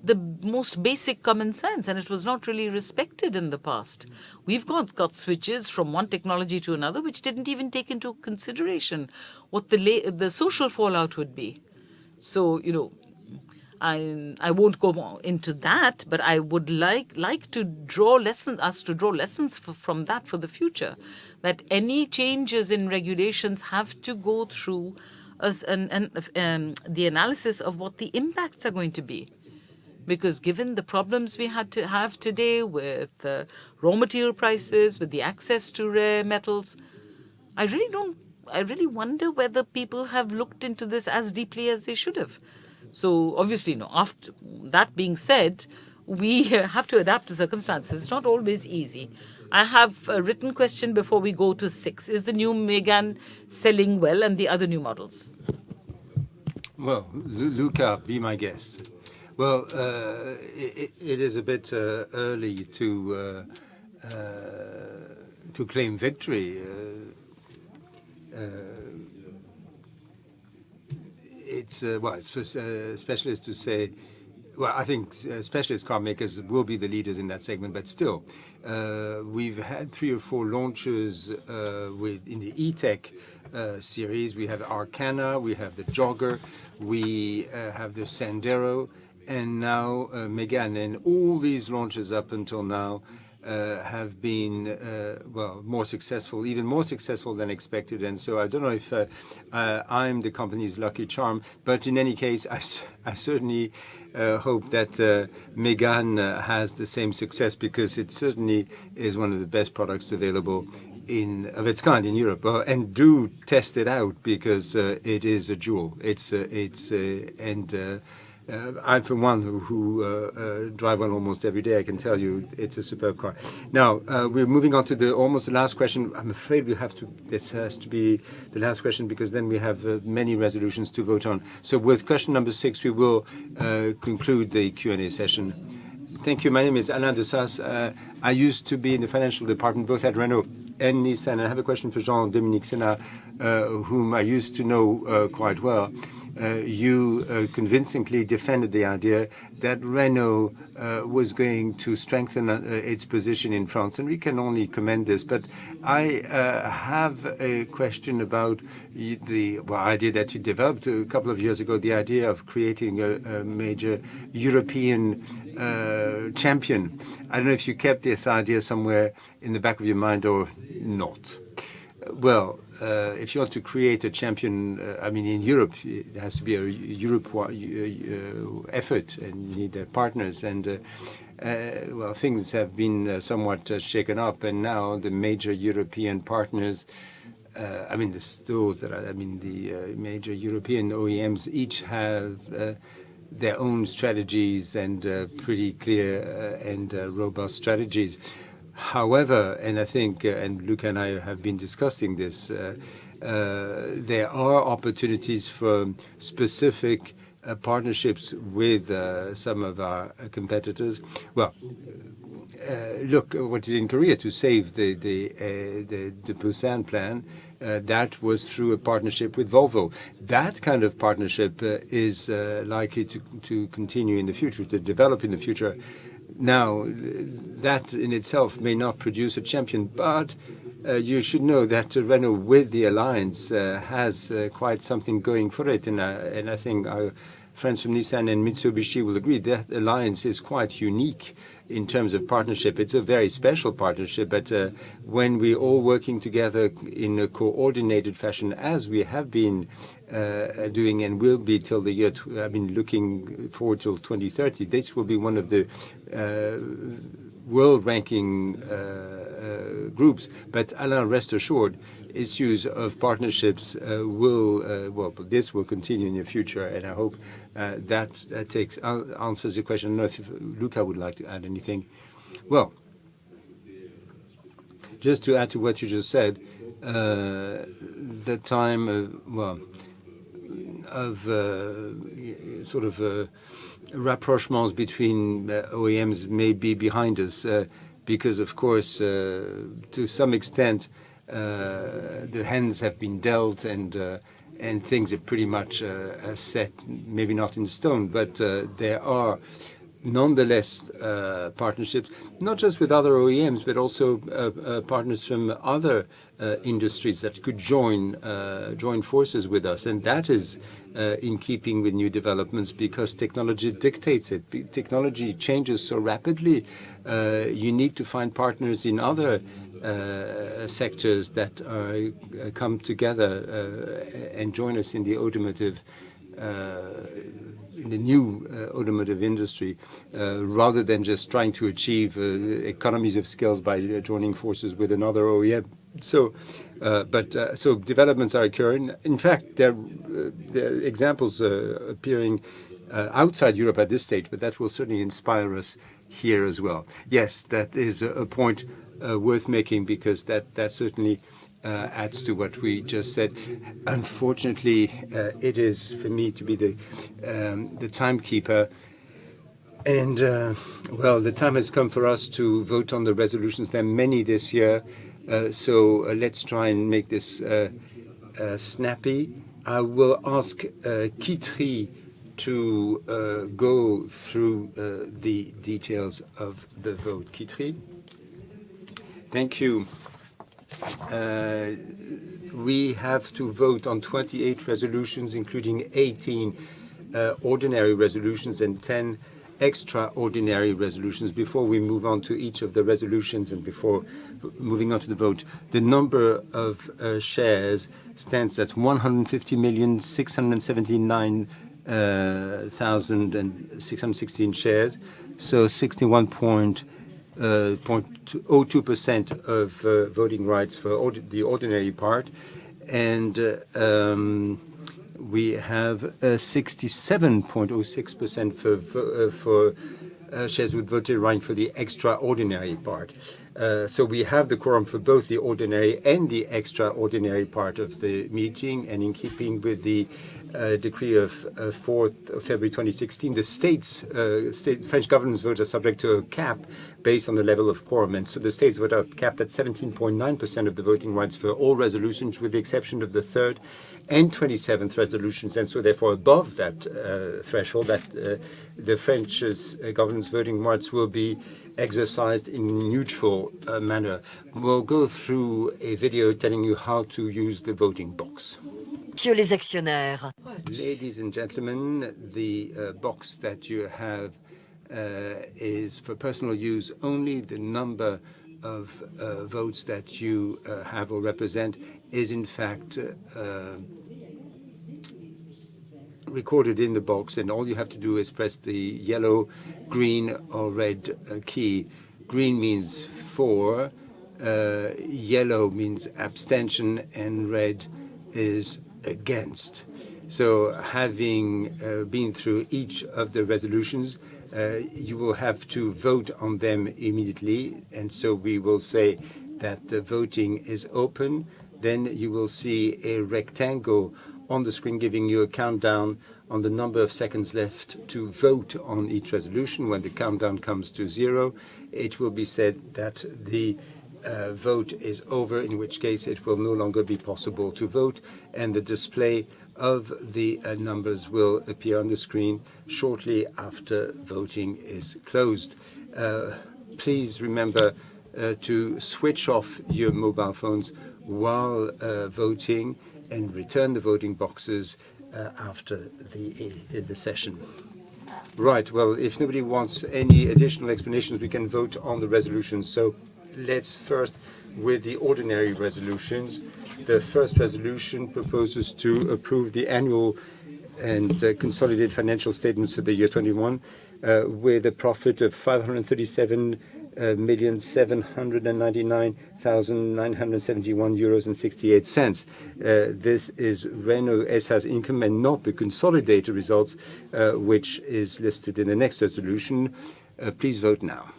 the most basic common sense, and it was not really respected in the past. We've got switches from one technology to another which didn't even take into consideration what the social fallout would be. So, I won't go more into that, but I would like to draw lessons from that for the future. That any changes in regulations have to go through the analysis of what the impacts are going to be. Because given the problems we had to have today with raw material prices, with the access to rare metals, I really wonder whether people have looked into this as deeply as they should have. So obviously, after that being said, we have to adapt to circumstances. It's not always easy. I have a written question before we go to 6. Is the new Megane selling well, and the other new models? Well, Luca, be my guest. Well, it is a bit early to claim victory. It's for specialists to say. Well, I think specialist car makers will be the leaders in that segment, but still, we've had 3 or 4 launches in the E-Tech series. We have Arcana, we have the Jogger, we have the Sandero, and now Megane. And all these launches up until now have been, more successful, even more successful than expected. And so I don't know if I'm the company's lucky charm, but in any case, I certainly hope that Megane has the same success, because it certainly is one of the best products available of its kind in Europe. And do test it out, because it is a jewel. I'm for one who drive one almost every day. I can tell you it's a superb car. Now, we're moving on to almost the last question. I'm afraid this has to be the last question, because then we have many resolutions to vote on. So with question number 6, we will conclude the Q&A session. Thank you. My name is Alain de Sass. I used to be in the financial department, both at Renault and Nissan. I have a question for Jean-Dominique Senard, whom I used to know quite well. You convincingly defended the idea that Renault was going to strengthen its position in France, and we can only commend this. But I have a question about the idea that you developed a couple of years ago, the idea of creating a major European champion. I don't know if you kept this idea somewhere in the back of your mind or not. Well, if you want to create a champion, in Europe, it has to be a Europe effort, and you need partners. And things have been somewhat shaken up, and now the major European partners I mean, the major European OEMs each have their own strategies and pretty clear and robust strategies. However, and I think, and Luca and I have been discussing this, there are opportunities for specific partnerships with some of our competitors. Well, look what did in Korea to save the Busan plan. That was through a partnership with Volvo. That kind of partnership is likely to continue in the future, to develop in the future. Now, that in itself may not produce a champion, but you should know that Renault, with the alliance, has quite something going for it. And I think our friends from Nissan and Mitsubishi will agree that alliance is quite unique in terms of partnership. It's a very special partnership, but when we're all working together in a coordinated fashion, as we have been doing and will be till the year, looking forward till 2030, this will be one of the world ranking groups. But Alain, rest assured, issues of partnerships this will continue in the future, and I hope that answers your question. I don't know if Luca would like to add anything. Well, just to add to what you just said, the time of rapprochements between OEMs may be behind us because, of course, to some extent, the hands have been dealt and things are pretty much set, maybe not in stone, but there are nonetheless partnerships, not just with other OEMs, but also partners from other industries that could join forces with us. And that is in keeping with new developments because technology dictates it. Technology changes so rapidly. You need to find partners in other sectors that come together and join us in the automotive in the new automotive industry, rather than just trying to achieve economies of scale by joining forces with another OEM. So developments are occurring. In fact, there are examples appearing outside Europe at this stage, but that will certainly inspire us here as well. Yes, that is a point worth making because that certainly adds to what we just said. Unfortunately, it is for me to be the timekeeper. And, the time has come for us to vote on the resolutions. There are many this year, so let's try and make this snappy. I will ask Quitterie to go through the details of the vote. Quitterie? Thank you. We have to vote on 28 resolutions, including 18 ordinary resolutions and 10 extraordinary resolutions. Before we move on to each of the resolutions and before moving on to the vote, the number of shares stands at 150,679,616 shares, so 61.02% of voting rights for the ordinary part, and we have 67.06% for shares with voting right for the extraordinary part. So we have the quorum for both the ordinary and the extraordinary part of the meeting, and in keeping with the decree of 4th of February 2016, the French government's votes are subject to a cap based on the level of quorum. And so the states vote are capped at 17.9% of the voting rights for all resolutions, with the exception of the 3rd and 27th resolutions. And so therefore above that threshold, that the French government's voting rights will be exercised in a neutral manner. We'll go through a video telling you how to use the voting box. Messieurs les actionnaires. Ladies and gentlemen, the box that you have is for personal use only. The number of votes that you have or represent is in fact recorded in the box, and all you have to do is press the yellow, green or red key. Green means for, Yellow means abstention, and red is against. So having been through each of the resolutions, you will have to vote on them immediately. And so we will say that the voting is open. Then you will see a rectangle on the screen giving you a countdown on the number of seconds left to vote on each resolution. When the countdown comes to 0, it will be said that the vote is over, in which case it will no longer be possible to vote, and the display of the numbers will appear on the screen shortly after voting is closed. Please remember to switch off your mobile phones while voting and return the voting boxes after the session. Right, well, if nobody wants any additional explanations, we can vote on the resolutions. So let's first with the ordinary resolutions. The first resolution proposes to approve the annual and consolidated financial statements for the year 21 with a profit of 537,799,971 euros and 68 cents. This is Renault S.A.'s income and not the consolidated results, which is listed in the next resolution. Please vote now.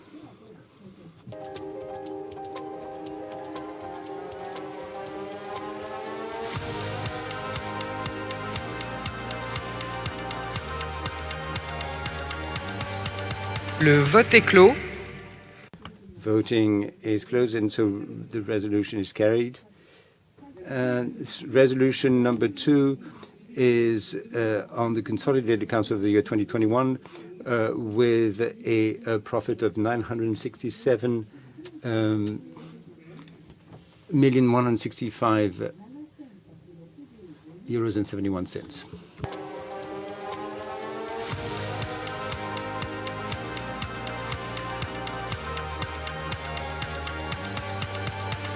Le vote est clos. Voting is closed, and so the resolution is carried. Resolution number 2 is on the consolidated accounts of the year 2021 with a profit of 967,165 euros and 71 cents.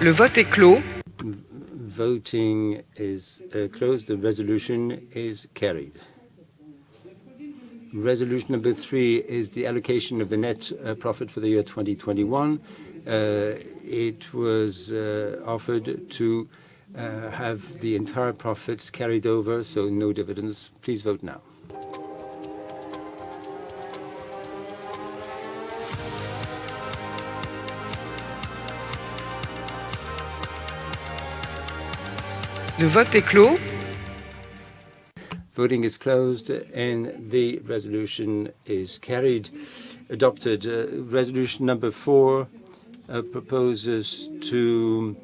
Le vote est clos. Voting is closed. The resolution is carried. Resolution number 3 is the allocation of the net profit for the year 2021. It was offered to have the entire profits carried over, so no dividends. Please vote now. Le vote est clos. Voting is closed, and the resolution is carried. Adopted. Resolution number 4 proposes to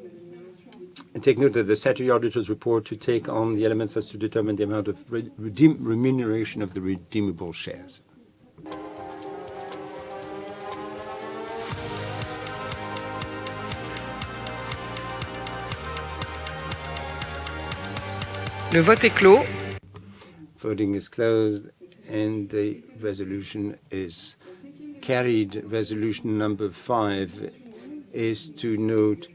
take note of the statutory auditor's report to take on the elements as to determine the amount of remuneration of the redeemable shares. Le vote est clos. Voting is closed, and the resolution is carried. Resolution number 5 is to note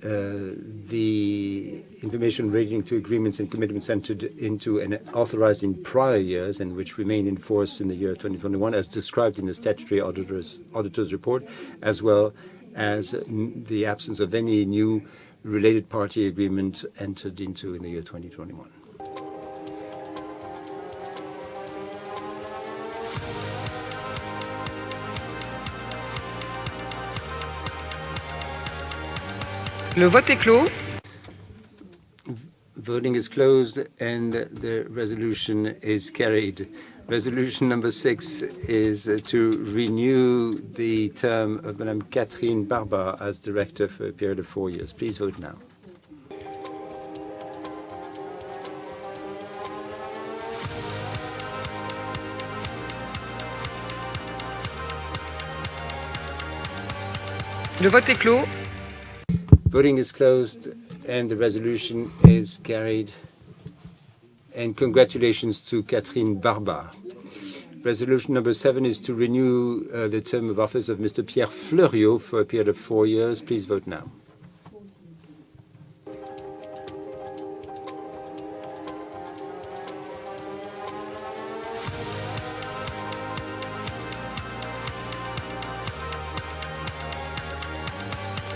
the information relating to agreements and commitments entered into and authorized in prior years and which remain in force in the year 2021, as described in the statutory auditor's report, as well as the absence of any new related party agreement entered into in the year 2021. Le vote est clos. Voting is closed, and the resolution is carried. Resolution number 6 is to renew the term of Madame Catherine Barba as director for a period of 4 years. Please vote now. Le vote est clos. Voting is closed, and the resolution is carried. And congratulations to Catherine Barba. Resolution number 7 is to renew the term of office of Mr. Pierre Fleuriot for a period of 4 years. Please vote now.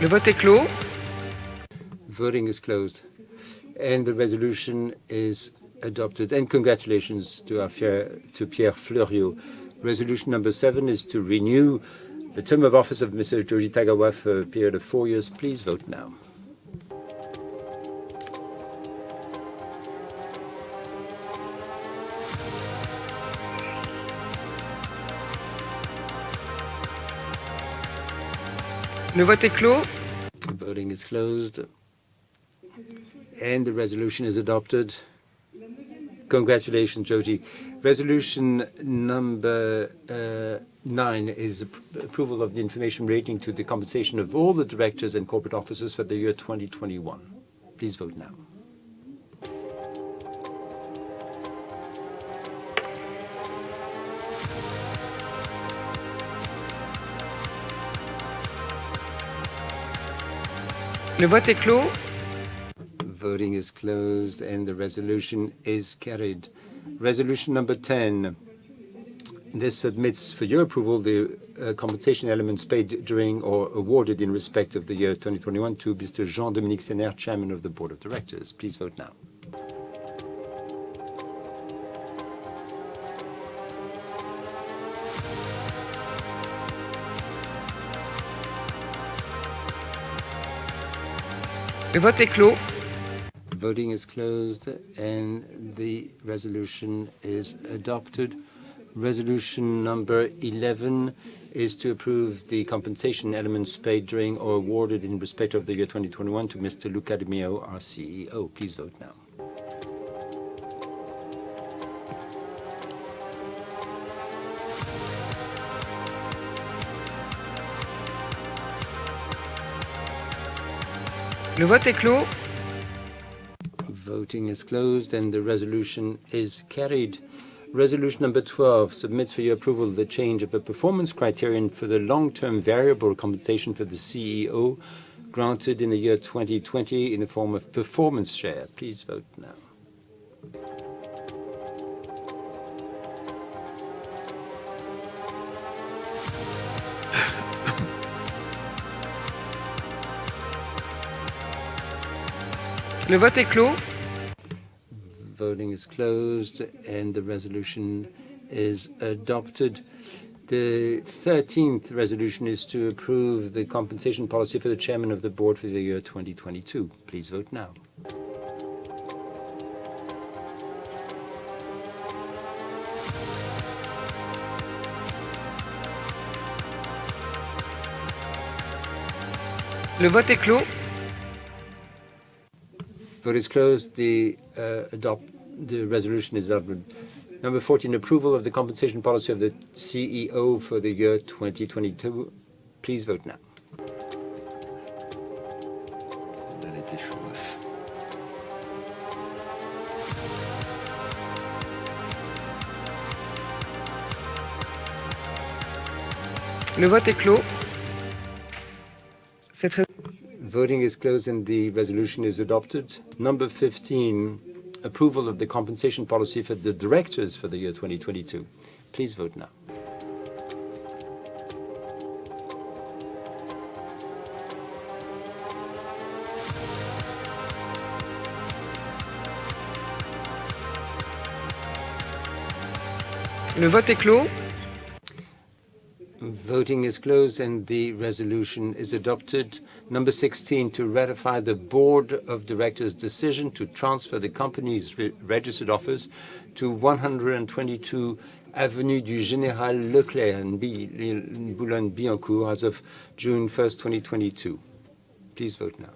Le vote est clos. Voting is closed. And the resolution is adopted. And congratulations to Pierre Fleuriot. Resolution number 7 is to renew the term of office of Mr. Joji Tagawa for a period of 4 years. Please vote now. Le vote est clos. Voting is closed. And the resolution is adopted. Congratulations, Joji. Resolution number 9 is approval of the information relating to the compensation of all the directors and corporate officers for the year 2021. Please vote now. Le vote est clos. Voting is closed and the resolution is carried. Resolution number 10. This submits for your approval the compensation elements paid during or awarded in respect of the year 2021 to Mr. Jean-Dominique Senard, Chairman of the Board of Directors. Please vote now. Le vote est clos. Voting is closed and the resolution is adopted. Resolution number 11 is to approve the compensation elements paid during or awarded in respect of the year 2021 to Mr. Luca, our CEO. Please vote now. Le vote est clos. Voting is closed and the resolution is carried. Resolution number 12 submits for your approval the change of a performance criterion for the long-term variable compensation for the CEO granted in the year 2020 in the form of performance share. Please vote now. Le vote est clos. Voting is closed and the resolution is adopted. The 13th resolution is to approve the compensation policy for the chairman of the board for the year 2022. Please vote now. Le vote est clos. Vote is closed. The resolution is adopted. Number 14, approval of the compensation policy of the CEO for the year 2022. Please vote now. Le vote est clos. Voting is closed and the resolution is adopted. Number 15, approval of the compensation policy for the directors for the year 2022. Please vote now. Le vote est clos. Voting is closed and the resolution is adopted. Number 16, to ratify the Board of Directors' decision to transfer the company's registered office to 122 Avenue du Général Leclerc in Boulogne-Billancourt as of June 1st, 2022. Please vote now.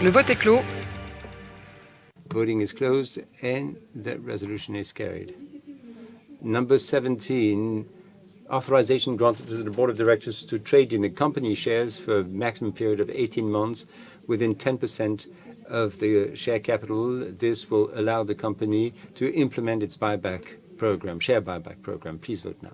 Le vote est clos. Voting is closed and that resolution is carried. Number 17, authorization granted to the Board of Directors to trade in the company shares for a maximum period of 18 months within 10% of the share capital. This will allow the company to implement its buyback program, share buyback program. Please vote now.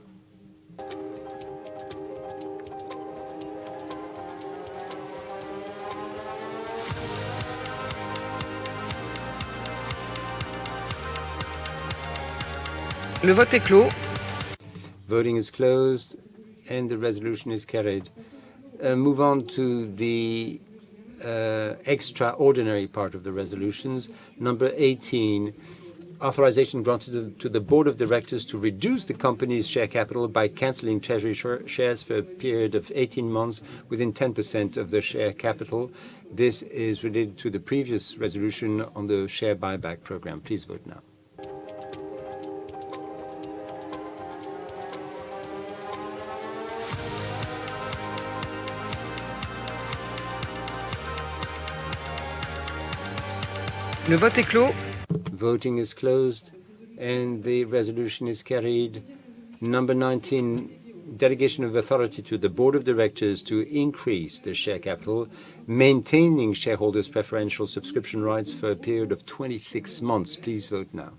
Le vote est clos. Voting is closed, and the resolution is carried. Move on to the extraordinary part of the resolutions. Number 18, authorization granted to the Board of Directors to reduce the company's share capital by cancelling treasury shares for a period of 18 months within 10% of the share capital. This is related to the previous resolution on the share buyback program. Please vote now. Le vote est clos. Voting is closed, and the resolution is carried. Number 19, delegation of authority to the Board of Directors to increase the share capital, maintaining shareholders' preferential subscription rights for a period of 26 months. Please vote now.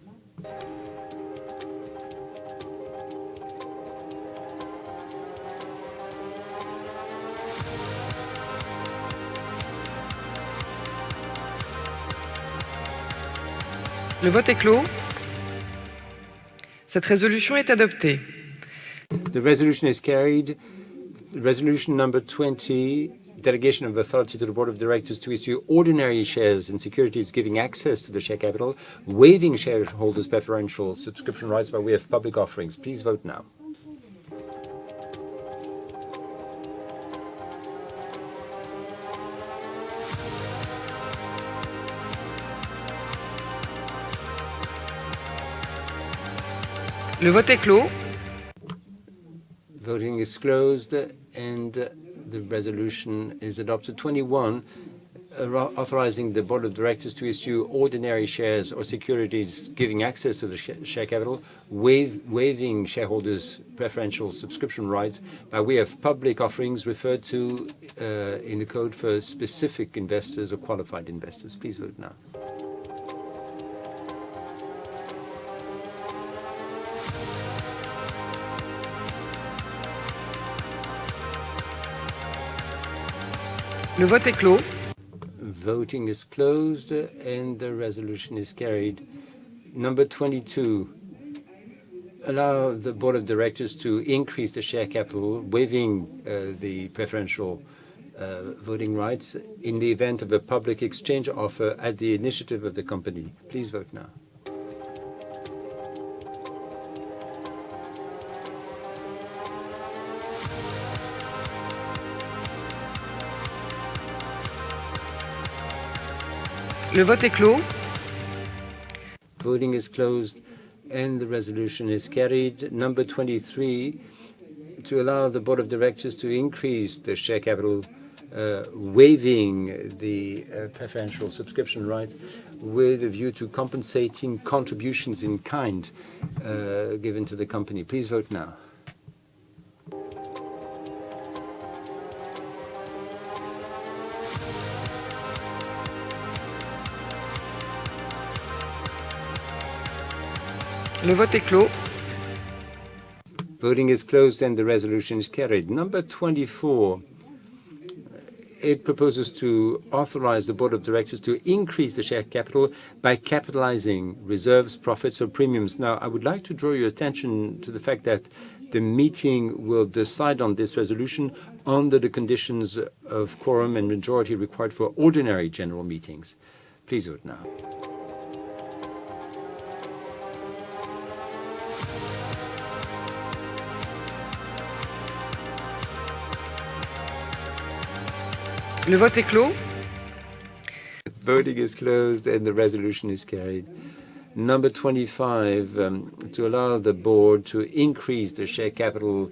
Le vote est clos. Cette résolution est adoptée. The resolution is carried. Resolution number 20, delegation of authority to the Board of Directors to issue ordinary shares and securities giving access to the share capital, waiving shareholders' preferential subscription rights by way of public offerings. Please vote now. Le vote est clos. Voting is closed, and the resolution is adopted. 21, authorizing the Board of Directors to issue ordinary shares or securities giving access to the share capital, waiving shareholders' preferential subscription rights by way of public offerings referred to in the code for specific investors or qualified investors. Please vote now. Le vote est clos. Voting is closed, and the resolution is carried. Number 22, allow the Board of Directors to increase the share capital, waiving the preferential voting rights in the event of a public exchange offer at the initiative of the company. Please vote now. Le vote est clos. Voting is closed, and the resolution is carried. Number 23, to allow the Board of Directors to increase the share capital, waiving the preferential subscription rights with a view to compensating contributions in kind given to the company. Please vote now. Le vote est clos. Voting is closed, and the resolution is carried. Number 24, it proposes to authorize the Board of Directors to increase the share capital by capitalizing reserves, profits, or premiums. Now, I would like to draw your attention to the fact that the meeting will decide on this resolution under the conditions of quorum and majority required for ordinary general meetings. Please vote now. Le vote est clos. Voting is closed, and the resolution is carried. Number 25, to allow the board to increase the share capital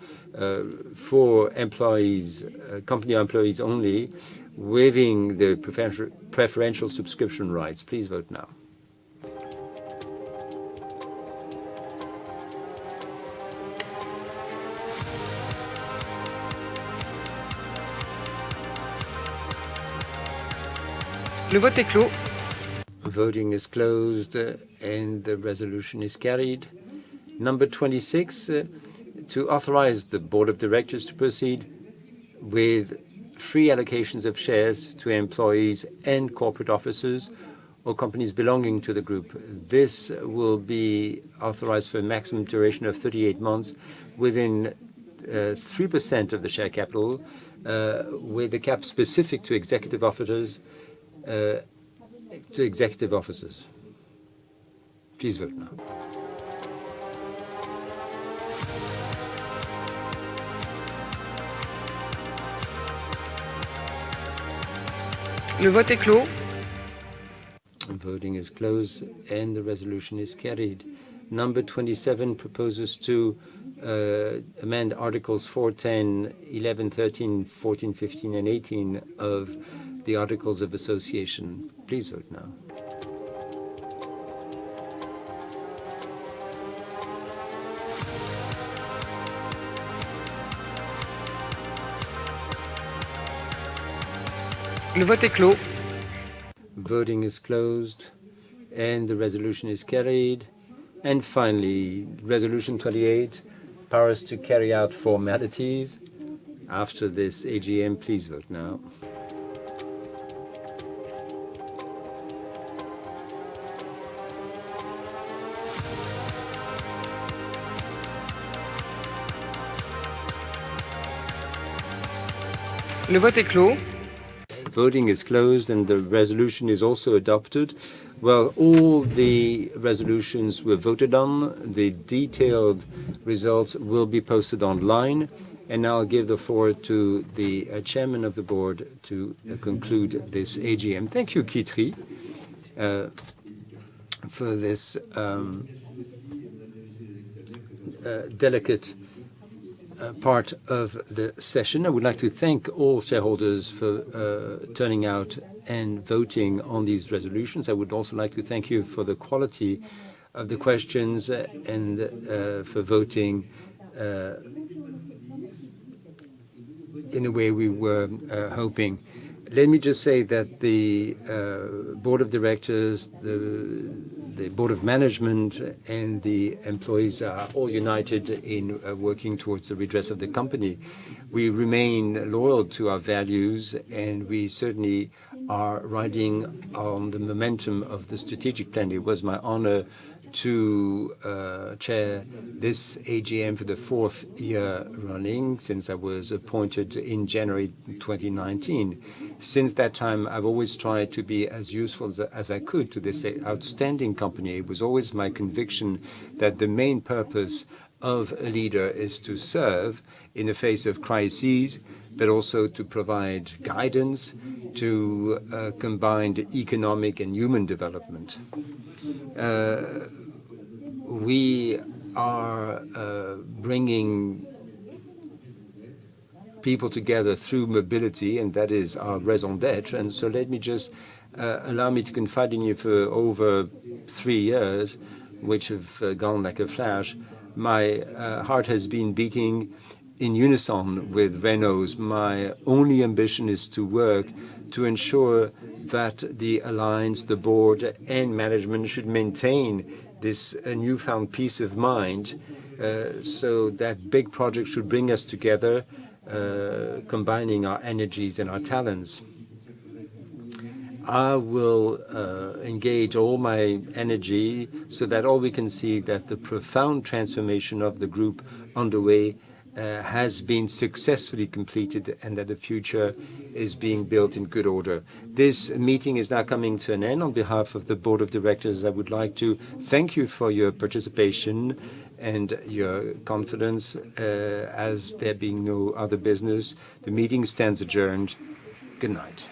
for employees, company employees only, waiving the preferential subscription rights. Please vote now. Le vote est clos. Voting is closed, and the resolution is carried. Number 26, to authorize the Board of Directors to proceed with free allocations of shares to employees and corporate officers or companies belonging to the group. This will be authorized for a maximum duration of 38 months within 3% of the share capital, with the cap specific to executive officers. Please vote now. Le vote est clos. Voting is closed and the resolution is carried. Number 27 proposes to amend Articles 410, 11, 13, 14, 15, and 18 of the Articles of Association. Please vote now. Le vote est clos. Voting is closed and the resolution is carried. And finally, Resolution 28, powers to carry out formalities. After this AGM, please vote now. Le vote est clos. Voting is closed and the resolution is also adopted. Well, all the resolutions were voted on. The detailed results will be posted online. And now I'll give the floor to the chairman of the board to conclude this AGM. Thank you, Quitterie, for this delicate part of the session. I would like to thank all shareholders for turning out and voting on these resolutions. I would also like to thank you for the quality of the questions and for voting in the way we were hoping. Let me just say that the board of directors, the board of management, and the employees are all united in working towards the redress of the company. We remain loyal to our values, and we certainly are riding on the momentum of the strategic plan. It was my honor to chair this AGM for the 4th year running since I was appointed in January 2019. Since that time, I've always tried to be as useful as I could to this outstanding company. It was always my conviction that the main purpose of a leader is to serve in the face of crises, but also to provide guidance, to combine economic and human development. We are bringing people together through mobility, and that is our raison d'être. And so let me just allow me to confide in you for over 3 years, which have gone like a flash. My heart has been beating in unison with Renault's. My only ambition is to work to ensure that the alliance, the board, and management should maintain this newfound peace of mind, so that big project should bring us together, combining our energies and our talents. I will engage all my energy so that all we can see that the profound transformation of the group underway has been successfully completed and that the future is being built in good order. This meeting is now coming to an end. On behalf of the Board of Directors, I would like to thank you for your participation and your confidence. As there being no other business, the meeting stands adjourned. Good night.